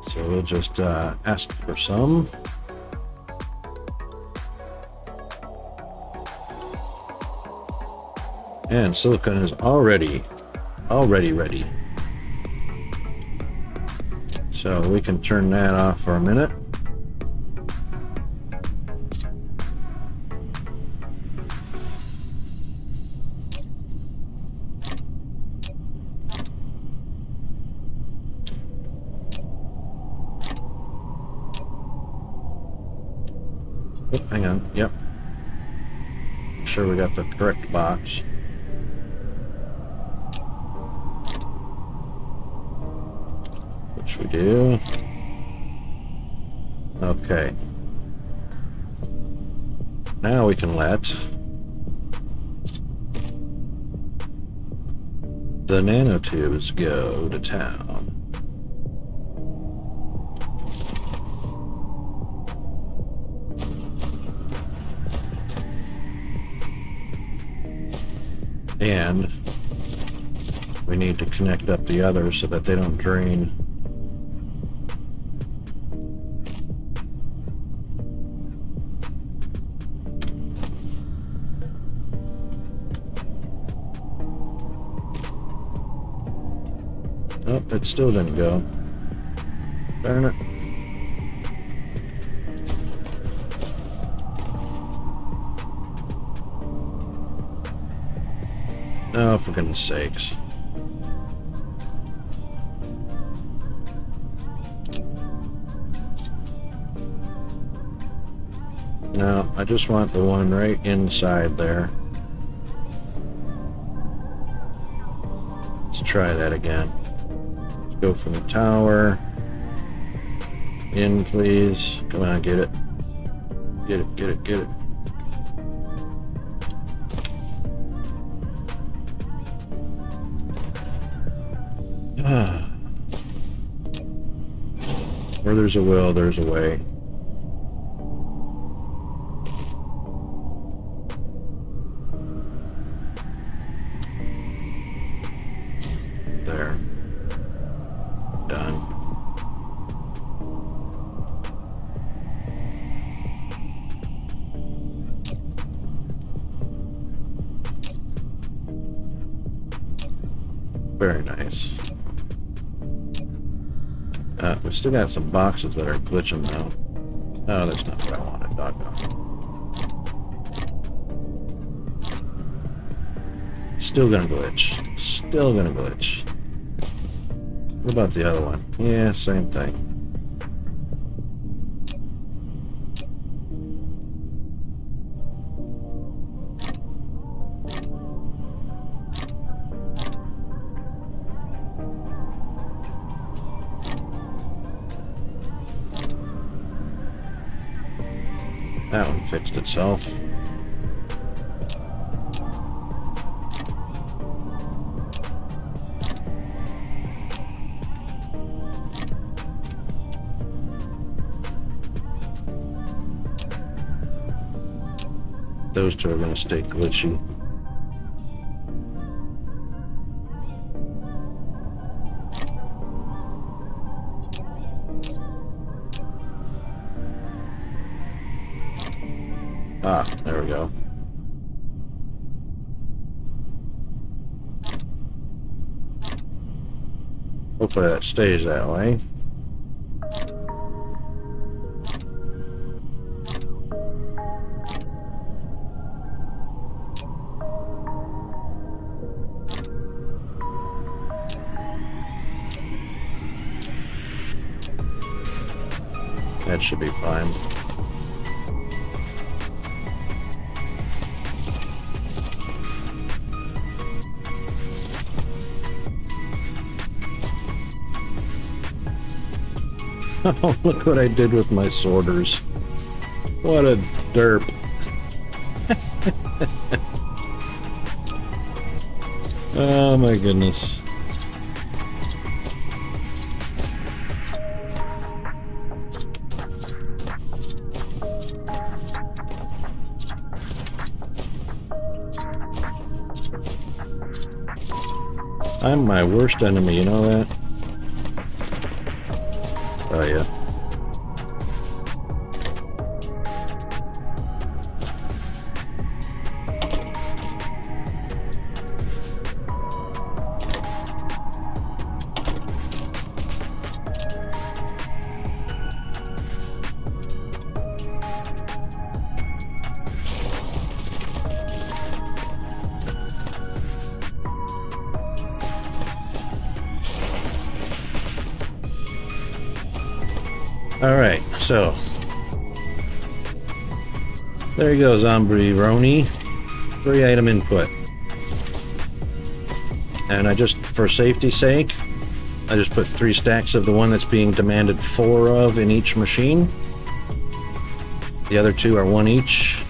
So we'll just ask for some. And silicon is already ready. So we can turn that off for a minute. Oh, hang on, yep. Make sure we got the correct box. Which we do. Okay. Now we can let the nanotubes go to town. And We need to connect up the others so that they don't drain. Oh, it still didn't go. Darn it. Oh, for goodness sakes. No, I just want the one right inside there. Let's try that again. Let's go from the tower. In, please. Come on, get it. Get it, get it, get it. Where there's a will, there's a way. There. Done. Very nice. We still got some boxes that are glitching though. Oh, that's not what I wanted, doggone. Still gonna glitch. Still gonna glitch. What about the other one? Yeah, same thing. That one fixed itself. Those two are going to stay glitchy. Ah, there we go. Hopefully that stays that way. That should be fine. Oh, look what I did with my sorters. What a derp. Oh my goodness. I'm my worst enemy, you know that? Oh yeah. Alright, so there you go, Zombie Roni. 3-item input. And I just, for safety's sake, I just put 3 stacks of the one that's being demanded 4 of in each machine. The other 2 are 1 each.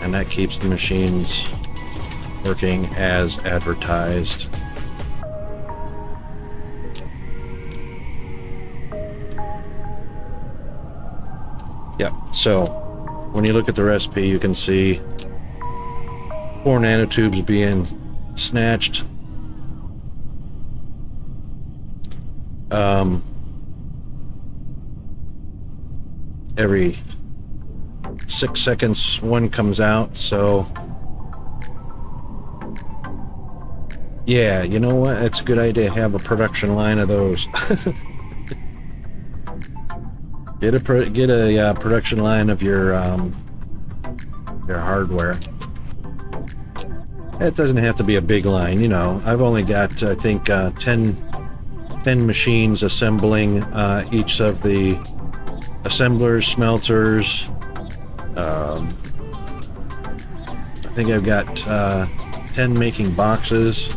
And that keeps the machines working as advertised. Yep, so when you look at the recipe, you can see 4 nanotubes being snatched. Every 6 seconds one comes out, so yeah, you know what, it's a good idea to have a production line of those. Get a production line of your hardware. It doesn't have to be a big line, you know. I've only got, I think, 10 machines assembling each of the assemblers, smelters. I think I've got 10 making boxes,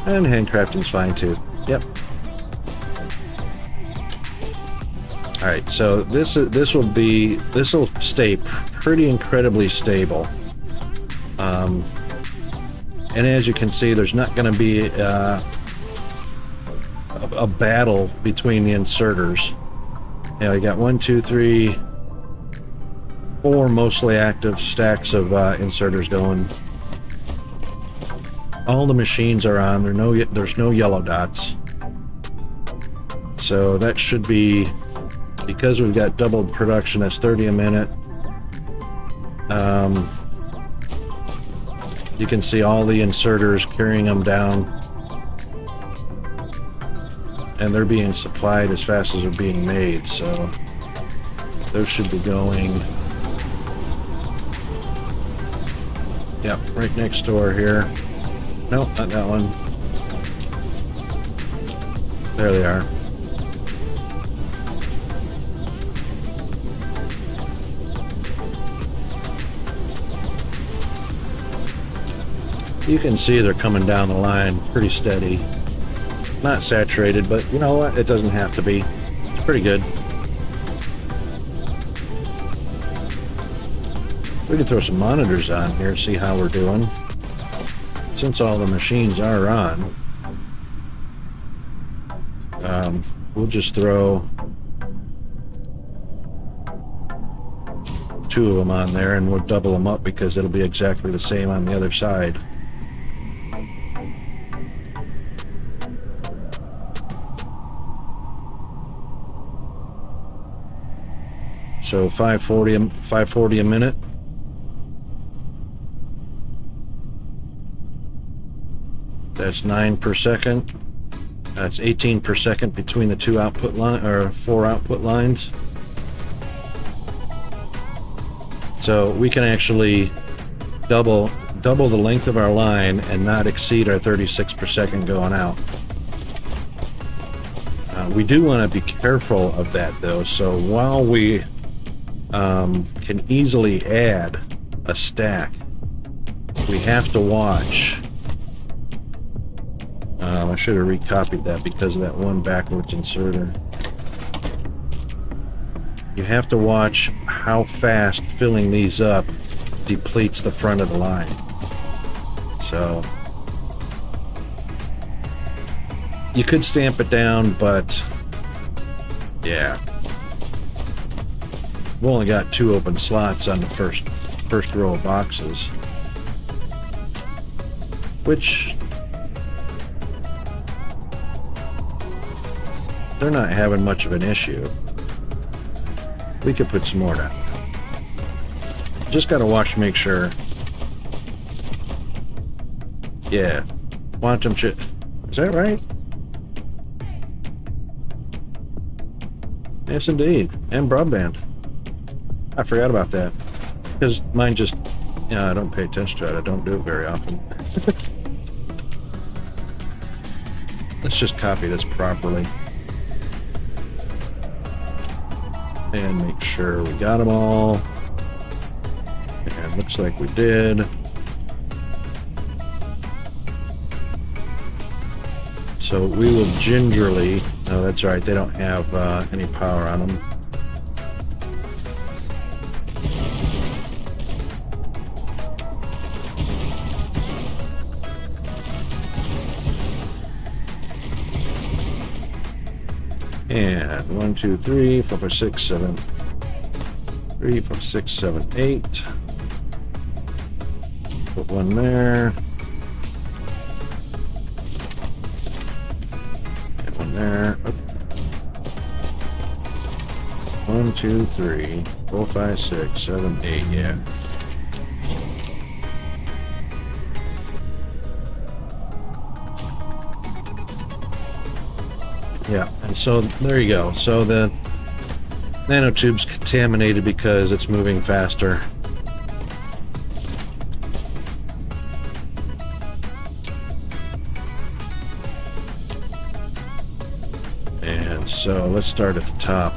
and handcrafting's fine too. Yep. All right, so this will stay pretty incredibly stable. And as you can see, there's not going to be a battle between the inserters. You know, you got 1, 2, 3, 4 mostly active stacks of inserters going. All the machines are on. There's no yellow dots. So that should be, because we've got doubled production, that's 30 a minute. You can see all the inserters carrying them down, and they're being supplied as fast as they're being made, so those should be going. Yep, right next door here. Nope, not that one. There they are. You can see they're coming down the line pretty steady. Not saturated, but you know what? It doesn't have to be. It's pretty good. We can throw some monitors on here, see how we're doing. Since all the machines are on, we'll just throw 2 of them on there, and we'll double them up because it'll be exactly the same on the other side. So 540 a minute. That's 9 per second. That's 18 per second between the 2 output line, or 4 output lines. So we can actually double the length of our line and not exceed our 36 per second going out. We do want to be careful of that though. So while we can easily add a stack, we have to watch. I should have recopied that because of that one backwards inserter. You have to watch how fast filling these up depletes the front of the line. So you could stamp it down, but yeah, we've only got 2 open slots on the first row of boxes, which they're not having much of an issue. We could put some more down. Just gotta watch to make sure. Yeah, quantum chip. Is that right? Yes, indeed. And broadband. I forgot about that. Because mine just, I don't pay attention to it. I don't do it very often. Let's just copy this properly. And make sure we got them all. And looks like we did. So we will gingerly, no, that's right, they don't have any power on them. And 1, 2, 3, 4, 5, 6, 7, 3, 4, 6, 7, 8. Put one there. And one there. Oop. 1, 2, 3, 4, 5, 6, 7, 8, yeah. Yeah, and so there you go. So the nanotube's contaminated because it's moving faster. And so let's start at the top.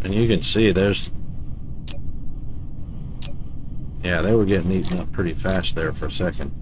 And you can see there's, yeah, they were getting eaten up pretty fast there for a second.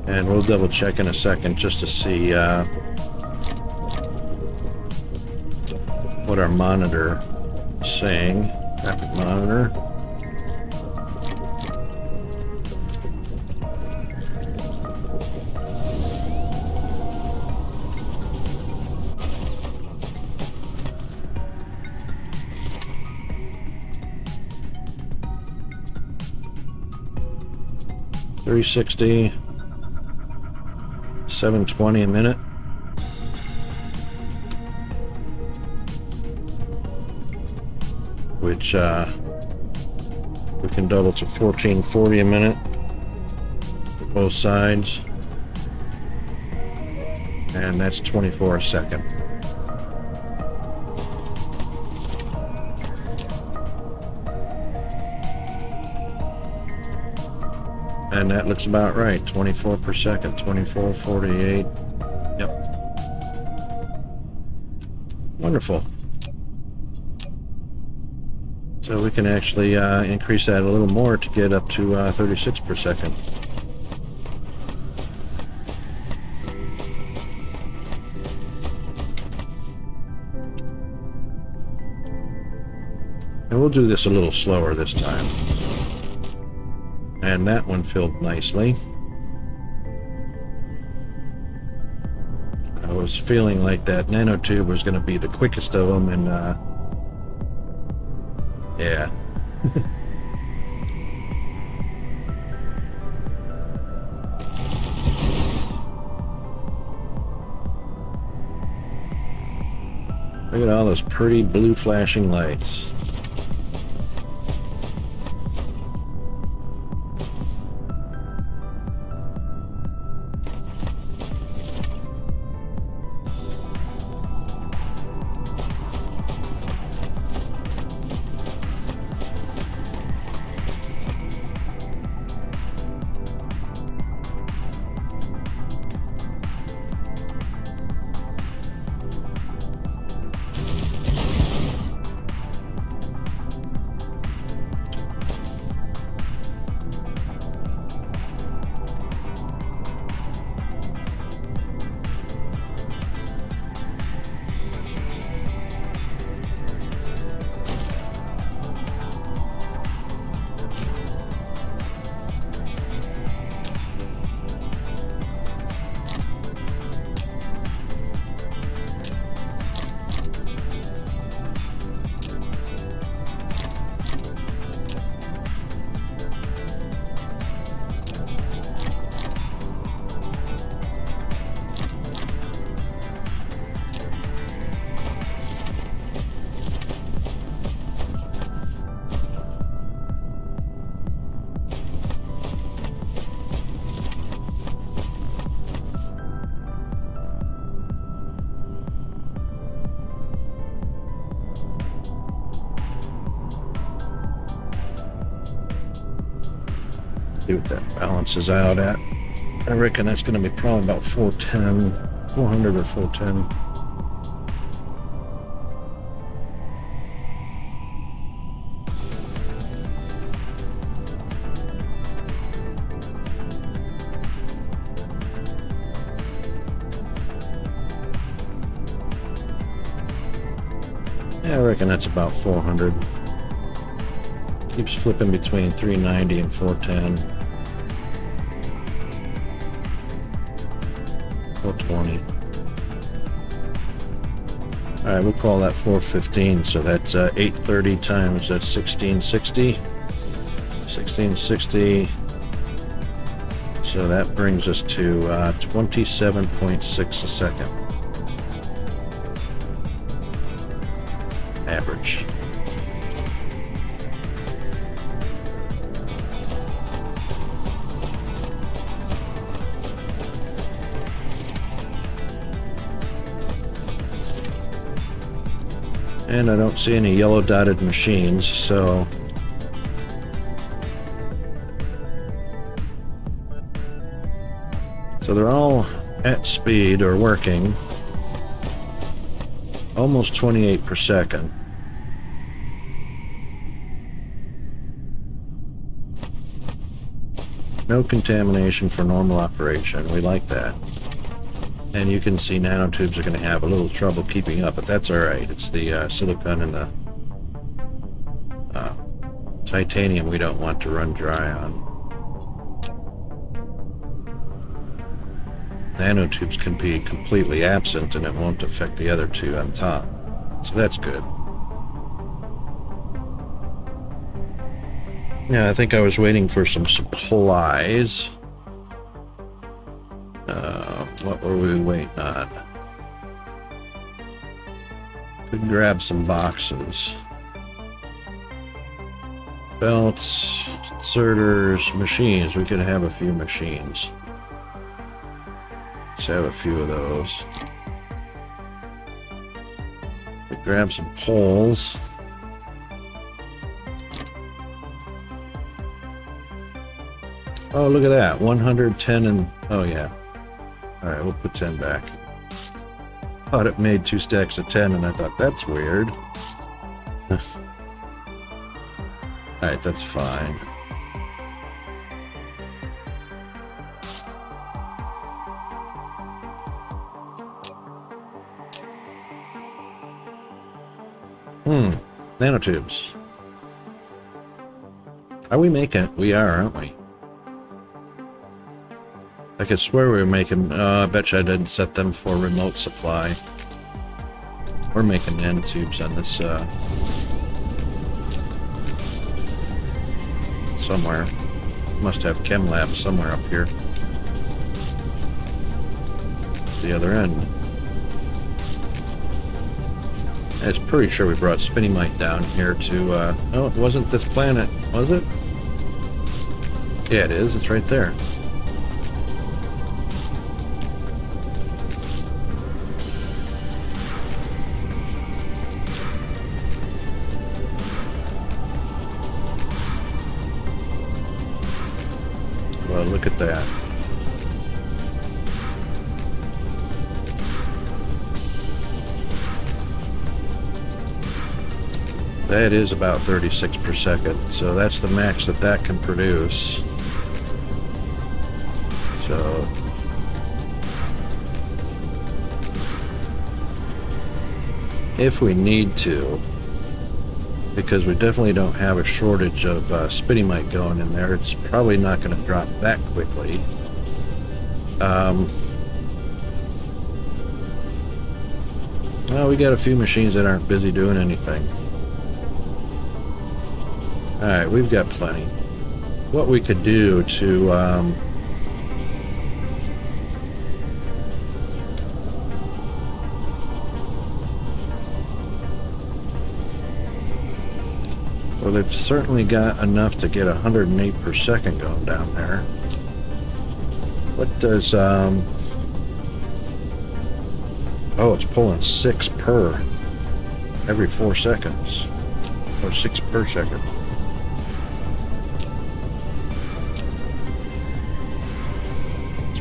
And we'll double check in a second just to see what our monitor is saying. Graphic monitor. $360, 720 a minute. Which we can double to 1440 a minute for both sides. And that's 24 a second. And that looks about right. 24 per second, 2448. Yep. Wonderful. So we can actually increase that a little more to get up to 36 per second. And we'll do this a little slower this time. And that one filled nicely. I was feeling like that nanotube was going to be the quickest of them, and yeah. Look at all those pretty blue flashing lights. See what that balances out at. I reckon that's going to be probably about 410, 400 or 410. Yeah, I reckon that's about 400. Keeps flipping between 390 and 410. 420. Alright, we'll call that 415. So that's 830 times that's 1660. 1660. So that brings us to 27.6 a second. Average. And I don't see any yellow dotted machines, so they're all at speed or working. Almost 28 per second. No contamination for normal operation. We like that. And you can see nanotubes are going to have a little trouble keeping up, but that's alright. It's the silicon and the titanium we don't want to run dry on. Nanotubes can be completely absent and it won't affect the other two on top. So that's good. Yeah, I think I was waiting for some supplies. What were we waiting on? Could grab some boxes. Belts, inserters, machines. We could have a few machines. Let's have a few of those. Could grab some poles. Oh, look at that. 110 and... Oh, yeah. Alright, we'll put 10 back. Thought it made 2 stacks of 10, and I thought, that's weird. Alright, that's fine. Nanotubes. Are we making it? We are, aren't we? I could swear we were making... I bet you I didn't set them for remote supply. We're making nanotubes on this, somewhere. Must have chem lab somewhere up here. The other end. I was pretty sure we brought Spinnymite down here to, oh, it wasn't this planet, was it? Yeah, it is. It's right there. Well, look at that. That is about 36 per second, so that's the max that that can produce. So if we need to, because we definitely don't have a shortage of Spinnymite going in there, it's probably not going to drop that quickly. Well, we got a few machines that aren't busy doing anything. Alright, we've got plenty. What we could do to well, they've certainly got enough to get 108 per second going down there. What does oh, it's pulling 6 per every 4 seconds, or 6 per second.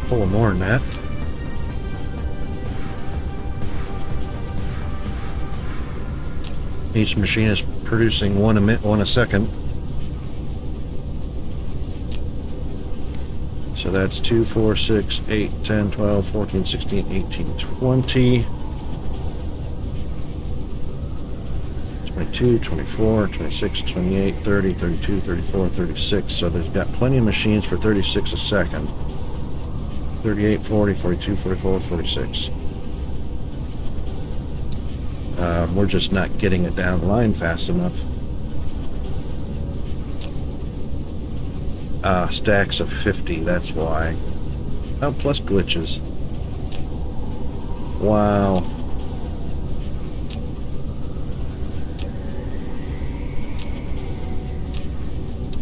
Pull more than that. Each machine is producing one a second. So that's 2, 4, 6, 8, 10, 12, 14, 16, 18, 20. 22, 24, 26, 28, 30, 32, 34, 36. So there's got plenty of machines for 36 a second. 38, 40, 42, 44, 46. We're just not getting it down the line fast enough. Stacks of 50, that's why. Oh, plus glitches. Wow.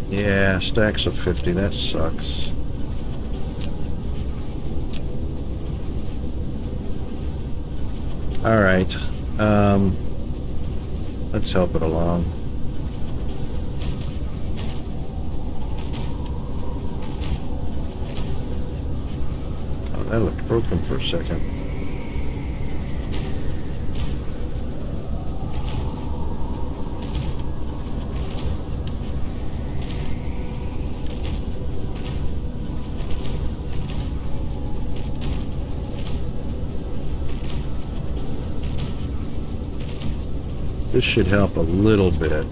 Yeah, stacks of 50, that sucks. Alright, let's help it along. Oh, that looked broken for a second. This should help a little bit.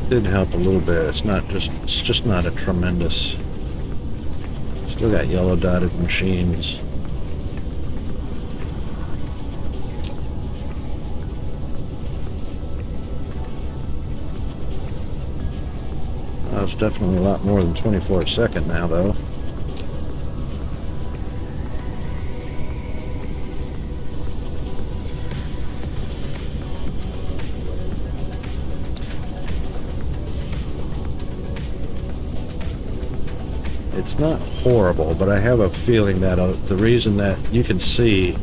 Did help a little bit. It's just not a tremendous. Still got yellow dotted machines. Oh, it's definitely a lot more than 24 a second now, though. It's not horrible, but I have a feeling that the reason that you can see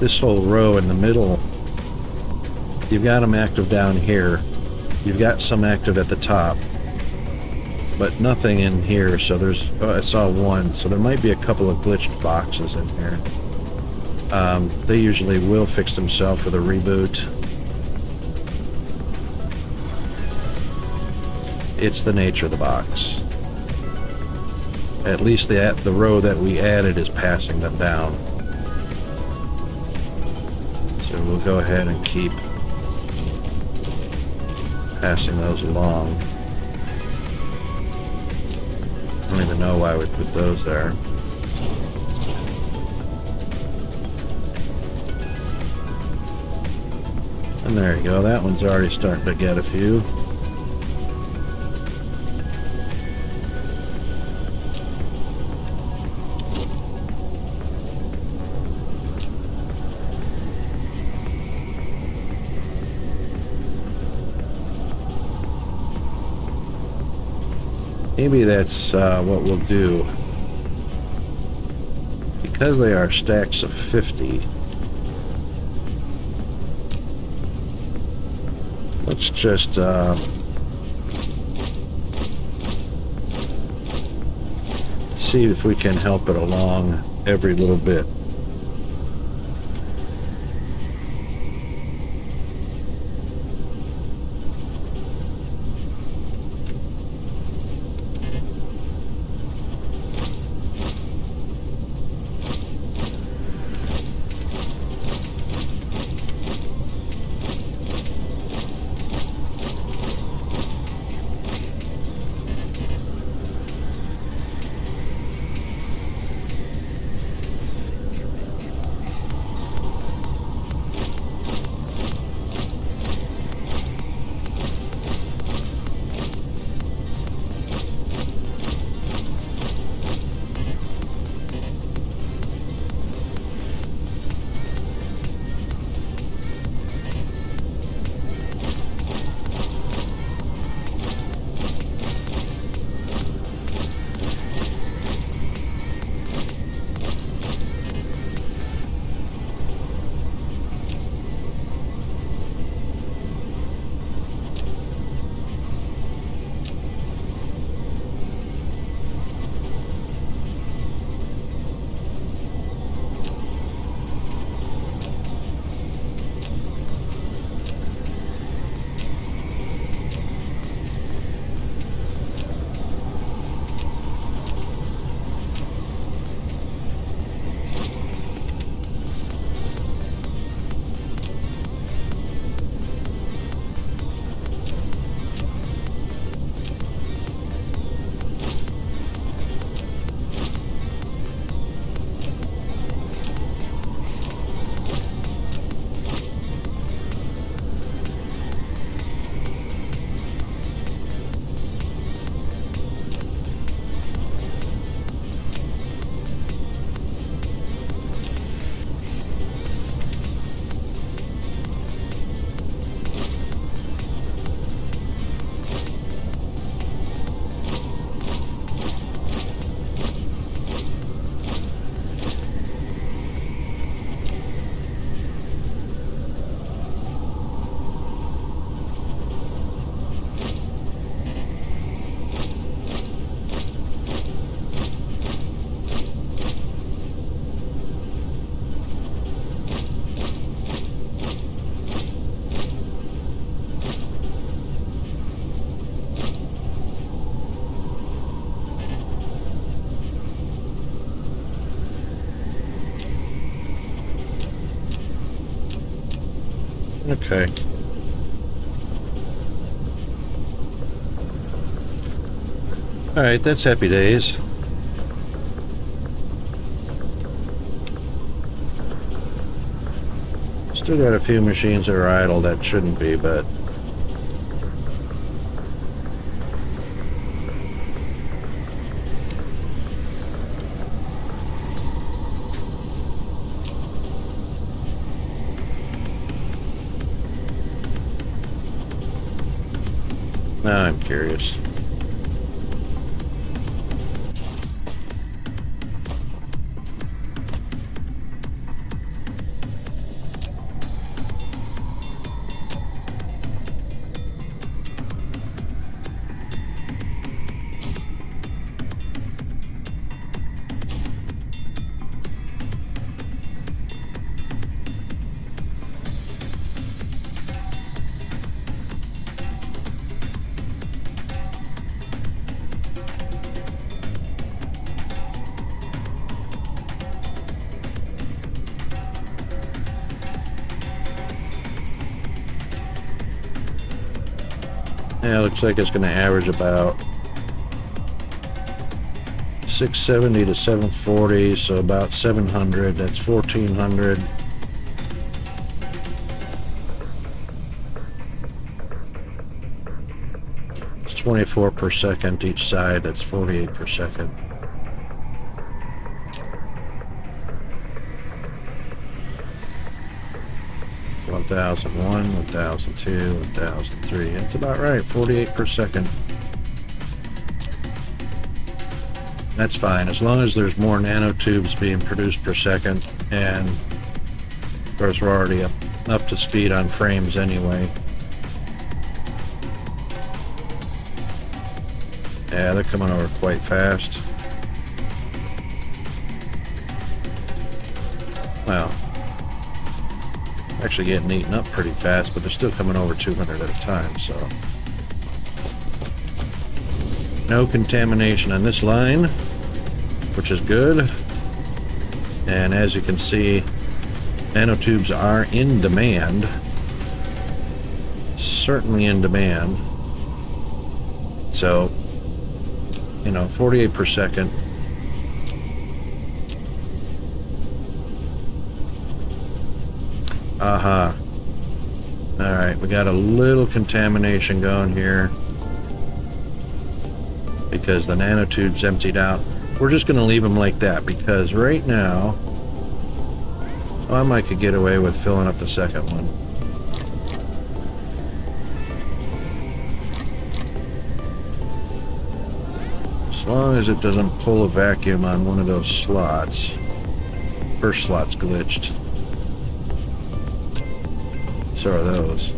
this whole row in the middle, you've got them active down here, you've got some active at the top, but nothing in here. So there's, oh, I saw one, so there might be a couple of glitched boxes in here. They usually will fix themselves with a reboot. It's the nature of the box. At least the row that we added is passing them down. So we'll go ahead and keep passing those along. I don't even know why we put those there. And there you go, that one's already starting to get a few. Maybe that's what we'll do. Because they are stacks of 50, let's just see if we can help it along every little bit. Okay. Alright, that's happy days. Still got a few machines that are idle that shouldn't be, but... Now I'm curious. Yeah, it looks like it's going to average about 670 to 740, so about 700. That's 1400. It's 24 per second each side. That's 48 per second. One 1001, 1002, 1003. That's about right. 48 per second. That's fine, as long as there's more nanotubes being produced per second, and of course we're already up to speed on frames anyway. Yeah, they're coming over quite fast. Well, actually getting eaten up pretty fast, but they're still coming over 200 at a time, so... No contamination on this line, which is good. And as you can see, nanotubes are in demand. Certainly in demand. So, you know, 48 per second. Aha. Alright, we got a little contamination going here because the nanotubes emptied out. We're just going to leave them like that because right now, well, I might could get away with filling up the second one. As long as it doesn't pull a vacuum on one of those slots. First slot's glitched. So are those.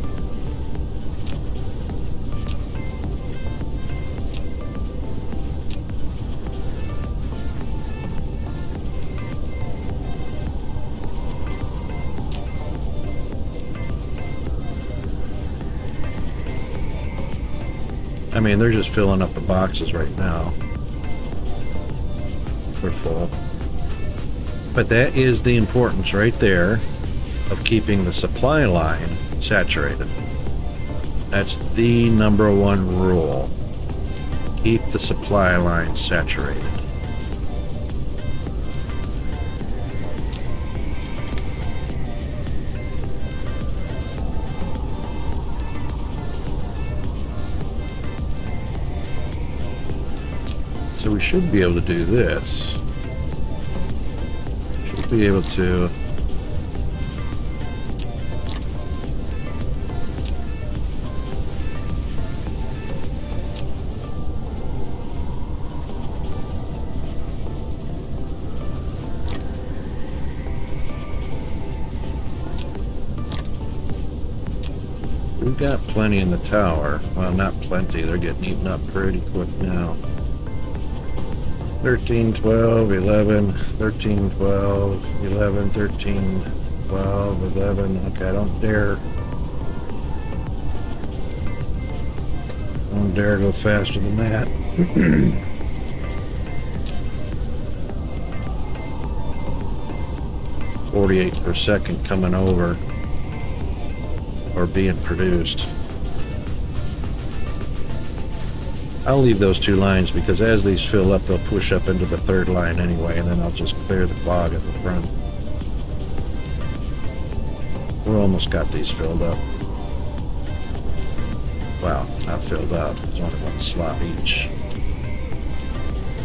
I mean, they're just filling up the boxes right now. They're full. But that is the importance right there of keeping the supply line saturated. That's the #1 rule. Keep the supply line saturated. So we should be able to do this. Should be able to we've got plenty in the tower. Well, not plenty. They're getting eaten up pretty quick now. 13, 12, 11, 13, 12, 11, 13, 12, 11. Okay, don't dare go faster than that. 48 per second coming over. or being produced. I'll leave those 2 lines because as these fill up, they'll push up into the 3rd line anyway, and then I'll just clear the clog at the front. We're almost got these filled up. Well, not filled up. There's only 1 slot each.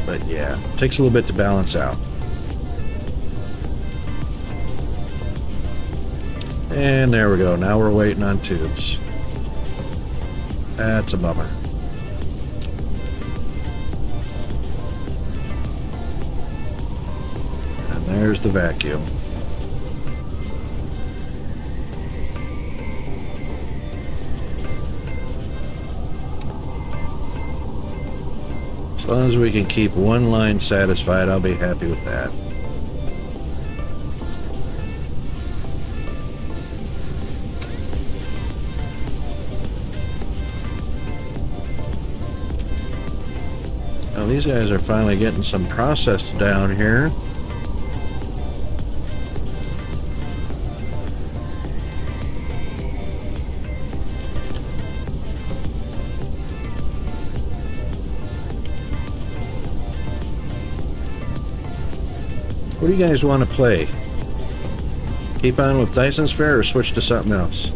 But yeah, takes a little bit to balance out. And there we go. Now we're waiting on tubes. That's a bummer. And there's the vacuum. As long as we can keep 1 line satisfied, I'll be happy with that. Now these guys are finally getting some processed down here. What do you guys want to play? Keep on with Dyson Sphere or switch to something else?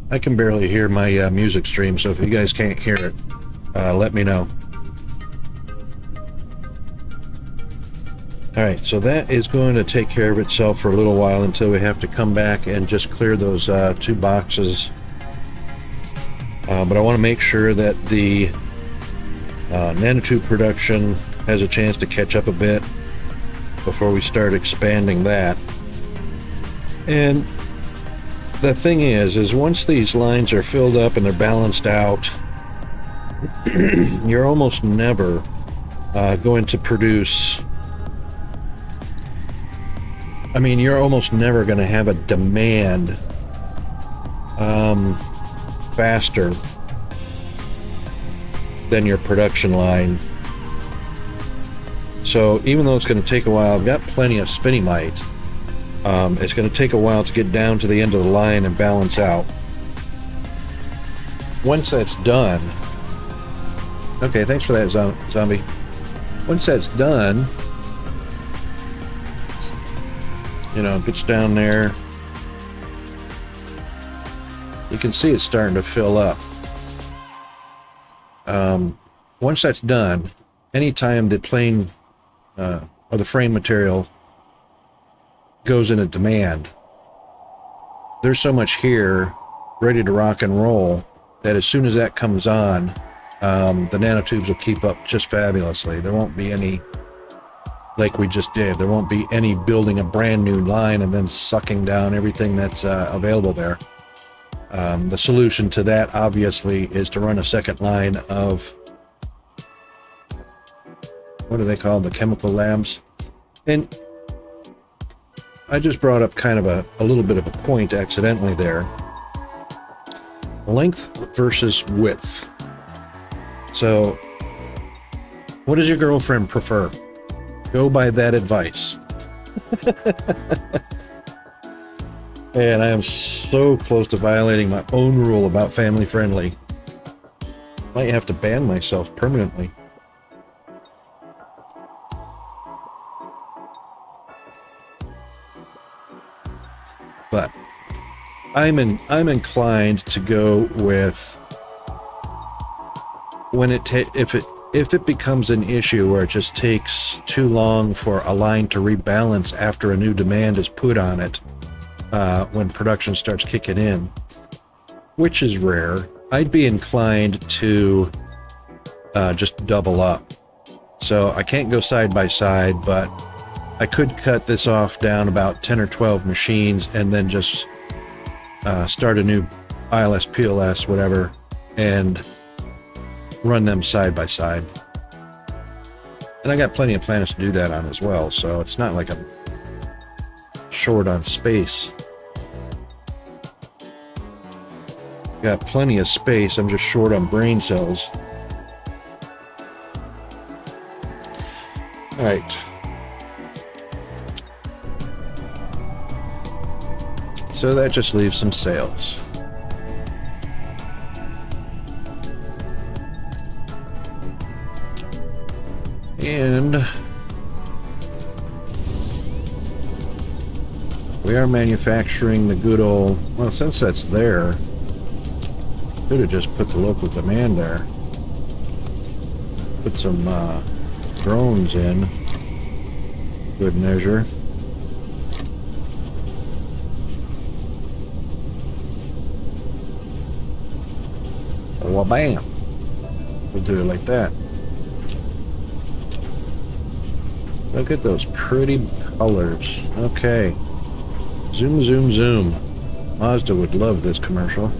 I can barely hear my music stream, so if you guys can't hear it, let me know. Alright, so that is going to take care of itself for a little while until we have to come back and just clear those 2 boxes. But I want to make sure that the nanotube production has a chance to catch up a bit before we start expanding that. And the thing is once these lines are filled up and they're balanced out, you're almost never going to produce. I mean, you're almost never going to have a demand faster than your production line. So even though it's going to take a while, I've got plenty of spinning might. It's going to take a while to get down to the end of the line and balance out. Once that's done, okay, thanks for that, zombie. Once that's done, you know, gets down there, you can see it's starting to fill up. Once that's done, anytime the plane or the frame material goes into demand, there's so much here ready to rock and roll that as soon as that comes on, the nanotubes will keep up just fabulously. There won't be any, like we just did, there won't be any building a brand new line and then sucking down everything that's available there. The solution to that obviously is to run a second line of, what are they called, the chemical labs. And I just brought up kind of a little bit of a point accidentally there. Length versus width. So, what does your girlfriend prefer? Go by that advice. And I am so close to violating my own rule about family friendly. Might have to ban myself permanently. But I'm inclined to go with when if it becomes an issue where it just takes too long for a line to rebalance after a new demand is put on it, when production starts kicking in, which is rare, I'd be inclined to just double up. So I can't go side by side, but I could cut this off down about 10 or 12 machines and then just start a new ILS, PLS, whatever, and run them side by side. And I got plenty of planets to do that on as well, so it's not like I'm short on space. Got plenty of space, I'm just short on brain cells. Alright. So that just leaves some sails. And we are manufacturing the good old, well, since that's there, could have just put the local demand there. Put some drones in, good measure. Well, bam. We'll do it like that. Look at those pretty colors. Okay. Zoom, zoom, zoom. Mazda would love this commercial.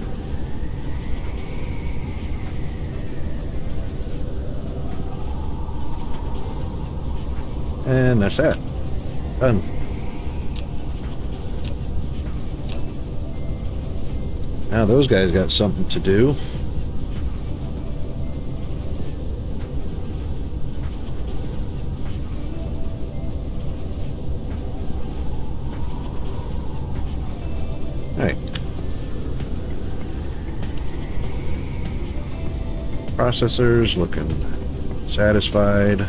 And that's that. Done. Now those guys got something to do. Alright. Processors looking satisfied.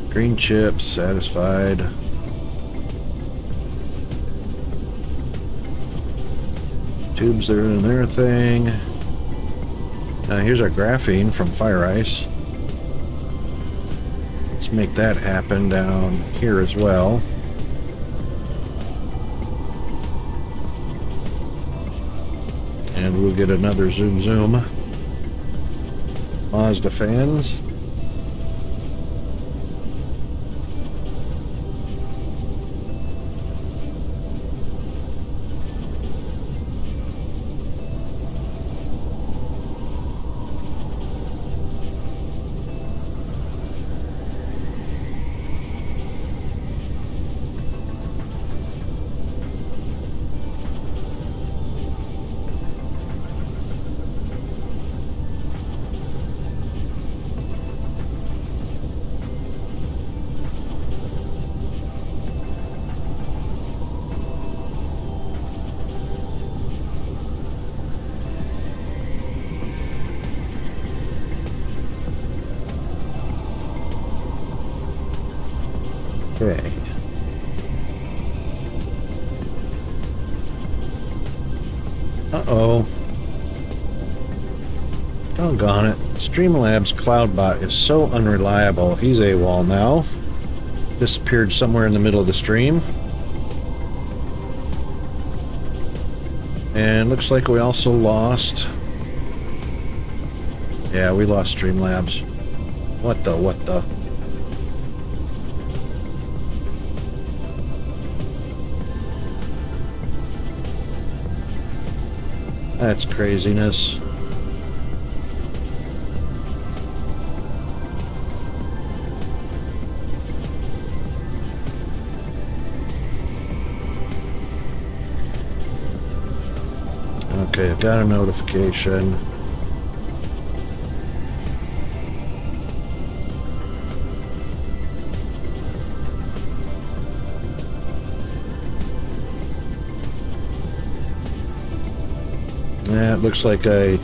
Green chips satisfied. Tubes are in their thing. Here's our graphene from Fire Ice. Let's make that happen down here as well. And we'll get another zoom zoom. Mazda fans. Okay. Uh-oh. Doggone it. Streamlabs Cloudbot is so unreliable. He's AWOL now. Disappeared somewhere in the middle of the stream. And looks like we also lost... Yeah, we lost Streamlabs. What the... That's craziness. Okay, I got a notification. Yeah, it looks like I...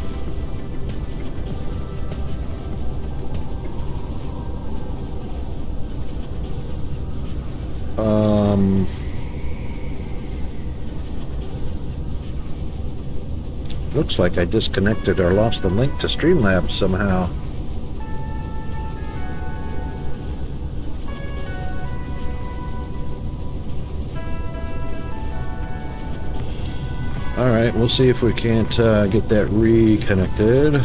Looks like I disconnected or lost the link to Streamlabs somehow. Alright, we'll see if we can't get that reconnected.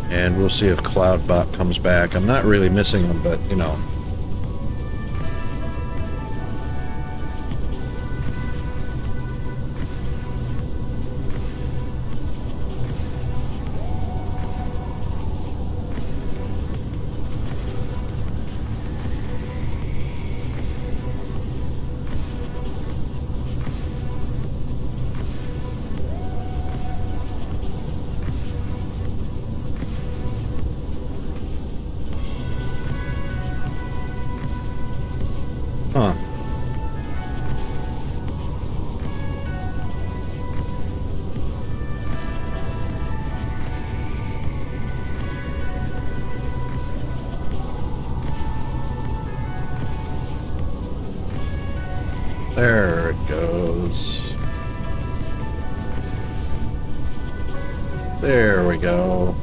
And we'll see if Cloudbot comes back. I'm not really missing him, but, you know, There we go.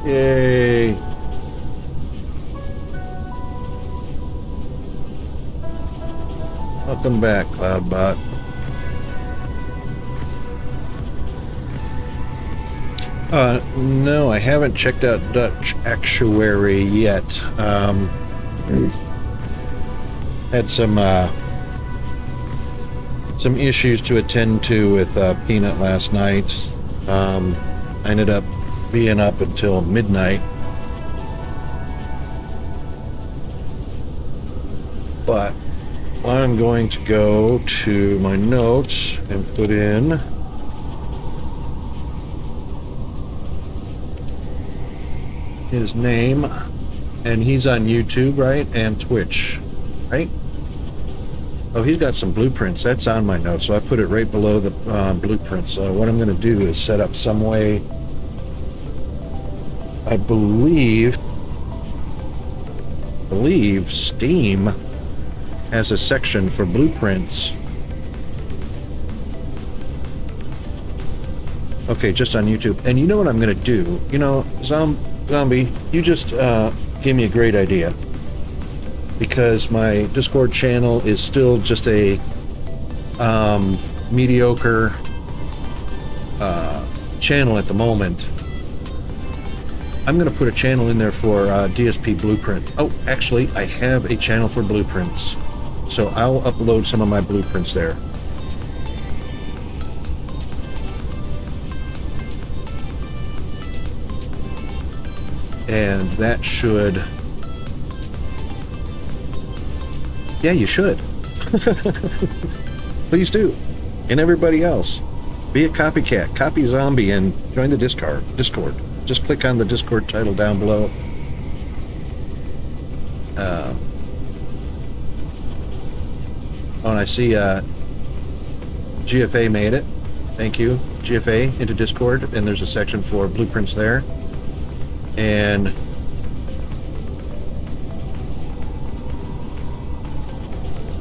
Yay. Welcome back, Cloudbot. No, I haven't checked out Dutch Actuary yet. Had some issues to attend to with Peanut last night. I ended up being up until midnight. But I'm going to go to my notes and put in his name, and he's on YouTube, right? And Twitch, right? Oh, he's got some blueprints. That's on my notes, so I put it right below the blueprints. So what I'm going to do is set up some way. I believe Steam has a section for blueprints. Okay, just on YouTube. And you know what I'm going to do? You know, Zombie, you just gave me a great idea. Because my Discord channel is still just a mediocre channel at the moment. I'm going to put a channel in there for DSP Blueprint. Oh, actually, I have a channel for blueprints. So I'll upload some of my blueprints there. And that should... Yeah, you should. Please do. And everybody else. Be a copycat. Copy Zombie and join the Discord. Just click on the Discord title down below. Oh, and I see GFA made it. Thank you, GFA, into Discord. And there's a section for blueprints there. And...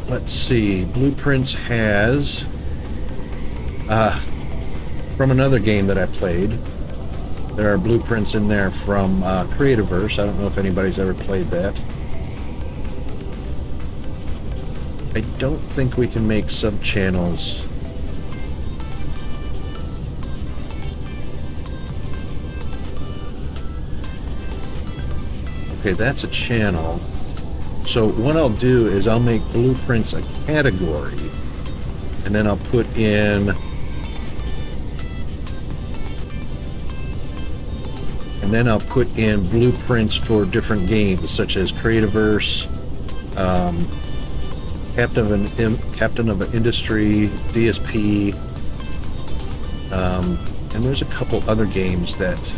let's see, Blueprints has, from another game that I played, there are blueprints in there from Creativerse. I don't know if anybody's ever played that. I don't think we can make sub-channels. Okay, that's a channel. So what I'll do is I'll make blueprints a category, and then I'll put in, blueprints for different games, such as Creativerse, Captain of an Industry, DSP, and there's a couple other games that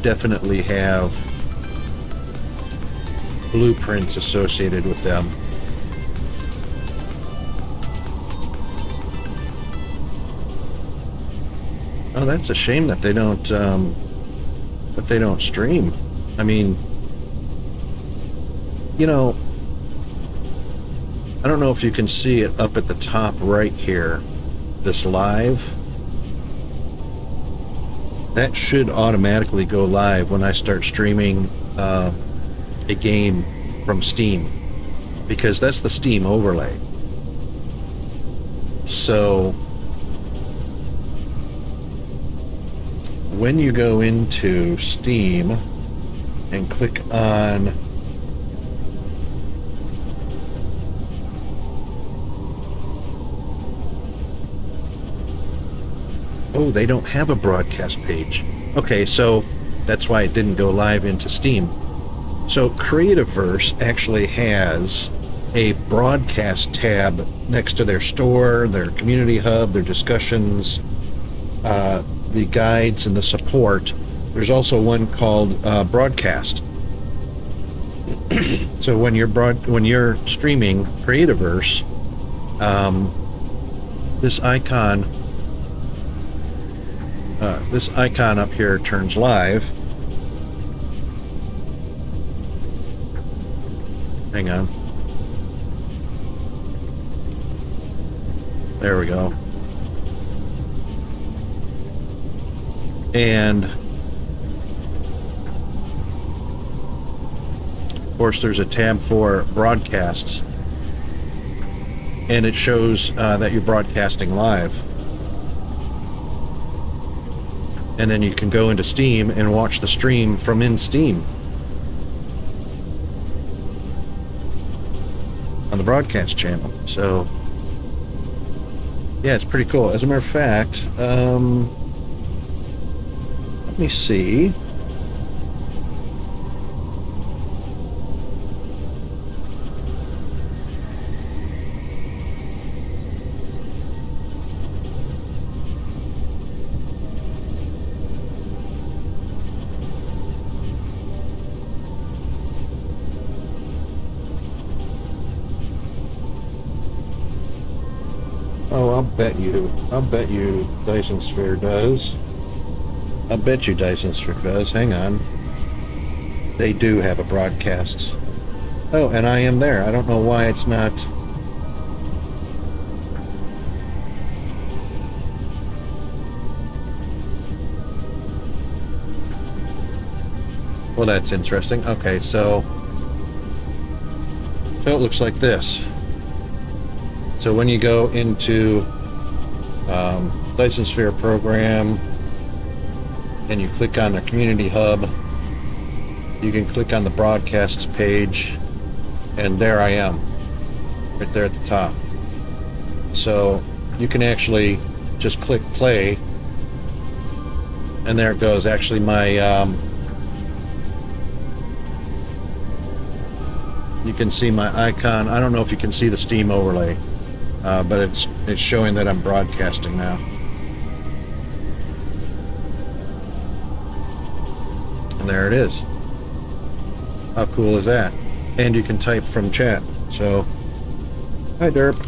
definitely have blueprints associated with them. Oh, that's a shame that they don't stream. I mean, you know, I don't know if you can see it up at the top right here, this live. That should automatically go live when I start streaming a game from Steam, because that's the Steam overlay. So when you go into Steam and click on oh, they don't have a broadcast page. Okay, so that's why it didn't go live into Steam. So Creativerse actually has a broadcast tab next to their store, their community hub, their discussions, the guides, and the support. There's also one called broadcast. So when you're streaming Creativerse, this icon up here turns live. Hang on. There we go. And of course, there's a tab for broadcasts, and it shows that you're broadcasting live. And then you can go into Steam and watch the stream from in Steam on the broadcast channel. So yeah, it's pretty cool. As a matter of fact, let me see. Oh, I'll bet you Dyson Sphere does. I'll bet you Dyson Sphere does. Hang on. They do have a broadcast. Oh, and I am there. I don't know why it's not. Well, that's interesting. Okay, so it looks like this. So when you go into Dyson Sphere program and you click on the community hub, you can click on the broadcasts page, and there I am, right there at the top. So you can actually just click play, and there it goes. Actually, my you can see my icon. I don't know if you can see the Steam overlay. But it's showing that I'm broadcasting now. And there it is. How cool is that? And you can type from chat. So, hi Derp.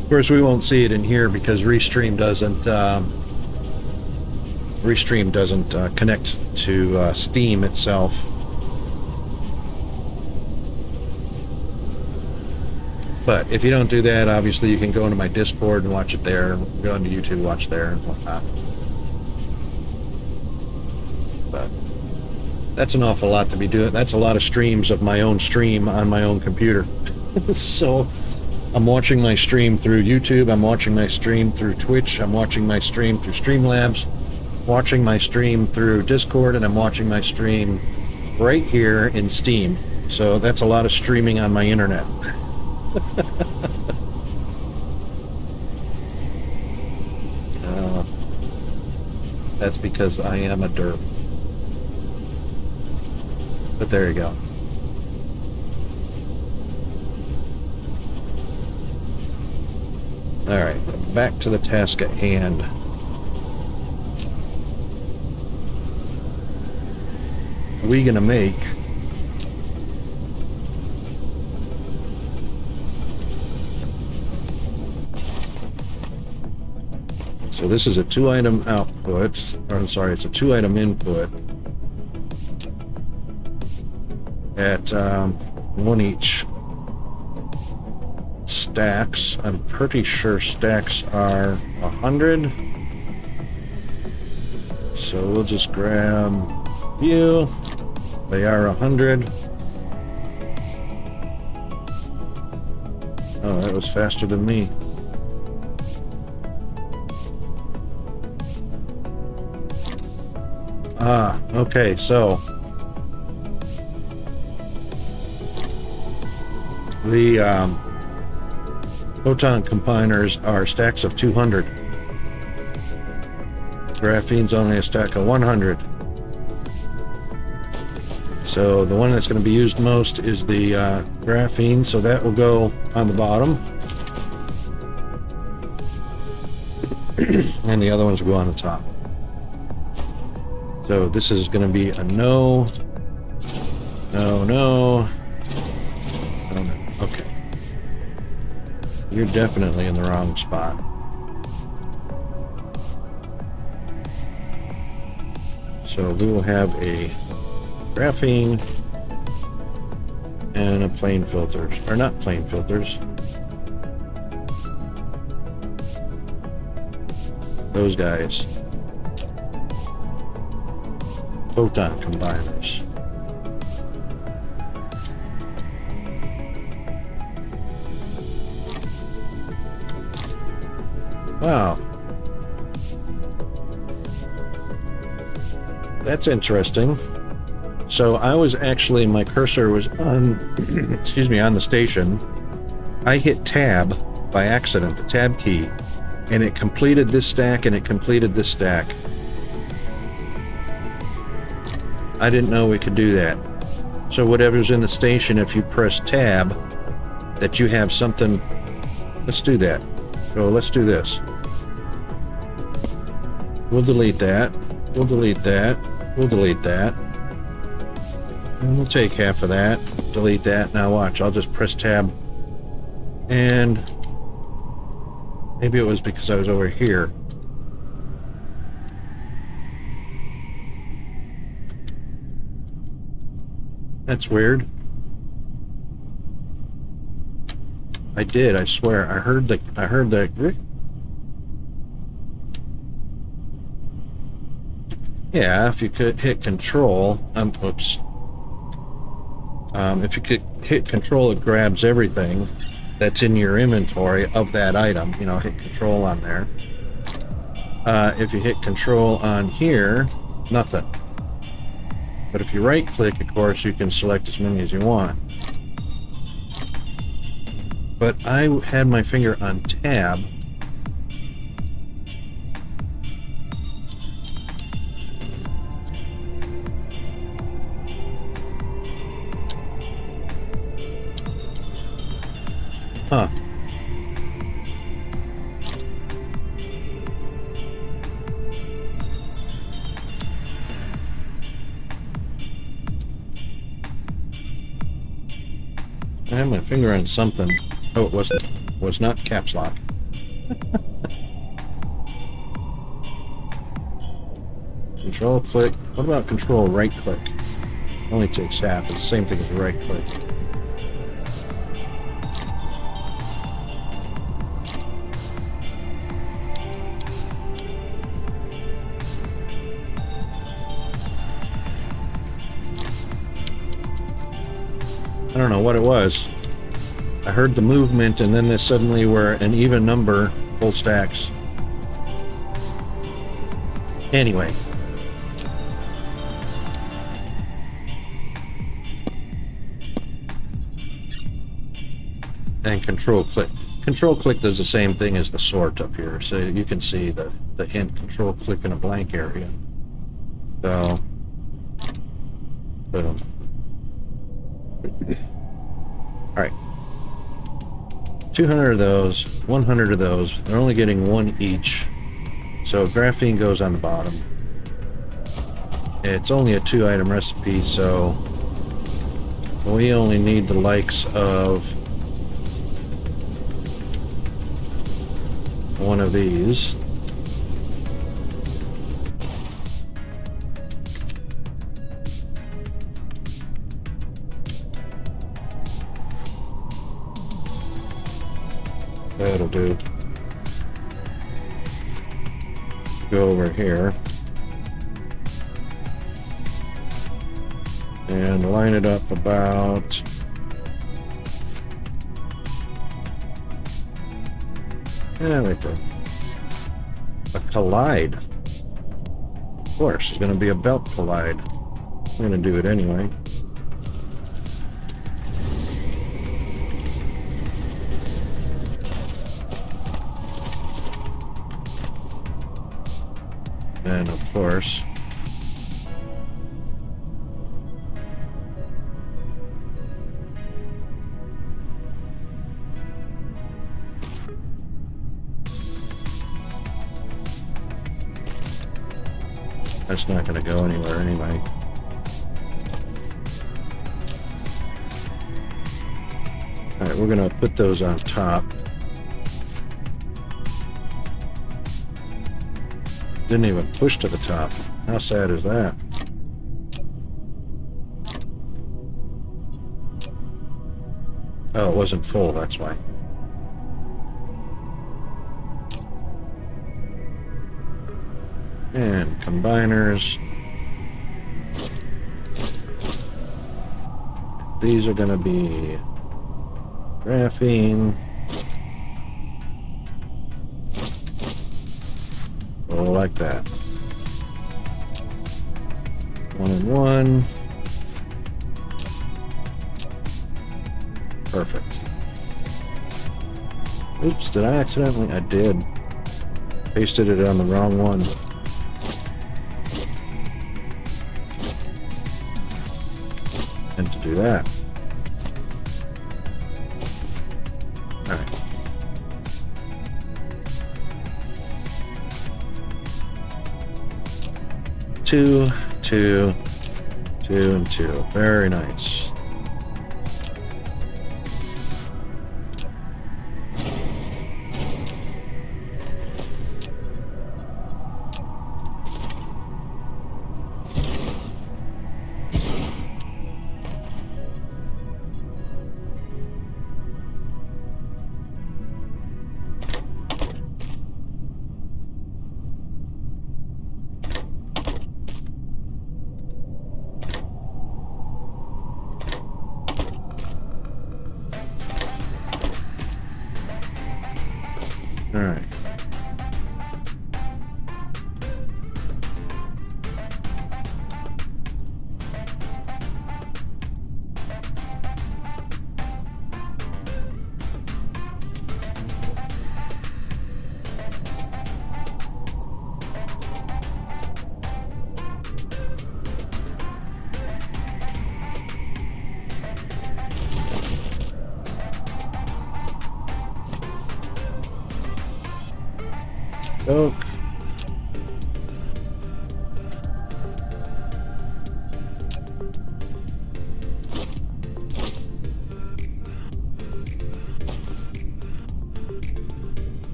Of course, we won't see it in here because Restream doesn't connect to Steam itself. But if you don't do that, obviously you can go into my Discord and watch it there, and go into YouTube, watch there, and whatnot. But that's an awful lot to be doing. That's a lot of streams of my own stream on my own computer. So I'm watching my stream through YouTube, I'm watching my stream through Twitch, I'm watching my stream through Streamlabs, watching my stream through Discord, and I'm watching my stream right here in Steam. So that's a lot of streaming on my internet. That's because I am a derp. But there you go. Alright, back to the task at hand. What are we gonna make? So this is a 2-item output, or I'm sorry, it's a 2-item input at 1 each. Stacks, I'm pretty sure stacks are 100. So we'll just grab you. They are 100. Oh, that was faster than me. Ah, okay, so the photon combiners are stacks of 200. Graphene's only a stack of 100. So the one that's going to be used most is the graphene, so that will go on the bottom. And the other ones will go on the top. So this is going to be a no, no, no, no, no. Okay. You're definitely in the wrong spot. So we will have a graphene and a plain filters, or not plain filters. Those guys. Photon combiners. Wow. That's interesting. So I was actually, my cursor was on, excuse me, on the station. I hit tab by accident, the tab key, and it completed this stack and it completed this stack. I didn't know we could do that. So whatever's in the station, if you press tab, that you have something. Let's do that. So let's do this. We'll delete that. We'll delete that. We'll delete that. And we'll take half of that. Delete that. Now watch. I'll just press tab. And maybe it was because I was over here. That's weird. I did, I swear. I heard the yeah, if you could hit control, oops. If you could hit control, it grabs everything that's in your inventory of that item. You know, hit control on there. If you hit control on here, nothing. But if you right click, of course, you can select as many as you want. But I had my finger on tab. Huh. I had my finger on something. Oh, it wasn't. It was not caps lock. Control click. What about control right click? Only takes half. It's the same thing as right click. I don't know what it was. I heard the movement, and then there suddenly were an even number, full stacks. Anyway. And control click. Control click does the same thing as the sort up here. So you can see the hint, control click in a blank area. So, boom. Alright. 200 of those, 100 of those. They're only getting one each. So graphene goes on the bottom. It's only a 2-item recipe, so we only need the likes of one of these. That'll do. Go over here and line it up about right there. A collide. Of course, it's going to be a belt collide. I'm going to do it anyway. And of course, that's not going to go anywhere anyway. Alright, we're going to put those on top. Didn't even push to the top. How sad is that? Oh, it wasn't full, that's why. And combiners. These are going to be graphene. Oh, like that. 1 and 1. Perfect. Oops, did I accidentally? I did. Pasted it on the wrong one. And to do that. Alright. 2, 2, 2, and 2. Very nice. All right. Oak.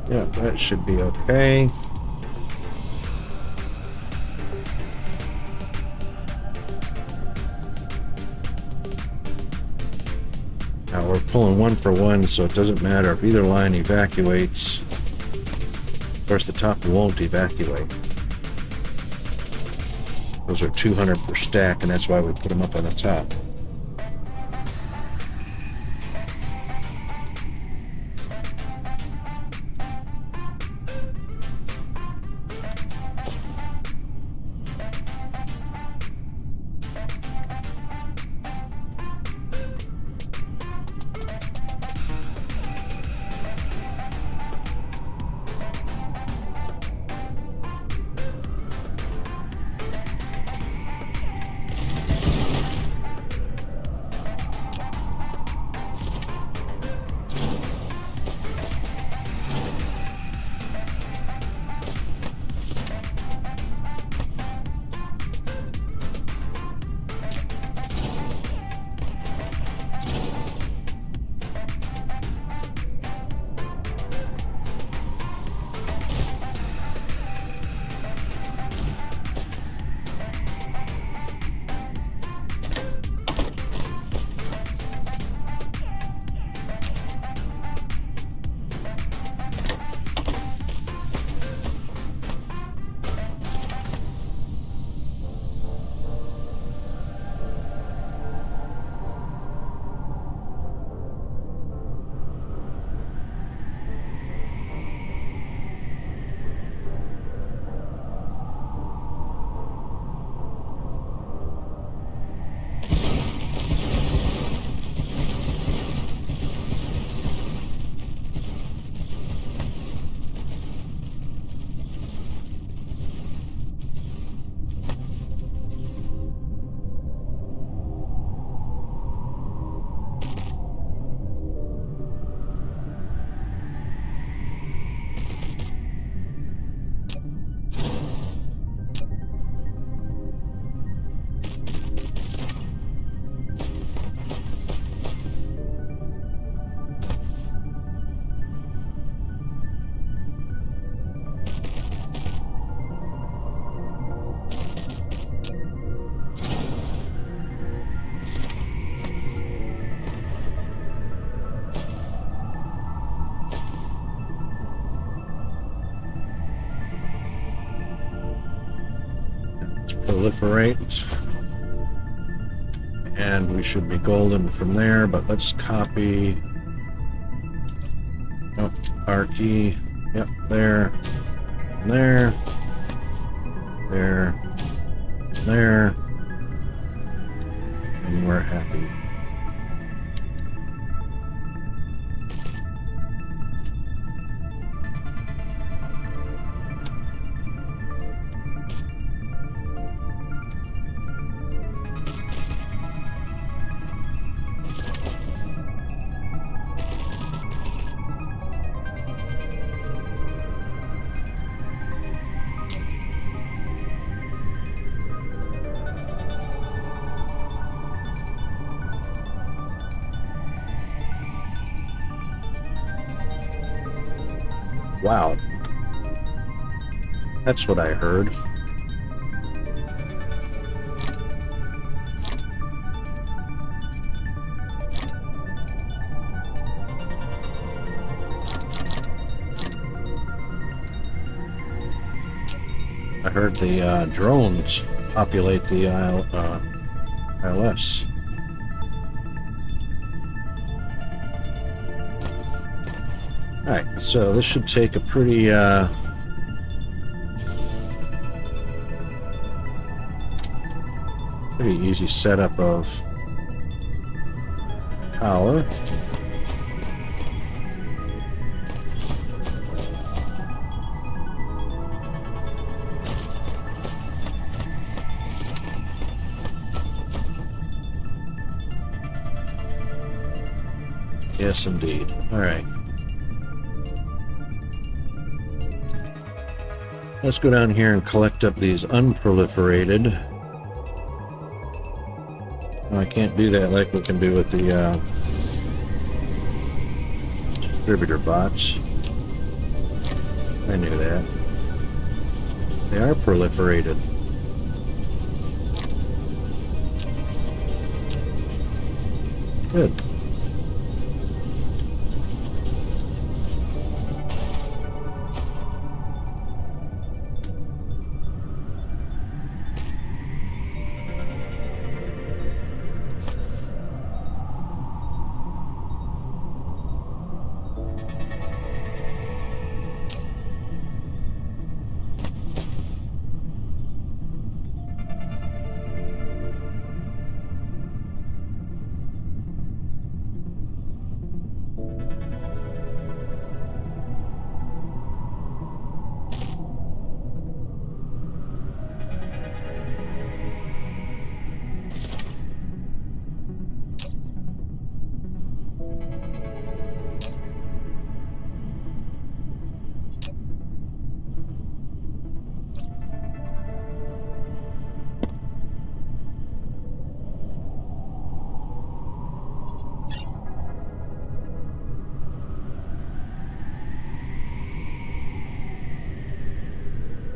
Yeah, that should be okay. Now we're pulling 1 for 1, so it doesn't matter if either line evacuates. Of course, the top won't evacuate. Those are 200 per stack, and that's why we put them up on the top. proliferate. And we should be golden from there, but let's copy. Oh, RT. Yep, there. There. There. There. And we're happy. Wow. That's what I heard. I heard the drones populate the ILS. Alright, so this should take a pretty easy setup of power. Yes, indeed. Alright. Let's go down here and collect up these unproliferated. Oh, I can't do that like we can do with the distributor bots. I knew that. They are proliferated. Good.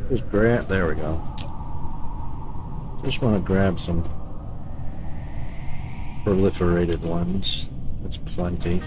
Just grab, there we go. Just want to grab some proliferated ones. That's plenty.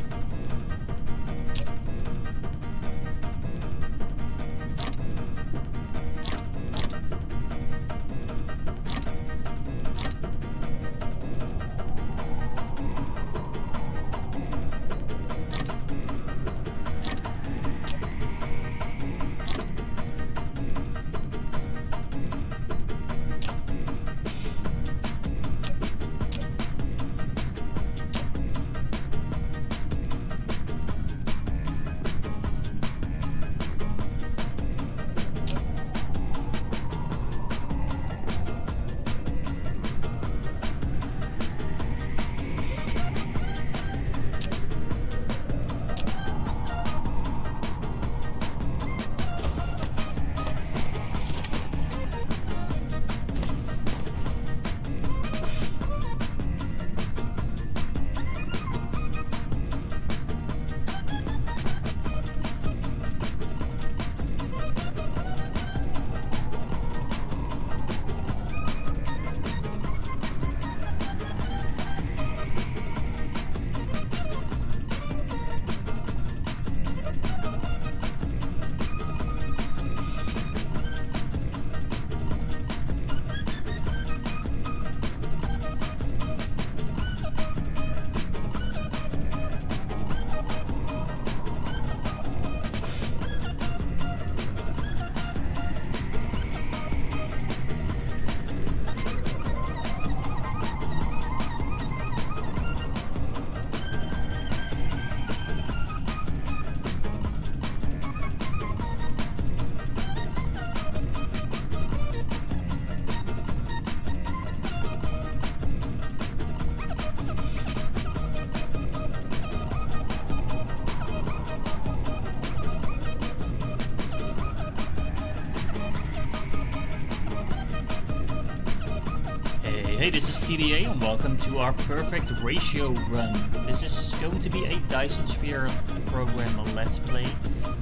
Hey, this is TDA and welcome to our perfect ratio run. This is going to be a Dyson Sphere program Let's Play,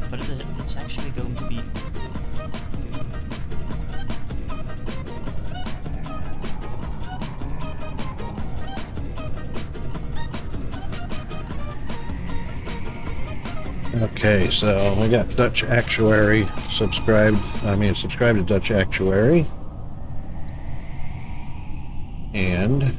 but it's actually going to be... Okay, so we got Dutch Actuary subscribed to Dutch Actuary. And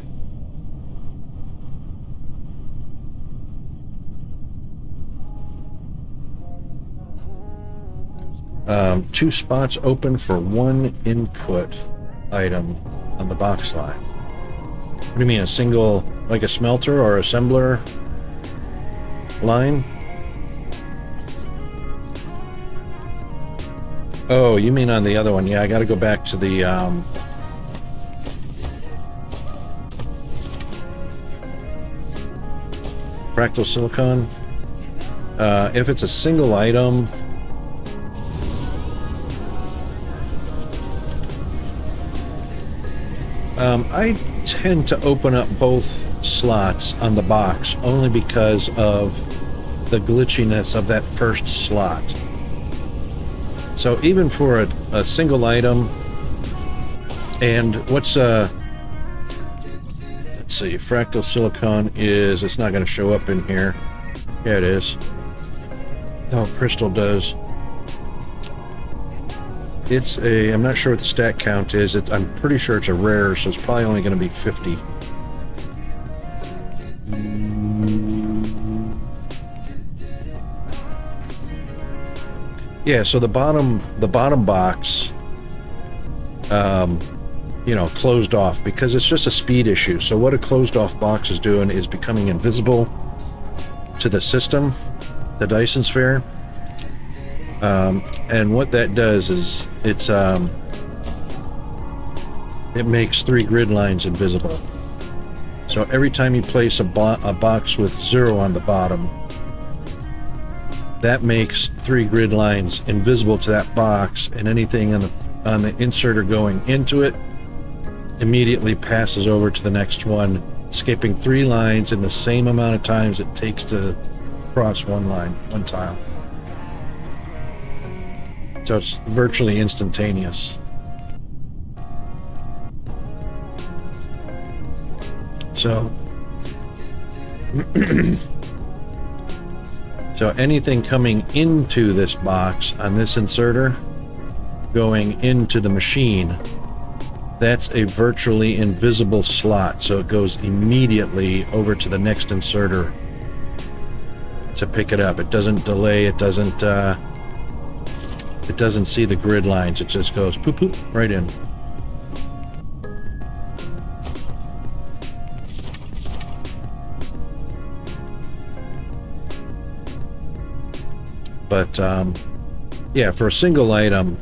two spots open for one input item on the box line. What do you mean, a single, like a smelter or assembler line? Oh, you mean on the other one? Yeah, I got to go back to the fractal silicon. If it's a single item, I tend to open up both slots on the box only because of the glitchiness of that first slot. So even for a single item, and what's let's see, fractal silicon is, it's not going to show up in here. Yeah, it is. Oh, crystal does. It's a, I'm not sure what the stat count is. I'm pretty sure it's a rare, so it's probably only going to be 50. Yeah, so the bottom box, you know, closed off because it's just a speed issue. So what a closed off box is doing is becoming invisible to the system, the Dyson Sphere. And what that does is it makes 3 grid lines invisible. So every time you place a box with 0 on the bottom, that makes 3 grid lines invisible to that box, and anything on the inserter going into it immediately passes over to the next one, skipping 3 lines in the same amount of times it takes to cross one line, one tile. So it's virtually instantaneous. So so anything coming into this box on this inserter going into the machine, that's a virtually invisible slot, so it goes immediately over to the next inserter to pick it up. It doesn't delay, it doesn't see the grid lines, it just goes poop poop right in. But yeah, for a single item,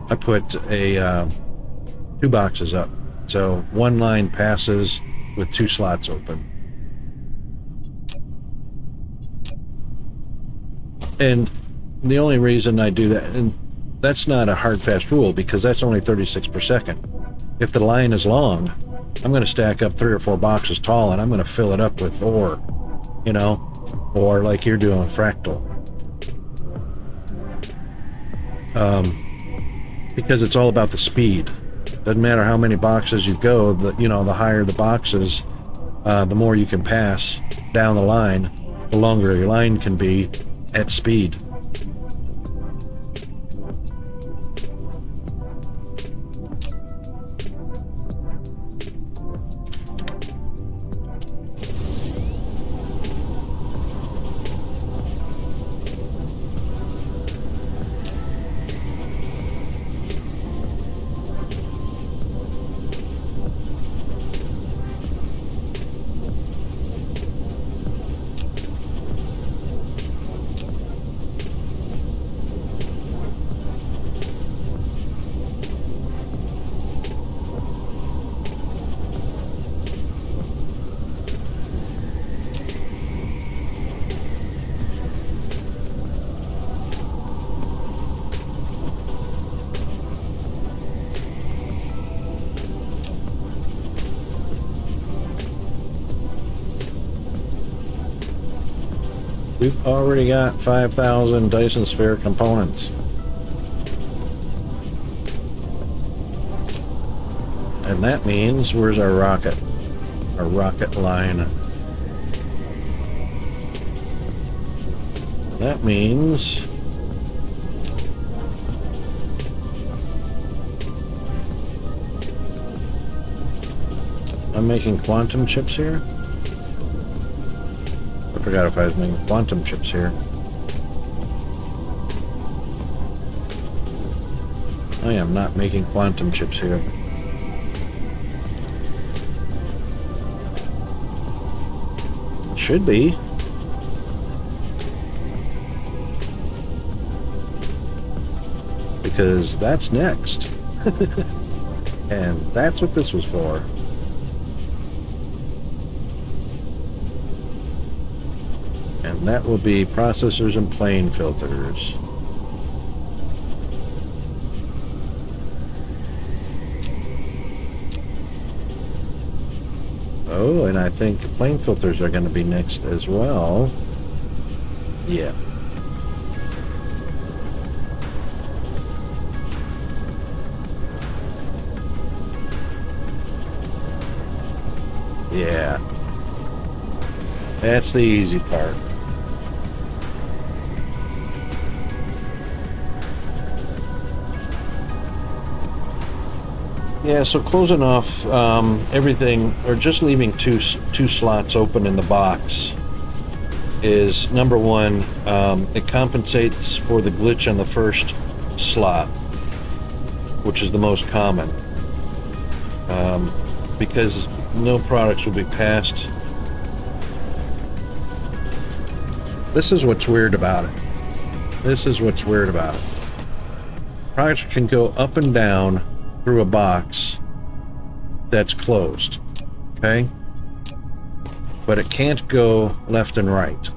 I put a 2 boxes up, so one line passes with 2 slots open. And the only reason I do that, and that's not a hard fast rule because that's only 36 per second. If the line is long, I'm going to stack up 3 or 4 boxes tall and I'm going to fill it up with ore, you know, or like you're doing with fractal. Because it's all about the speed. Doesn't matter how many boxes you go, the higher the boxes, the more you can pass down the line, the longer your line can be at speed. We've already got 5,000 Dyson Sphere components. And that means, where's our rocket? Our rocket line. That means I'm making quantum chips here. I forgot if I was making quantum chips here. I am not making quantum chips here. Should be. Because that's next. And that's what this was for. And that will be processors and plane filters. Oh, and I think plane filters are going to be next as well. Yeah. Yeah. That's the easy part. Yeah, so closing off everything, or just leaving two slots open in the box, is number one, it compensates for the glitch on the first slot, which is the most common, because no products will be passed. This is what's weird about it. This is what's weird about it. Products can go up and down through a box that's closed, okay? But it can't go left and right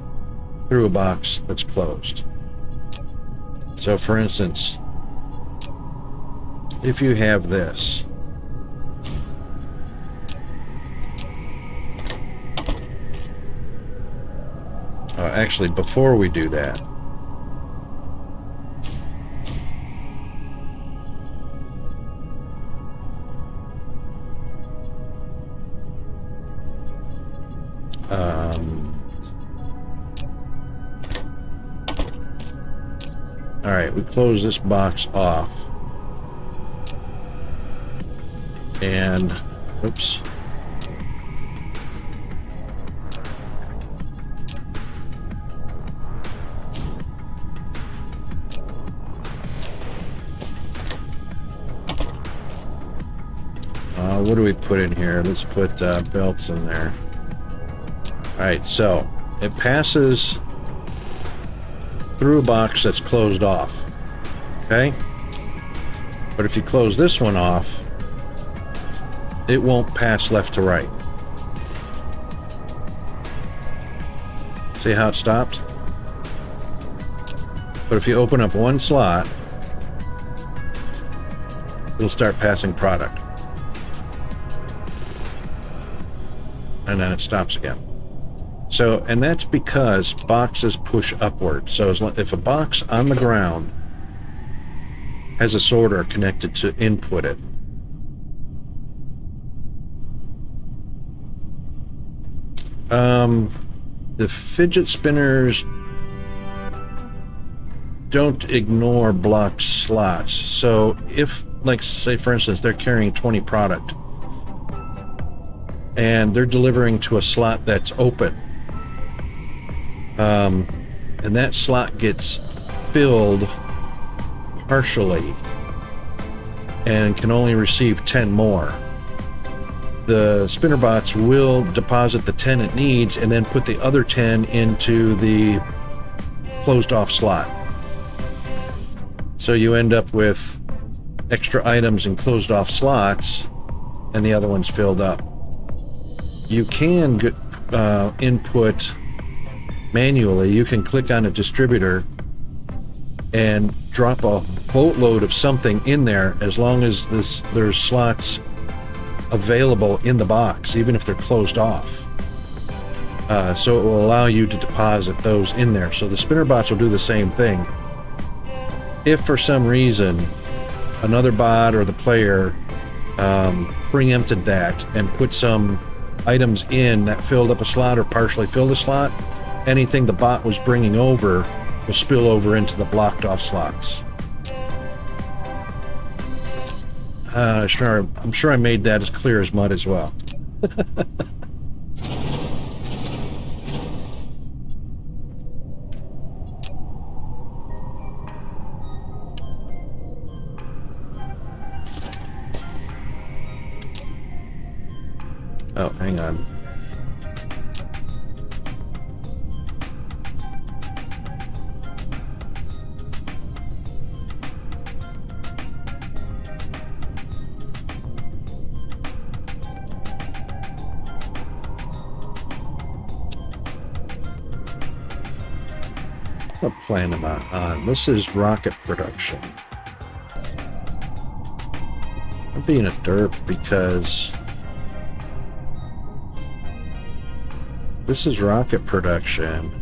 through a box that's closed. So for instance, if you have this, actually before we do that, all right, we close this box off, and oops, what do we put in here? Let's put belts in there. All right, so it passes through a box that's closed off, okay? But if you close this one off, it won't pass left to right. See how it stops? But if you open up one slot, it'll start passing product. And then it stops again. So, and that's because boxes push upward. So if a box on the ground has a sorter connected to input it, the fidget spinners don't ignore blocked slots. So if, like, say for instance, they're carrying 20 product and they're delivering to a slot that's open, and that slot gets filled partially and can only receive 10 more, the spinner bots will deposit the 10 it needs and then put the other 10 into the closed off slot. So you end up with extra items in closed off slots and the other one's filled up. You can get input manually. You can click on a distributor and drop a boatload of something in there, as long as there's slots available in the box, even if they're closed off. So it will allow you to deposit those in there. So the spinner bots will do the same thing. If for some reason another bot or the player preempted that and put some items in that filled up a slot or partially filled a slot, anything the bot was bringing over will spill over into the blocked off slots. I'm sure I made that as clear as mud as well. Oh, hang on. What plan am I on? This is rocket production. I'm being a derp because this is rocket production,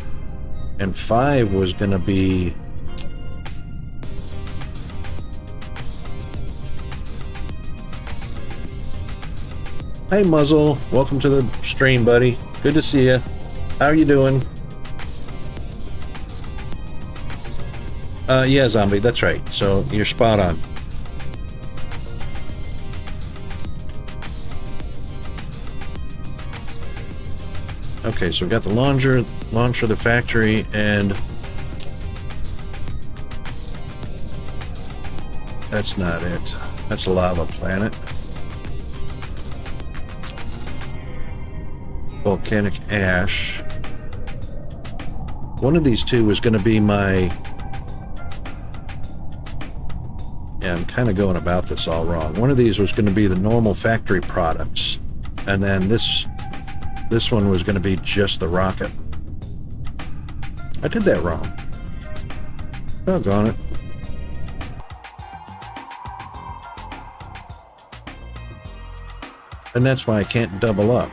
and 5 was going to be Hey Muzzle, welcome to the stream, buddy. Good to see you. How are you doing? Yeah, Zombie, that's right. So you're spot on. Okay, so we got the launcher, the factory, and that's not it. That's a lava planet. Volcanic ash. One of these two was going to be my... Yeah, I'm kind of going about this all wrong. One of these was going to be the normal factory products, and then this one was going to be just the rocket. I did that wrong. Doggone it. And that's why I can't double up.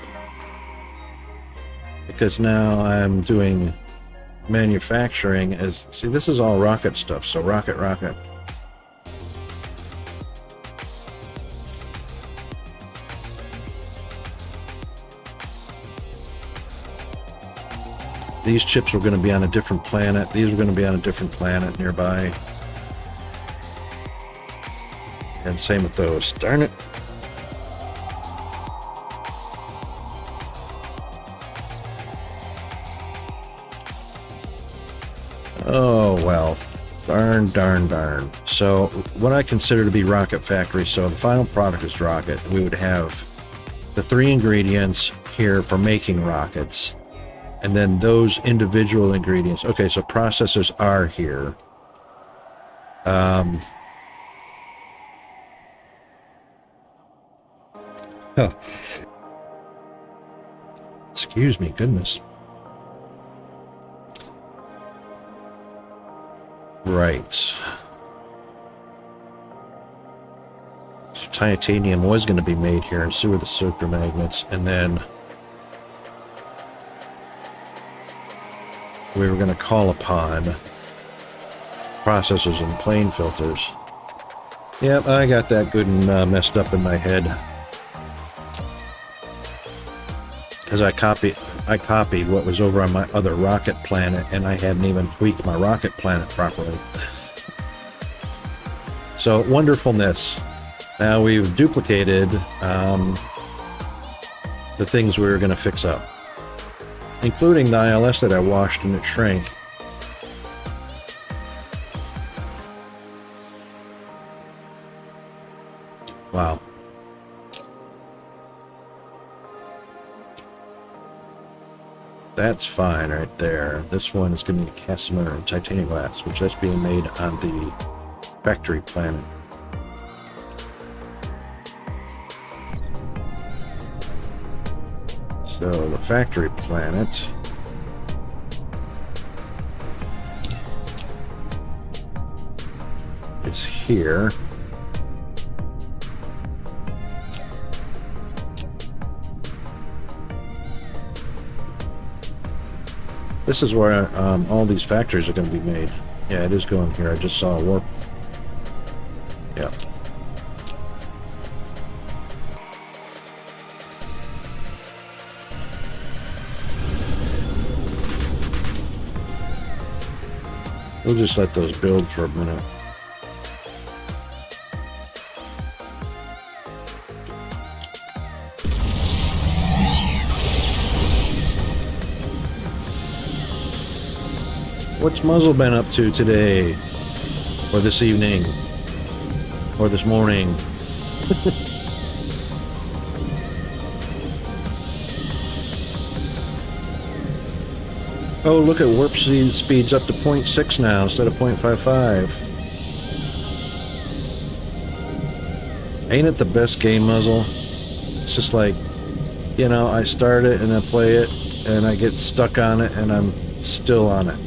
Because now I'm doing manufacturing as... See, this is all rocket stuff, so rocket. These chips were going to be on a different planet. These were going to be on a different planet nearby. And same with those. Darn it. Oh, well. Darn. So, what I consider to be rocket factory, so the final product is rocket. We would have the 3 ingredients here for making rockets. And then those individual ingredients. Okay, so processors are here. Oh. Excuse me, goodness. Right. So titanium was going to be made here, and so were the super magnets, and then we were going to call upon processors and plane filters. Yep, I got that good and messed up in my head. Because I copied what was over on my other rocket planet, and I hadn't even tweaked my rocket planet properly. So, wonderfulness. Now we've duplicated the things we were going to fix up, including the ILS that I washed and it shrank. Wow. That's fine right there. This one is going to be cast cement and titanium glass, which that's being made on the factory planet. So the factory planet is here. This is where all these factories are going to be made. Yeah, it is going here. I just saw a warp. Yeah. We'll just let those build for a minute. What's Muzzle been up to today? Or this evening? Or this morning? Oh, look at warp speeds up to 0.6 now instead of 0.55. Ain't it the best game, Muzzle? It's just like, you know, I start it and I play it and I get stuck on it and I'm still on it.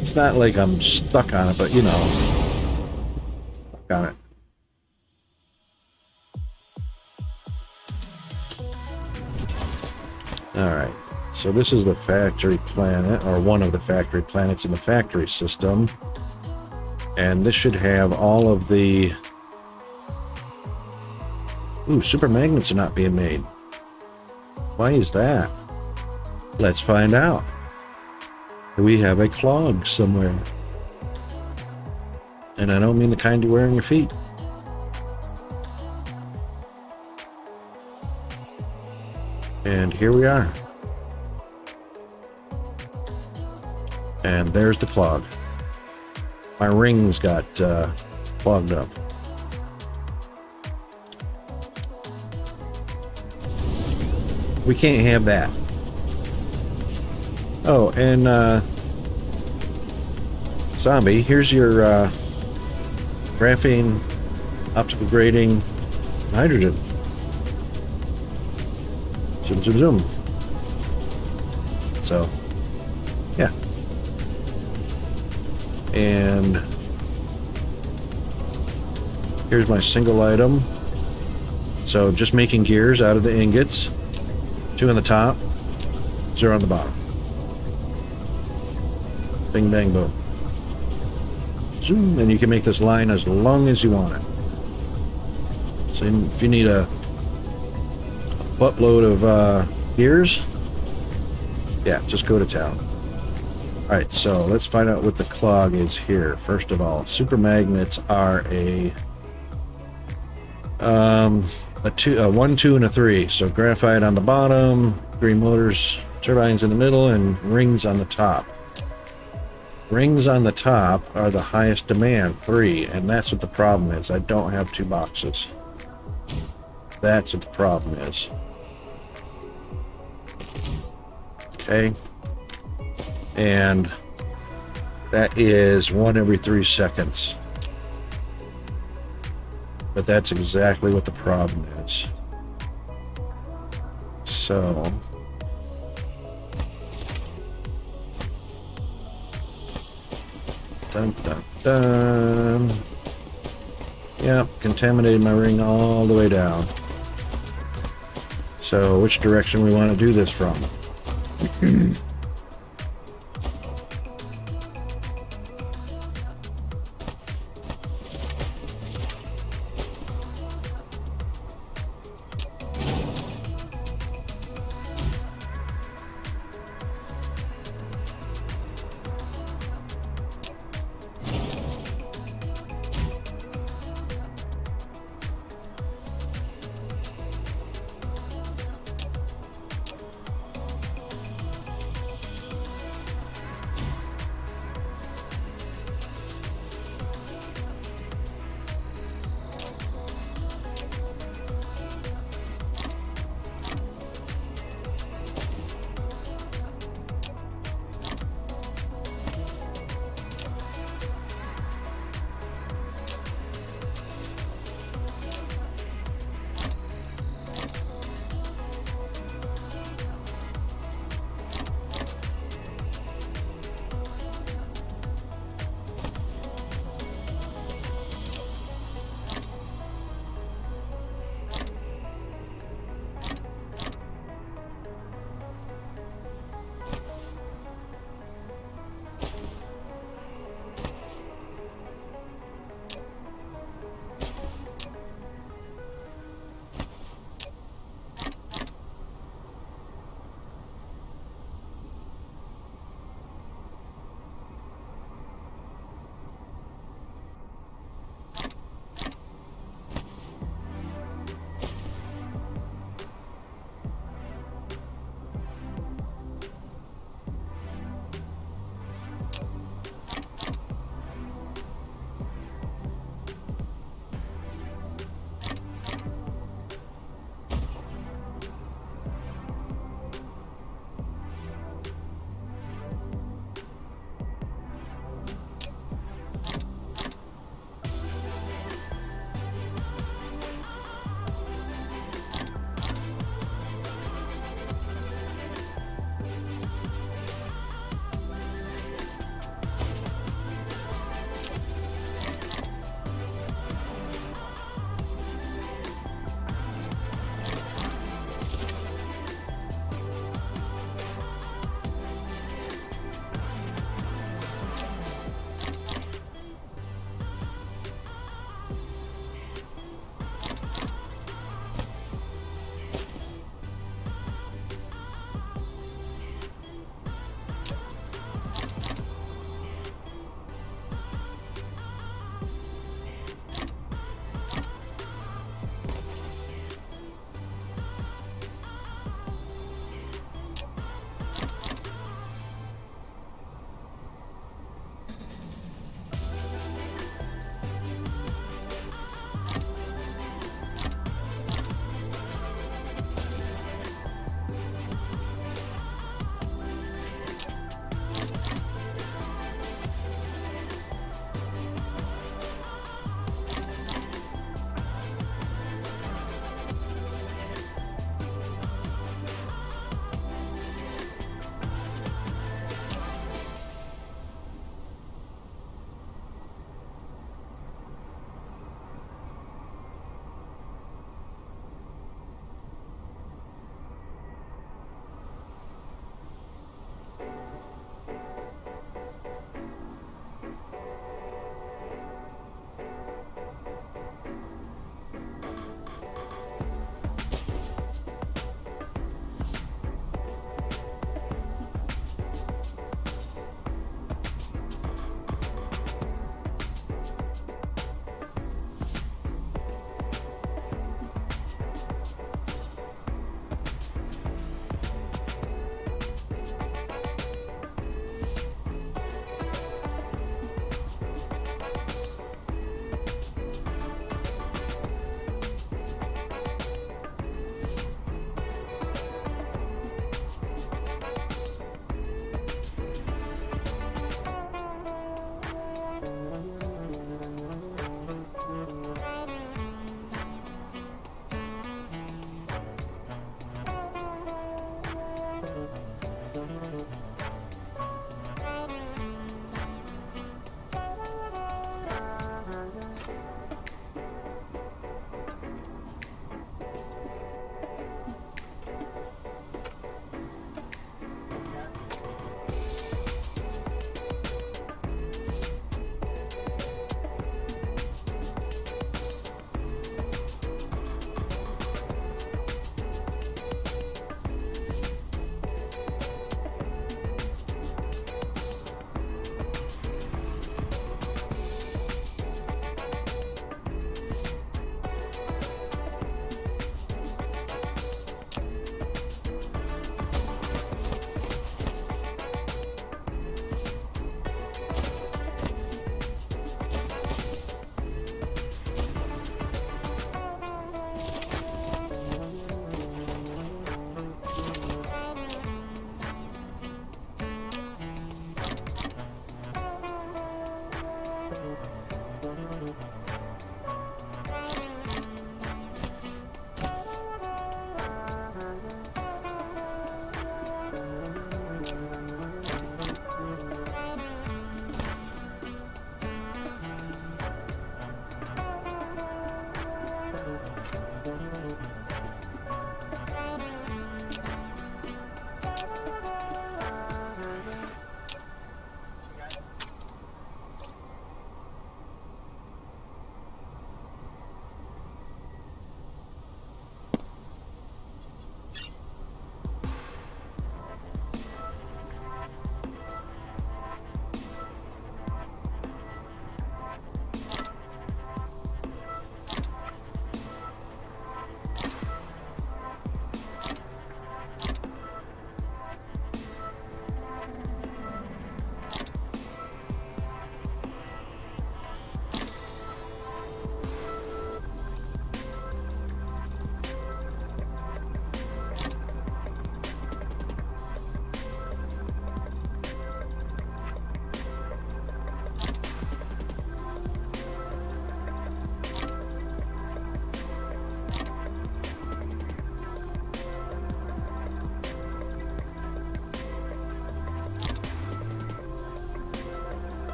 It's not like I'm stuck on it, but you know, stuck on it. Alright, so this is the factory planet, or one of the factory planets in the factory system. And this should have all of the... Ooh, super magnets are not being made. Why is that? Let's find out. We have a clog somewhere. And I don't mean the kind you wear on your feet. And here we are. And there's the clog. My rings got clogged up. We can't have that. Oh, and Zombie, here's your graphene optical grading hydrogen. Zoom, zoom, zoom. So, yeah. And here's my single item. So just making gears out of the ingots. 2 on the top, 0 on the bottom. Bing, bang, boom. Zoom, and you can make this line as long as you want it. So if you need a buttload of gears, yeah, just go to town. Alright, so let's find out what the clog is here. First of all, super magnets are a 1, 2, and a 3. So graphite on the bottom, green motors, turbines in the middle, and rings on the top. Rings on the top are the highest demand, 3, and that's what the problem is. I don't have 2 boxes. That's what the problem is. Okay. And that is 1 every 3 seconds. But that's exactly what the problem is. So... Dun, dun, dun. Yep, contaminated my ring all the way down. So, which direction we want to do this from?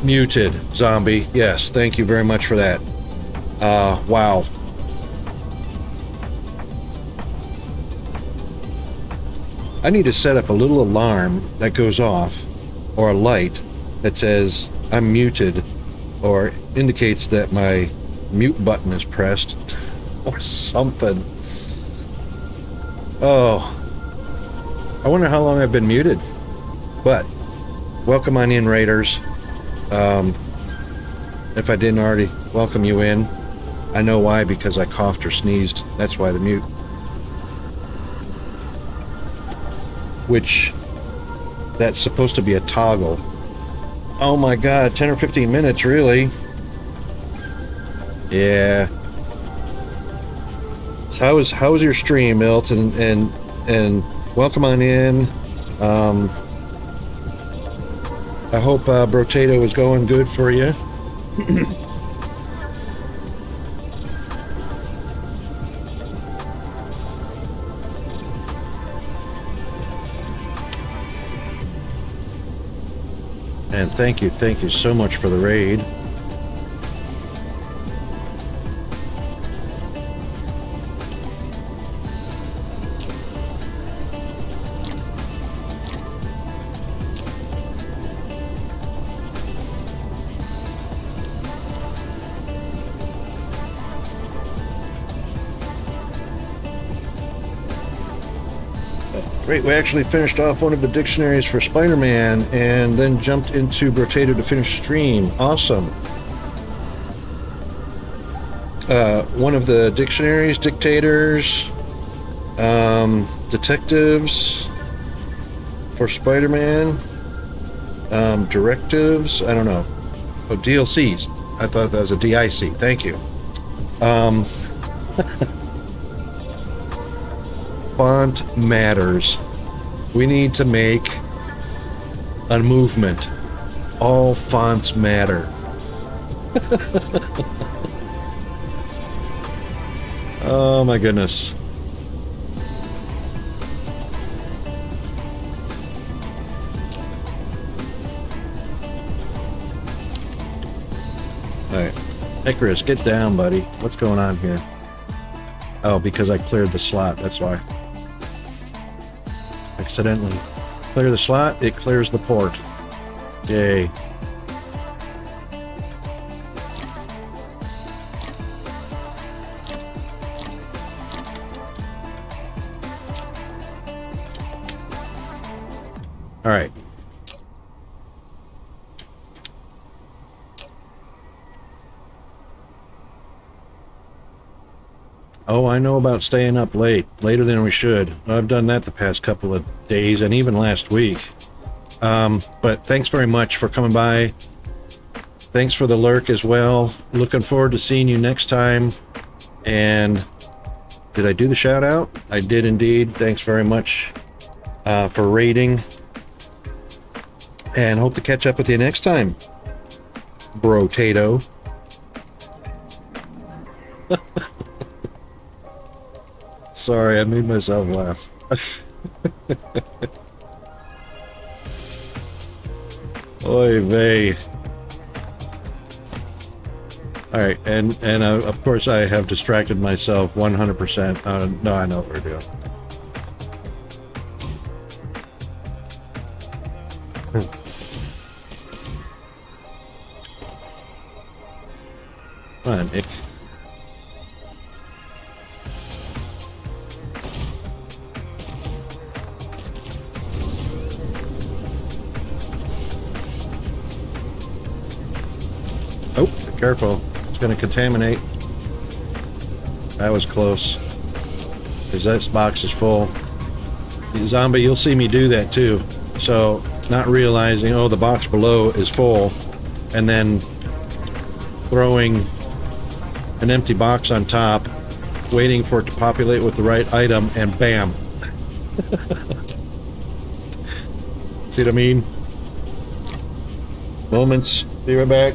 Muted, zombie. Yes, thank you very much for that. Wow. I need to set up a little alarm that goes off, or a light that says I'm muted, or indicates that my mute button is pressed, or something. Oh, I wonder how long I've been muted. But welcome on in, Raiders. If I didn't already welcome you in, I know why, because I coughed or sneezed. That's why the mute. Which, that's supposed to be a toggle. Oh my god, 10 or 15 minutes, really? Yeah. So how was your stream, Milt? And welcome on in. I hope Brotato is going good for you. And thank you so much for the raid. Great, we actually finished off one of the dictionaries for Spider-Man and then jumped into Brotato to finish stream. Awesome. One of the dictionaries, dictators, detectives for Spider-Man, directives, I don't know. Oh, DLCs. I thought that was a DIC. Thank you. Font matters. We need to make a movement. All fonts matter. Oh my goodness. Alright. Icarus, get down, buddy. What's going on here? Oh, because I cleared the slot, that's why. Accidentally clear the slot, it clears the port. Yay. All right. Oh, I know about staying up late, later than we should. I've done that the past couple of days and even last week. But thanks very much for coming by. Thanks for the lurk as well. Looking forward to seeing you next time. And did I do the shout out? I did indeed. Thanks very much for raiding. And hope to catch up with you next time, Brotato. Sorry, I made myself laugh. Oy vey. Alright, and of course I have distracted myself 100%. No, I know what we're doing. Come on, Nick. Oh, be careful. It's going to contaminate. That was close. Because this box is full. Zombie, you'll see me do that too. So, not realizing, oh, the box below is full, and then throwing an empty box on top, waiting for it to populate with the right item, and bam. See what I mean? Moments. Be right back.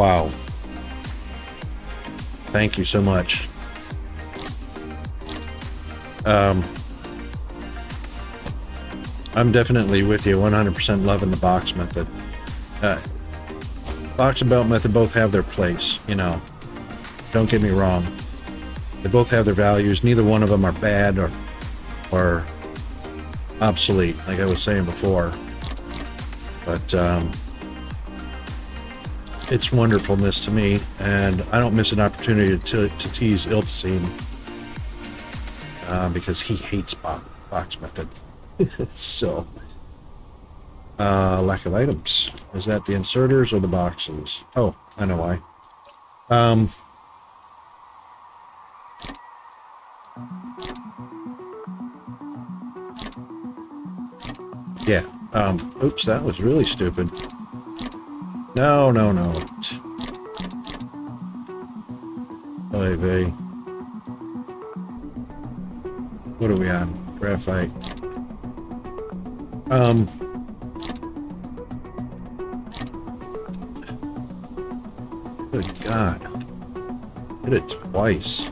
Wow. Thank you so much. I'm definitely with you, 100% loving the box method. Box and belt method both have their place, you know. Don't get me wrong. They both have their values. Neither one of them are bad or obsolete, like I was saying before. But it's wonderfulness to me, and I don't miss an opportunity to tease Iltacine because he hates box method. So, lack of items. Is that the inserters or the boxes? Oh, I know why. Yeah. Oops, that was really stupid. No. Oy vey. What are we on? Graphite. Good God. Did it twice.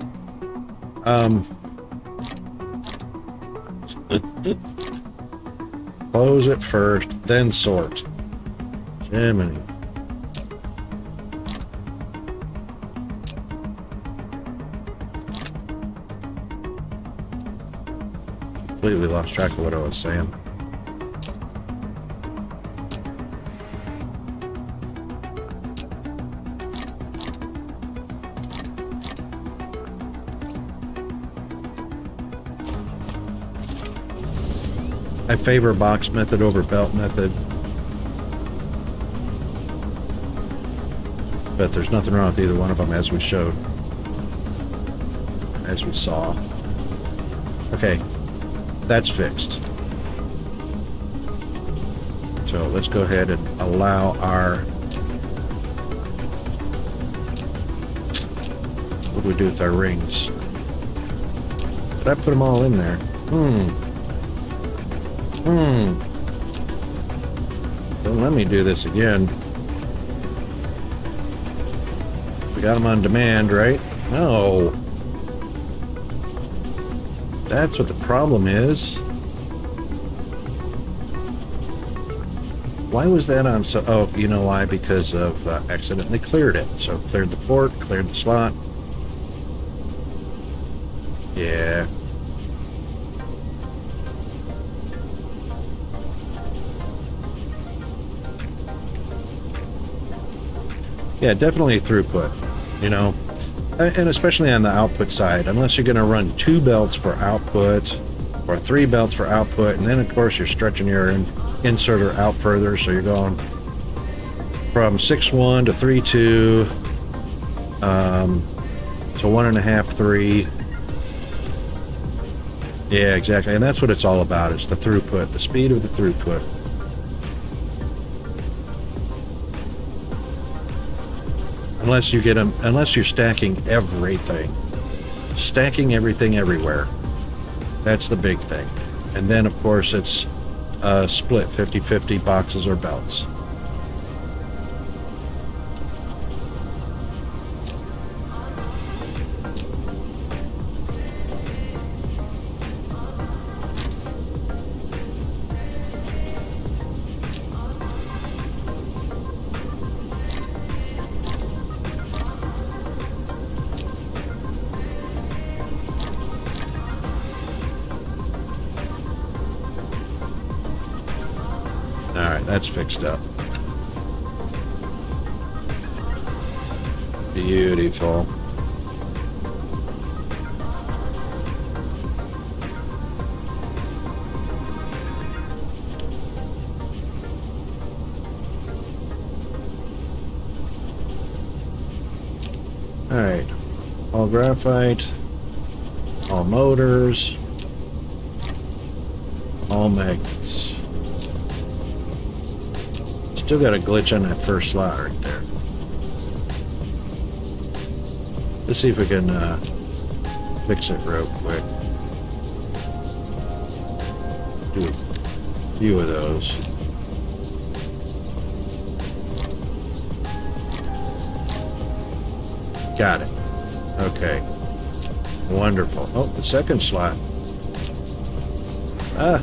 Close it first, then sort. Jiminy. Completely lost track of what I was saying. I favor box method over belt method. But there's nothing wrong with either one of them, as we showed. As we saw. Okay. That's fixed. So let's go ahead and allow our... What do we do with our rings? Did I put them all in there? Don't let me do this again. We got them on demand, right? No. That's what the problem is. Why was that on so... Oh, you know why? Because of accidentally cleared it. So cleared the port, cleared the slot. Yeah. Yeah, definitely throughput, you know, and especially on the output side, unless you're going to run 2 belts for output or 3 belts for output, and then of course you're stretching your inserter out further, so you're going from 6.1 to 3.2 to 1.5, 3. Yeah, exactly, and that's what it's all about, is the throughput, the speed of the throughput. Unless you get them, unless you're stacking everything everywhere. That's the big thing. And then of course it's split 50-50 boxes or belts. That's fixed up. Beautiful. All right. All graphite, all motors, all magnets. Still got a glitch on that first slot right there. Let's see if we can fix it real quick. Do a few of those. Got it. Okay. Wonderful. Oh, the second slot. Ah.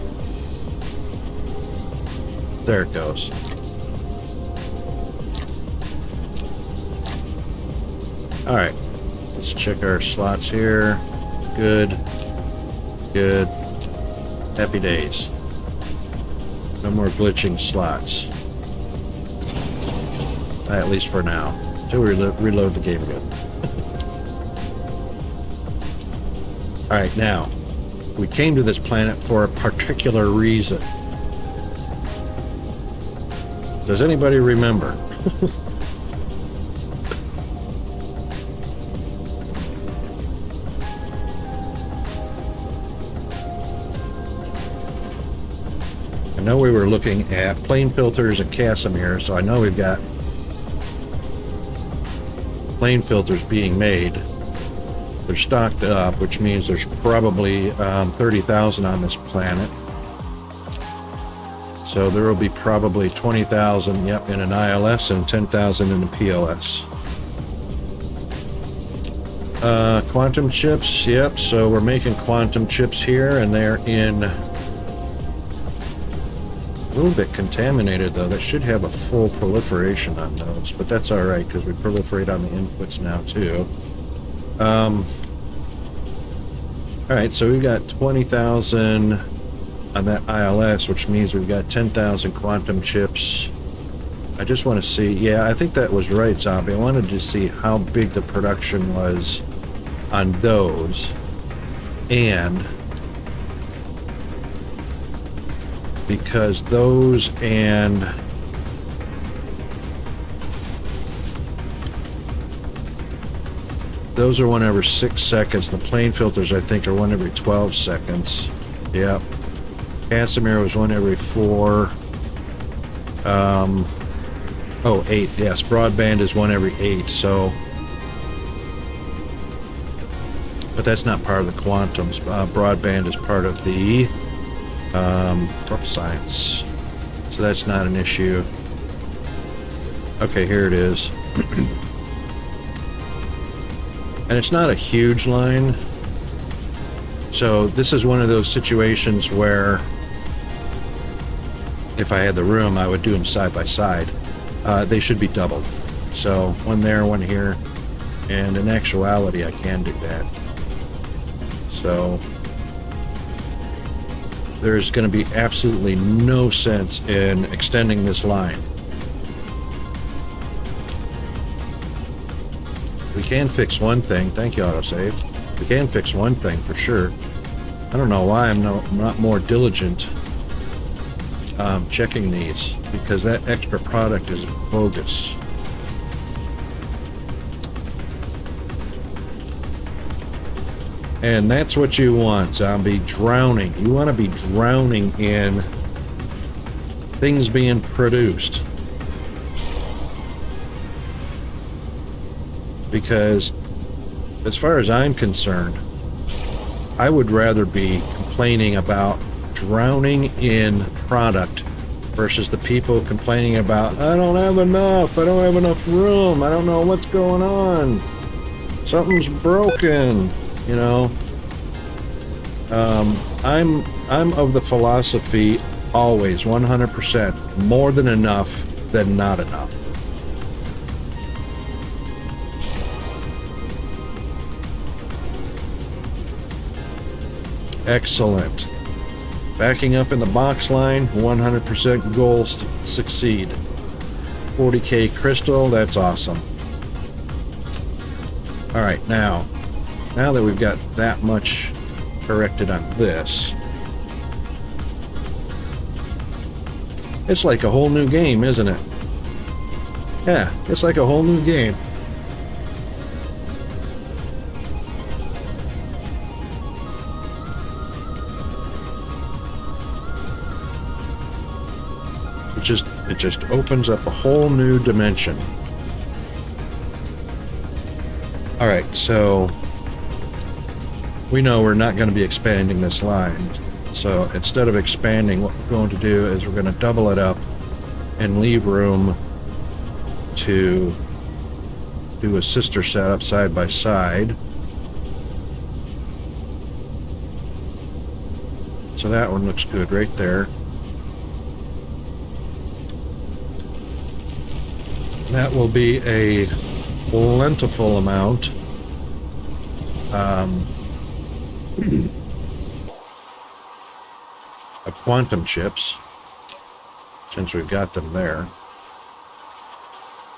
There it goes. Alright. Let's check our slots here. Good. Good. Happy days. No more glitching slots. At least for now. Until we reload the game again. Alright, now. We came to this planet for a particular reason. Does anybody remember? I know we were looking at plane filters and Casimir, so I know we've got plane filters being made. They're stocked up, which means there's probably 30,000 on this planet. So there will be probably 20,000, yep, in an ILS and 10,000 in a PLS. Quantum chips, yep, so we're making quantum chips here, and they're in a little bit contaminated, though. That should have a full proliferation on those, but that's all right, because we proliferate on the inputs now, too. Alright, so we've got 20,000 on that ILS, which means we've got 10,000 quantum chips. I just want to see, yeah, I think that was right, Zombie. I wanted to see how big the production was on those, and because those and those are one every 6 seconds. The plane filters, I think, are one every 12 seconds. Yep. Casimir was one every 4. 8. Yes, broadband is one every 8. So, but that's not part of the quantums. Broadband is part of the science. So that's not an issue. Okay, here it is. And it's not a huge line. So this is one of those situations where if I had the room, I would do them side by side. They should be doubled. So one there, one here. And in actuality, I can do that. So there's going to be absolutely no sense in extending this line. We can fix one thing. Thank you, autosave. We can fix one thing for sure. I don't know why I'm not more diligent checking these, because that extra product is bogus. And that's what you want, Zombie. Drowning. You want to be drowning in things being produced. Because as far as I'm concerned, I would rather be complaining about drowning in product versus the people complaining about, I don't have enough room, I don't know what's going on, something's broken, you know. I'm of the philosophy always 100% more than enough than not enough. Excellent. Backing up in the box line, 100% goal succeed. 40k crystal, that's awesome. Alright, now that we've got that much corrected on this, it's like a whole new game, isn't it? Yeah, it's like a whole new game. It just opens up a whole new dimension. Alright, so we know we're not going to be expanding this line. So instead of expanding, what we're going to do is we're going to double it up and leave room to do a sister setup side by side. So that one looks good right there. That will be a plentiful amount of quantum chips, since we've got them there.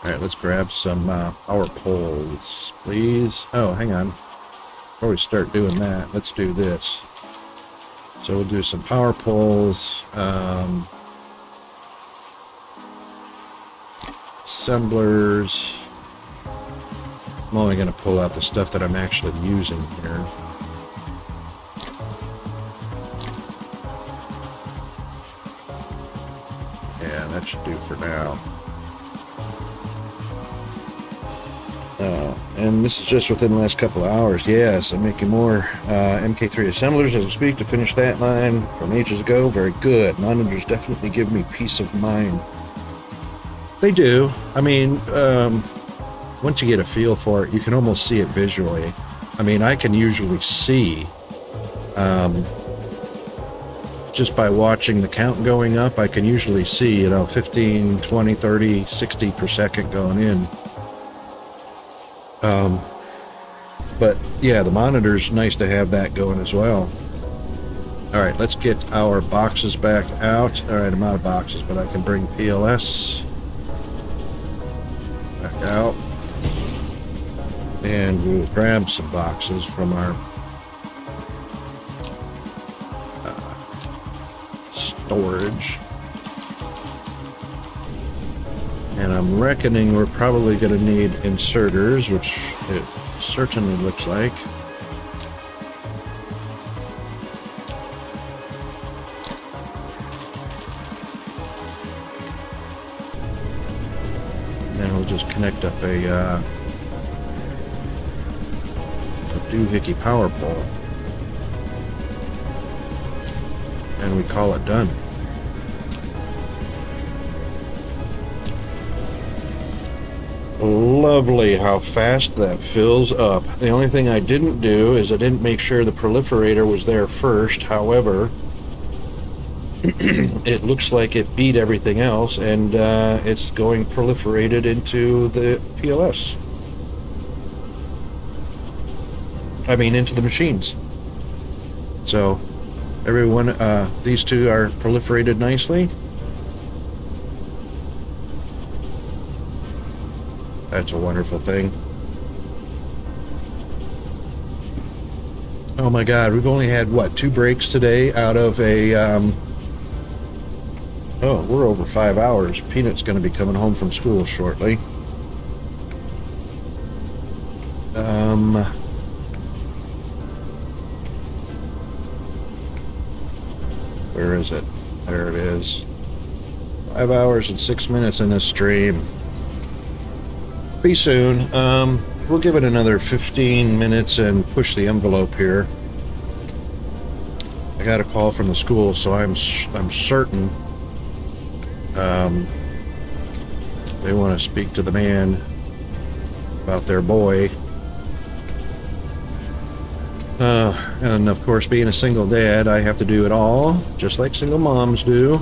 Alright, let's grab some power poles, please. Oh, hang on. Before we start doing that, let's do this. So we'll do some power poles, assemblers. I'm only going to pull out the stuff that I'm actually using here. Yeah, that should do for now. And this is just within the last couple of hours. Yes, I'm making more MK3 assemblers as we speak to finish that line from ages ago. Very good. Monitors definitely give me peace of mind. They do. I mean, once you get a feel for it, you can almost see it visually. I mean, I can usually see, just by watching the count going up, I can usually see, 15, 20, 30, 60 per second going in. But yeah, the monitor's nice to have that going as well. Alright, let's get our boxes back out. Alright, I'm out of boxes, but I can bring PLS back out. And we'll grab some boxes from our storage. And I'm reckoning we're probably going to need inserters, which it certainly looks like. And then we'll just connect up a doohickey power pole. And we call it done. Lovely how fast that fills up. The only thing I didn't do is I didn't make sure the proliferator was there first. However, it looks like it beat everything else, and it's going proliferated into the PLS. I mean, into the machines. So, everyone, these two are proliferated nicely. That's a wonderful thing. Oh my god, we've only had, what, 2 breaks today out of a, oh, we're over 5 hours. Peanut's going to be coming home from school shortly. Where is it? There it is. 5 hours and 6 minutes in this stream. Be soon. We'll give it another 15 minutes and push the envelope here. I got a call from the school, so I'm certain they want to speak to the man about their boy. And of course, being a single dad, I have to do it all, just like single moms do.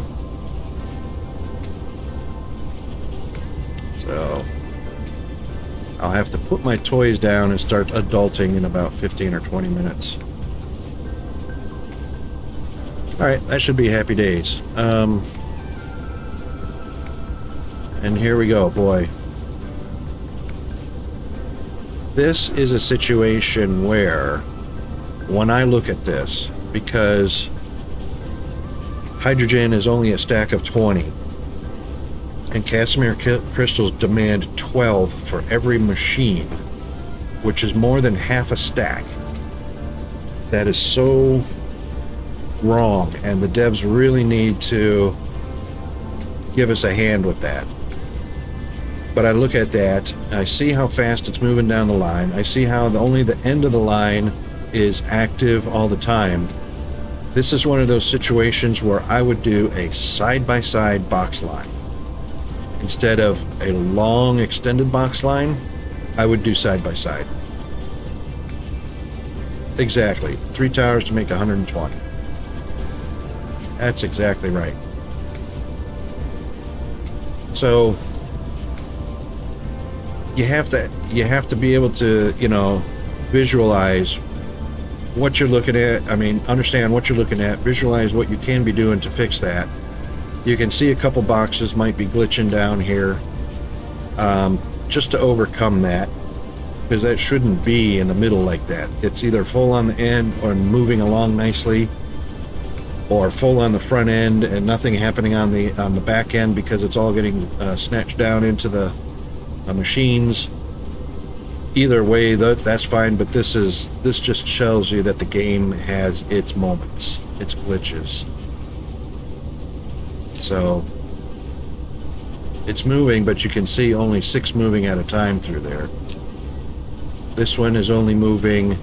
So I'll have to put my toys down and start adulting in about 15 or 20 minutes. Alright, that should be happy days. And here we go, boy. This is a situation where, when I look at this, because hydrogen is only a stack of 20, and Casimir crystals demand 12 for every machine, which is more than half a stack. That is so wrong, and the devs really need to give us a hand with that. But I look at that, I see how fast it's moving down the line, I see how only the end of the line is active all the time. This is one of those situations where I would do a side-by-side box line. Instead of a long extended box line, I would do side by side. Exactly. 3 towers to make 120. That's exactly right. So you have to be able to, you know, visualize what you're looking at. I mean, understand what you're looking at, visualize what you can be doing to fix that. You can see a couple boxes might be glitching down here. Just to overcome that, because that shouldn't be in the middle like that. It's either full on the end or moving along nicely, or full on the front end and nothing happening on the back end because it's all getting snatched down into the machines. Either way, that's fine, but this just shows you that the game has its moments, its glitches. So it's moving, but you can see only 6 moving at a time through there. This one is only moving,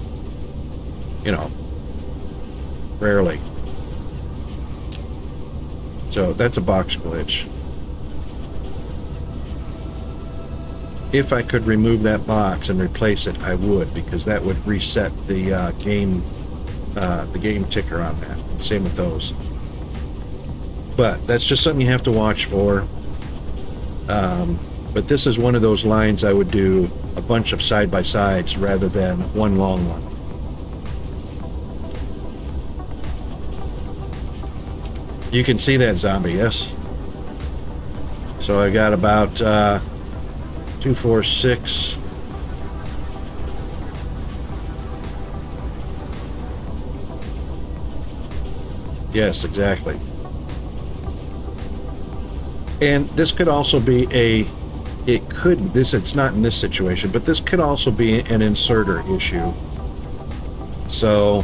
you know, rarely. So that's a box glitch. If I could remove that box and replace it, I would, because that would reset the game ticker on that. Same with those. But that's just something you have to watch for. But this is one of those lines I would do a bunch of side-by-sides rather than one long one. You can see that zombie, yes? So I got about 2, 4, 6. Yes, exactly. And this could also be it's not in this situation, but this could also be an inserter issue. So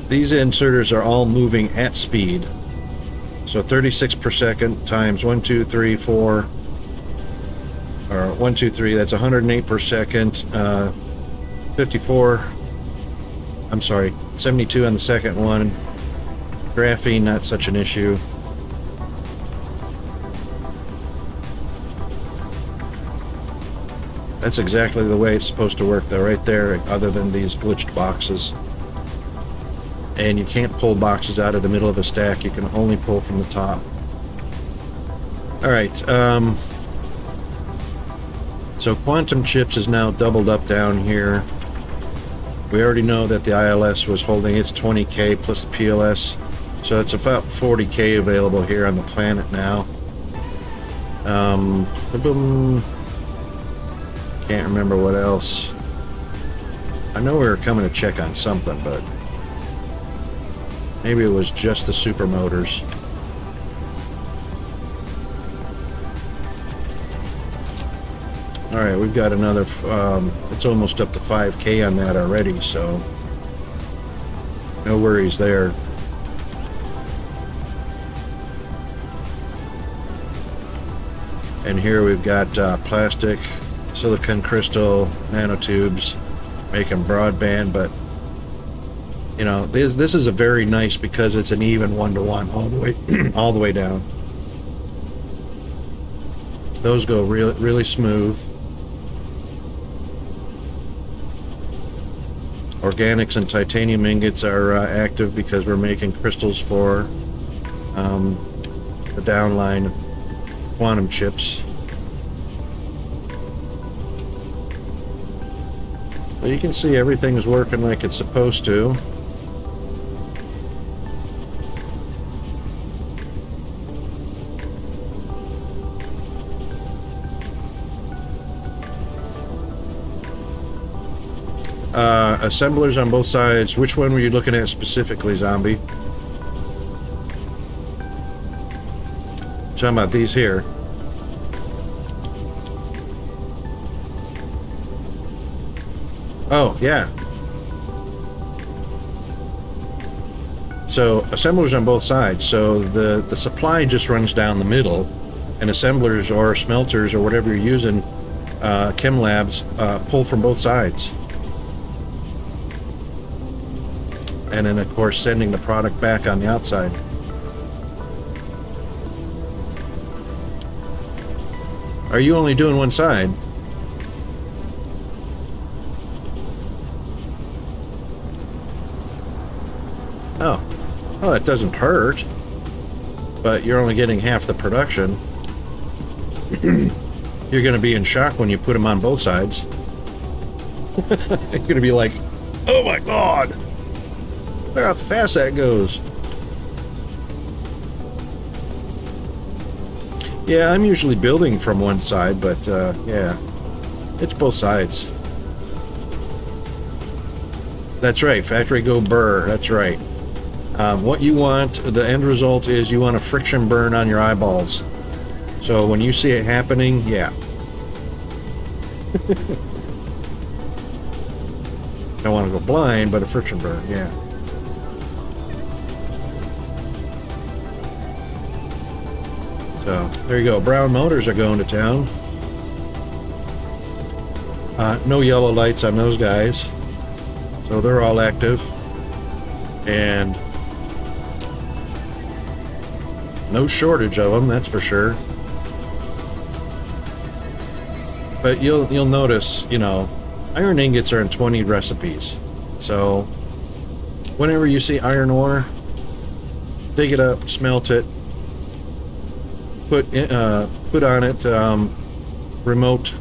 these inserters are all moving at speed. So 36 per second times 1, 2, 3, 4, or 1, 2, 3, that's 108 per second, 54, I'm sorry, 72 on the second one. Graphene, not such an issue. That's exactly the way it's supposed to work though, right there, other than these glitched boxes. And you can't pull boxes out of the middle of a stack, you can only pull from the top. Alright, so Quantum Chips is now doubled up down here. We already know that the ILS was holding its 20k plus the PLS, so it's about 40k available here on the planet now. Can't remember what else. I know we were coming to check on something, but maybe it was just the super motors. Alright, we've got another, it's almost up to 5k on that already, so no worries there. And here we've got plastic, silicon crystal, nanotubes, making broadband, but you know, this is a very nice because it's an even 1-to-1 all the way all the way down. Those go really smooth. Organics and titanium ingots are active because we're making crystals for the downline quantum chips. But you can see everything is working like it's supposed to. Assemblers on both sides. Which one were you looking at specifically, Zombie? Talking about these here. Oh, yeah. So, assemblers on both sides. So, the supply just runs down the middle, and assemblers or smelters or whatever you're using, chem labs, pull from both sides. And then, of course, sending the product back on the outside. Are you only doing one side? Oh. Oh, that doesn't hurt. But you're only getting half the production. You're going to be in shock when you put them on both sides. You're going to be like, oh my god! Look how fast that goes. Yeah, I'm usually building from one side, but yeah, it's both sides. That's right, factory go burr, that's right. What you want, the end result is you want a friction burn on your eyeballs. So when you see it happening, yeah. Don't want to go blind, but a friction burn, yeah. So there you go. Brown motors are going to town. No yellow lights on those guys, so they're all active, and no shortage of them, that's for sure. But you'll notice, you know, iron ingots are in 20 recipes. So whenever you see iron ore, dig it up, smelt it, put on it remote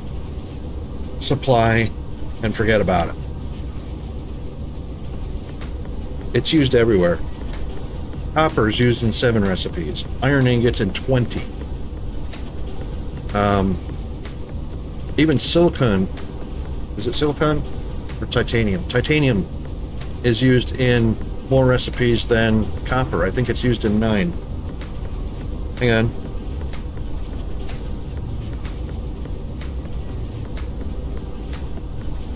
supply, and forget about it. It's used everywhere. Copper is used in 7 recipes. Iron ingots in 20. Even silicon, is it silicon or titanium? Titanium is used in more recipes than copper. I think it's used in 9. Hang on.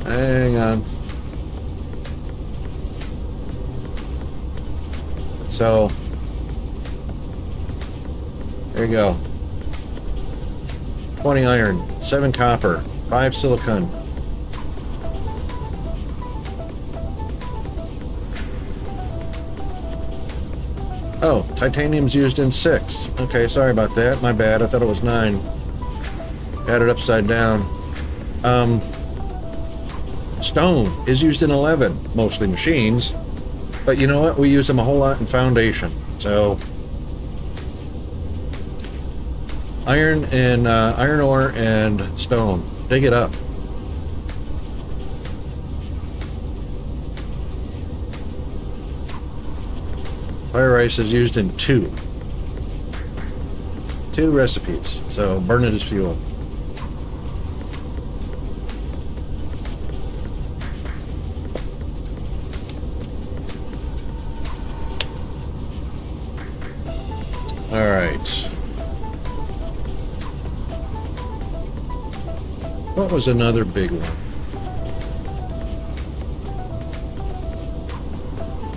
Hang on. So, there you go. 20 iron, 7 copper, 5 silicon. Oh, titanium's used in 6. Okay, sorry about that. My bad. I thought it was 9. Got it upside down. Stone is used in 11, mostly machines. But you know what? We use them a whole lot in foundation. So iron and iron ore and stone. Dig it up. Fire ice is used in 2 recipes. So burn it as fuel. All right. What was another big one?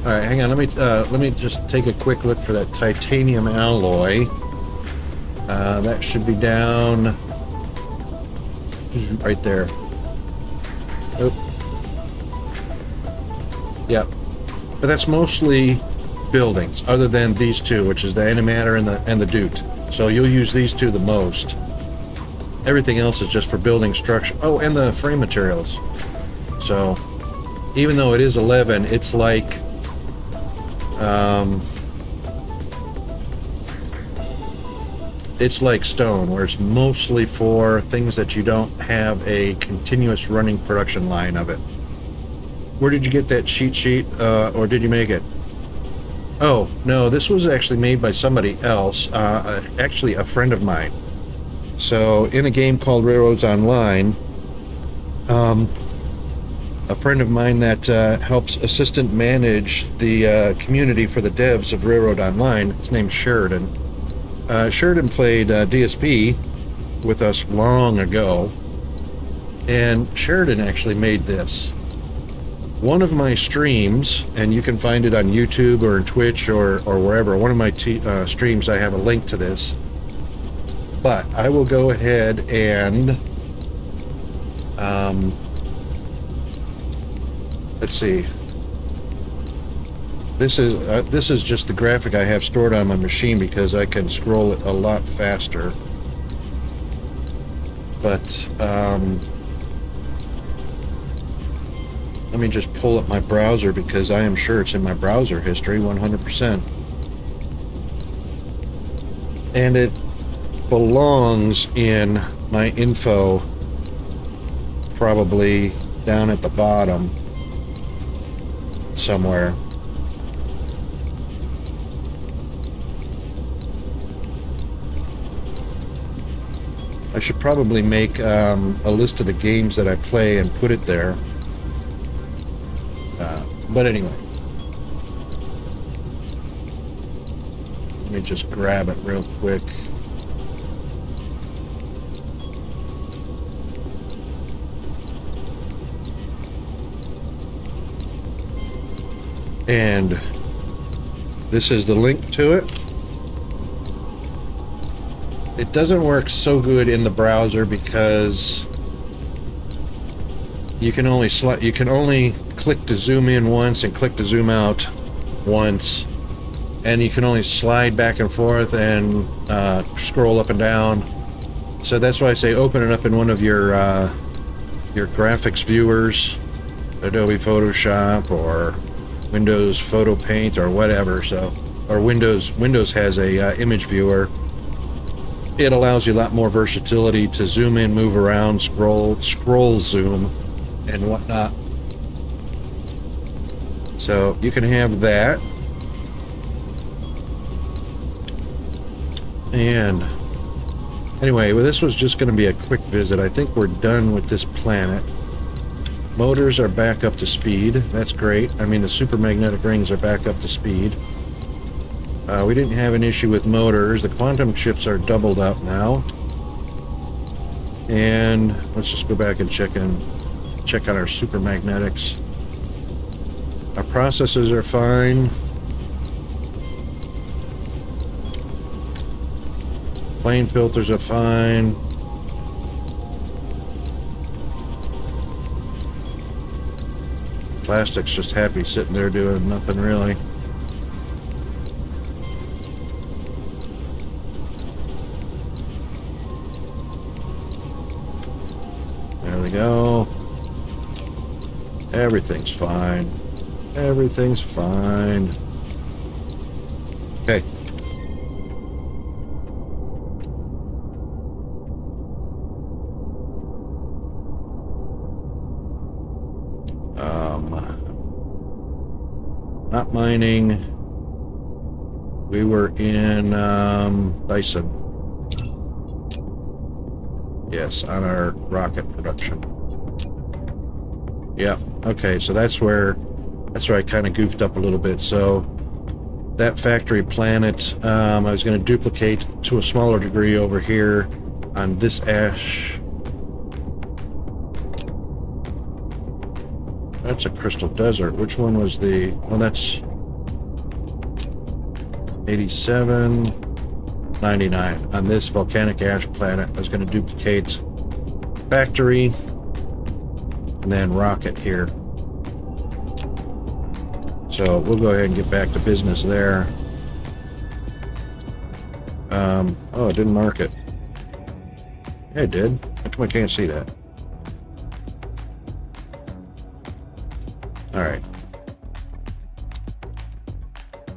All right, hang on. Let me just take a quick look for that titanium alloy. That should be down right there. Oh. Yep. But that's mostly buildings, other than these 2, which is the antimatter and the Dute. So you'll use these 2 the most. Everything else is just for building structure. Oh, and the frame materials. So even though it is 11, it's like stone, where it's mostly for things that you don't have a continuous running production line of it. Where did you get that cheat sheet, or did you make it? Oh, no, this was actually made by somebody else, actually a friend of mine. So, in a game called Railroads Online, a friend of mine that helps assistant manage the community for the devs of Railroad Online, his name's Sheridan. Sheridan played DSP with us long ago, and Sheridan actually made this. One of my streams, and you can find it on YouTube or on Twitch or wherever, one of my streams, I have a link to this. But I will go ahead and let's see. This is just the graphic I have stored on my machine because I can scroll it a lot faster. but let me just pull up my browser because I am sure it's in my browser history 100%. And it belongs in my info, probably down at the bottom somewhere. I should probably make a list of the games that I play and put it there. But anyway, let me just grab it real quick. And this is the link to it. It doesn't work so good in the browser because you can only click to zoom in once and click to zoom out once, and you can only slide back and forth and scroll up and down. So that's why I say open it up in one of your graphics viewers, Adobe Photoshop or Windows Photo Paint or whatever. So, or Windows has a image viewer. It allows you a lot more versatility to zoom in, move around, scroll zoom, and whatnot. So you can have that. And anyway, well, this was just going to be a quick visit. I think we're done with this planet. Motors are back up to speed. That's great. I mean, the supermagnetic rings are back up to speed. We didn't have an issue with motors. The quantum chips are doubled up now. And let's just go back and check on our supermagnetics. Our processes are fine. Plane filters are fine. Plastic's just happy sitting there doing nothing really. There we go. Everything's fine. Everything's fine. Okay. Not mining. We were in Dyson. Yes, on our rocket production. Yeah. Okay. So that's where I kind of goofed up a little bit. So that factory planet, I was going to duplicate to a smaller degree over here on this ash. That's a crystal desert. Which one was the... Well, that's 87, 99. On this volcanic ash planet, I was going to duplicate factory and then rocket here. So we'll go ahead and get back to business there. Oh, it didn't mark it. Yeah, it did. How come I can't see that? Alright.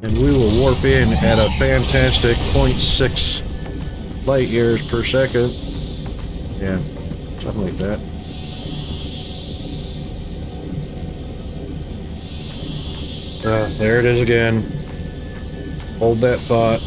And we will warp in at a fantastic 0.6 light years per second. Yeah, something like that. There it is again. Hold that thought.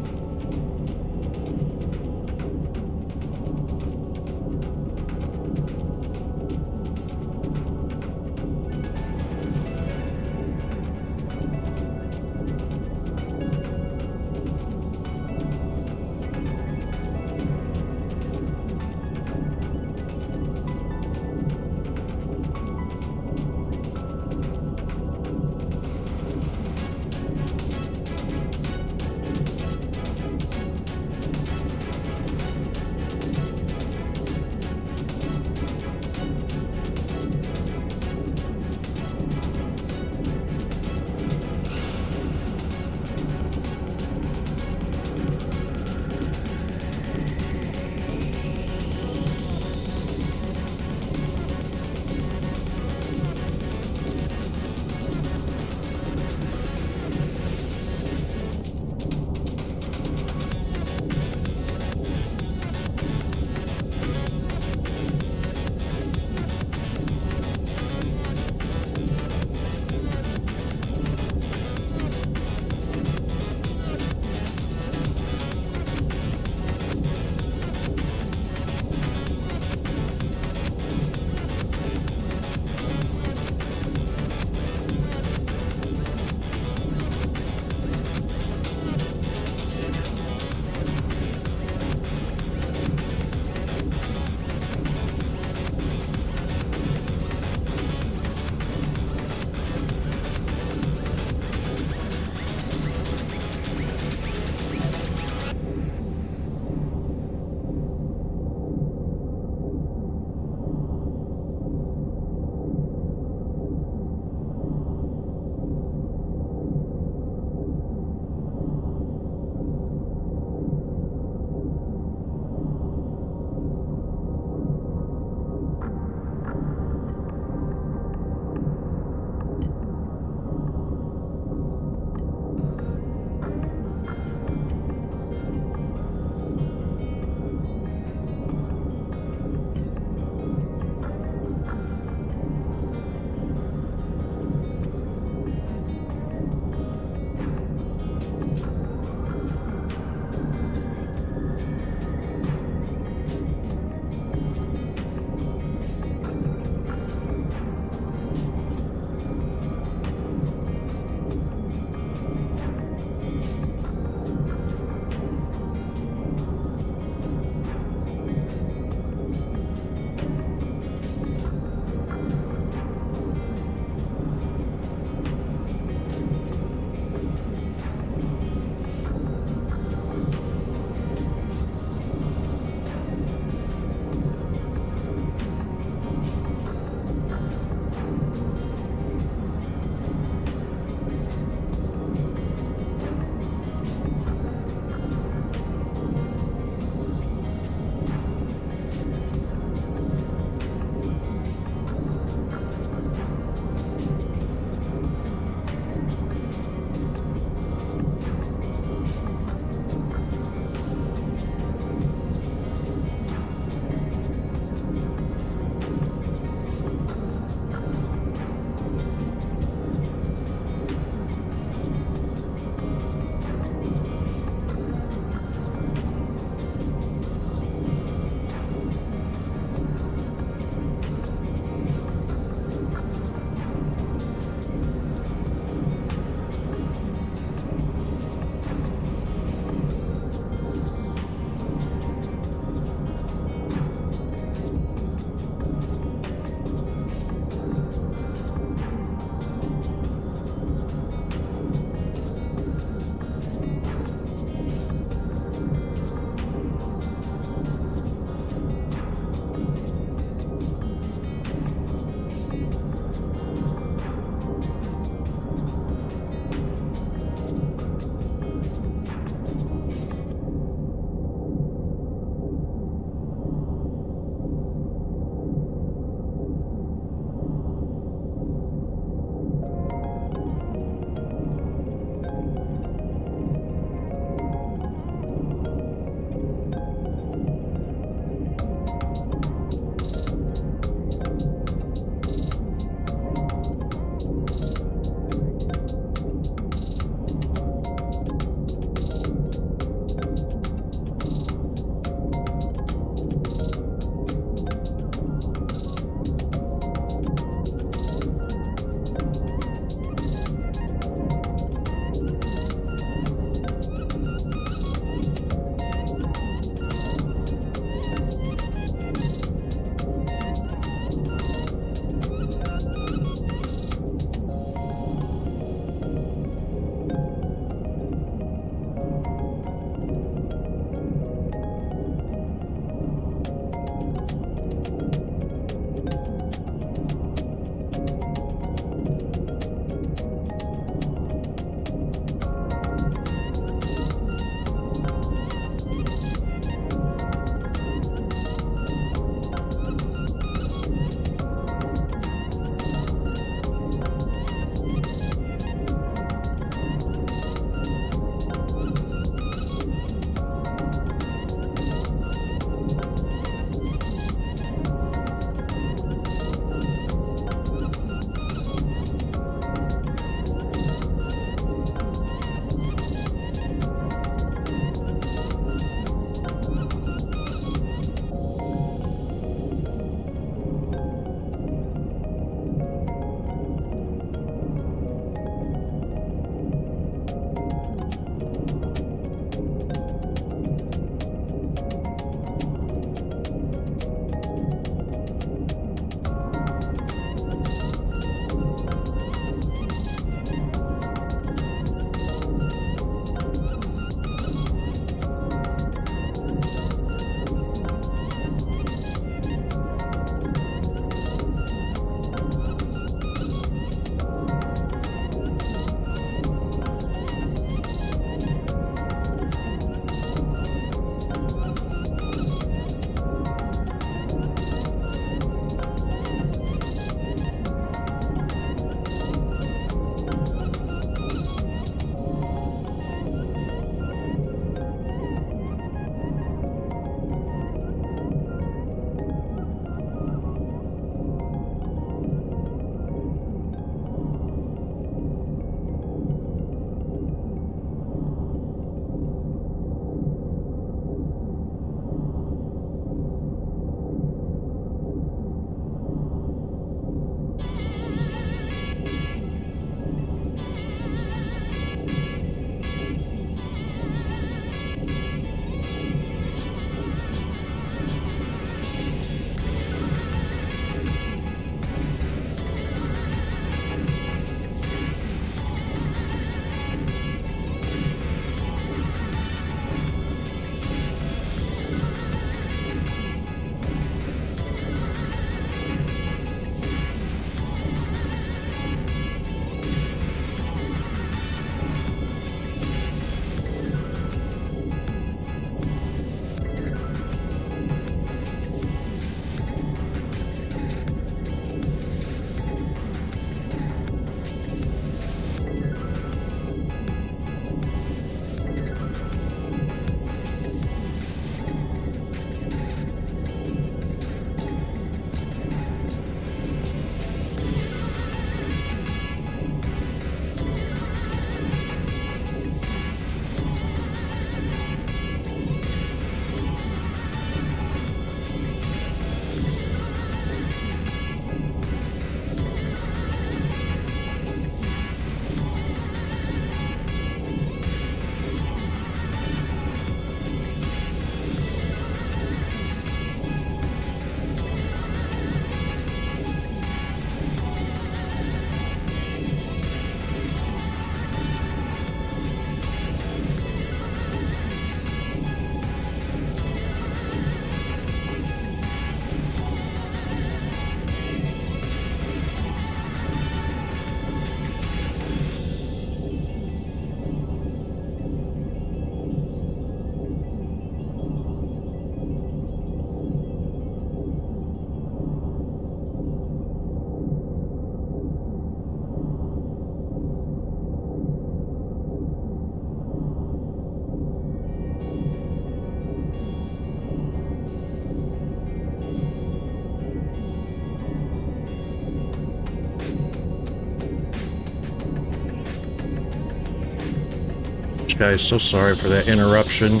guys. So sorry for that interruption.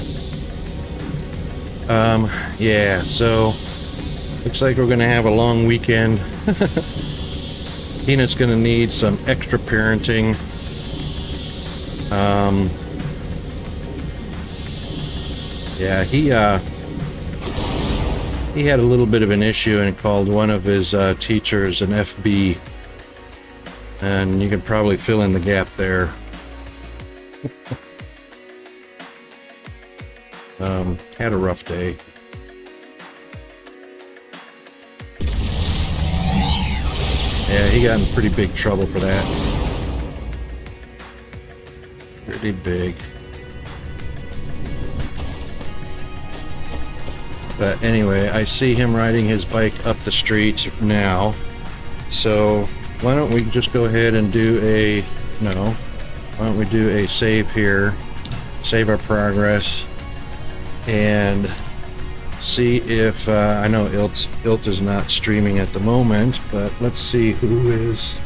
Yeah, so looks like we're gonna have a long weekend. Peanut's gonna need some extra parenting. Yeah, he had a little bit of an issue and called one of his teachers an FB, and you can probably fill in the gap there. Had a rough day. Yeah, he got in pretty big trouble for that. Pretty big. But anyway, I see him riding his bike up the street now. So why don't we just go ahead and do a... No. Why don't we do a save here. Save our progress. And see if... I know Ilt is not streaming at the moment, but let's see who is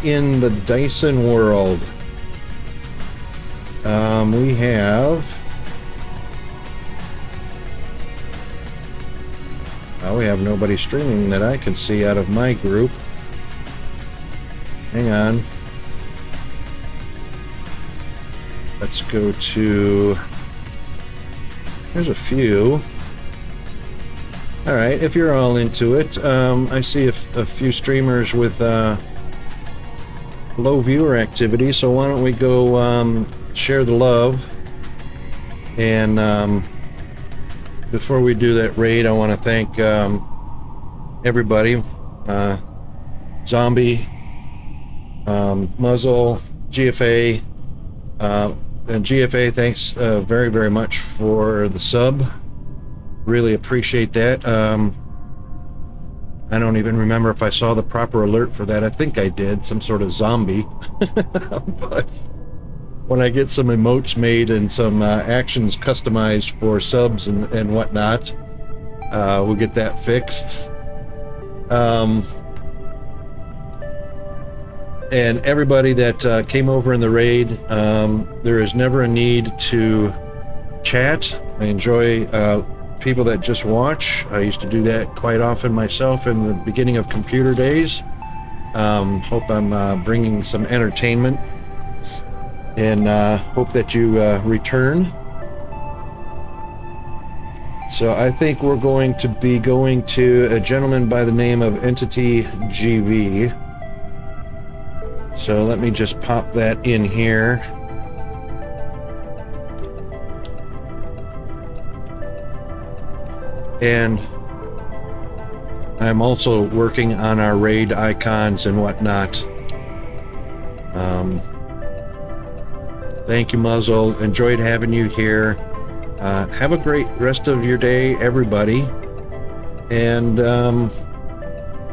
in the Dyson world. We have... we have nobody streaming that I can see out of my group. Hang on. Let's go to... There's a few. Alright, if you're all into it. I see a few streamers with low viewer activity, so why don't we go share the love. And before we do that raid, I want to thank everybody. Zombie, Muzzle, GFA, and GFA, thanks very, very much for the sub. Really appreciate that. I don't even remember if I saw the proper alert for that. I think I did, some sort of zombie. But when I get some emotes made and some actions customized for subs and whatnot, we'll get that fixed. And everybody that came over in the raid, there is never a need to chat. I enjoy people that just watch. I used to do that quite often myself in the beginning of computer days. Hope I'm bringing some entertainment, and hope that you return. So I think we're going to be going to a gentleman by the name of Entity GV. So let me just pop that in here. And I'm also working on our raid icons and whatnot. Thank you, Muzzle. Enjoyed having you here. Have a great rest of your day, everybody. And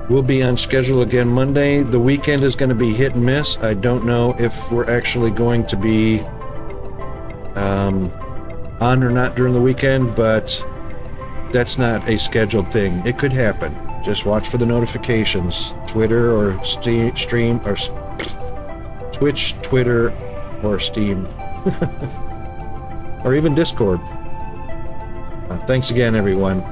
we'll be on schedule again Monday. The weekend is going to be hit and miss. I don't know if we're actually going to be on or not during the weekend, but that's not a scheduled thing. It could happen. Just watch for the notifications. Twitter or stream or Twitch, Twitter, or Steam. Or even Discord. Thanks again, everyone.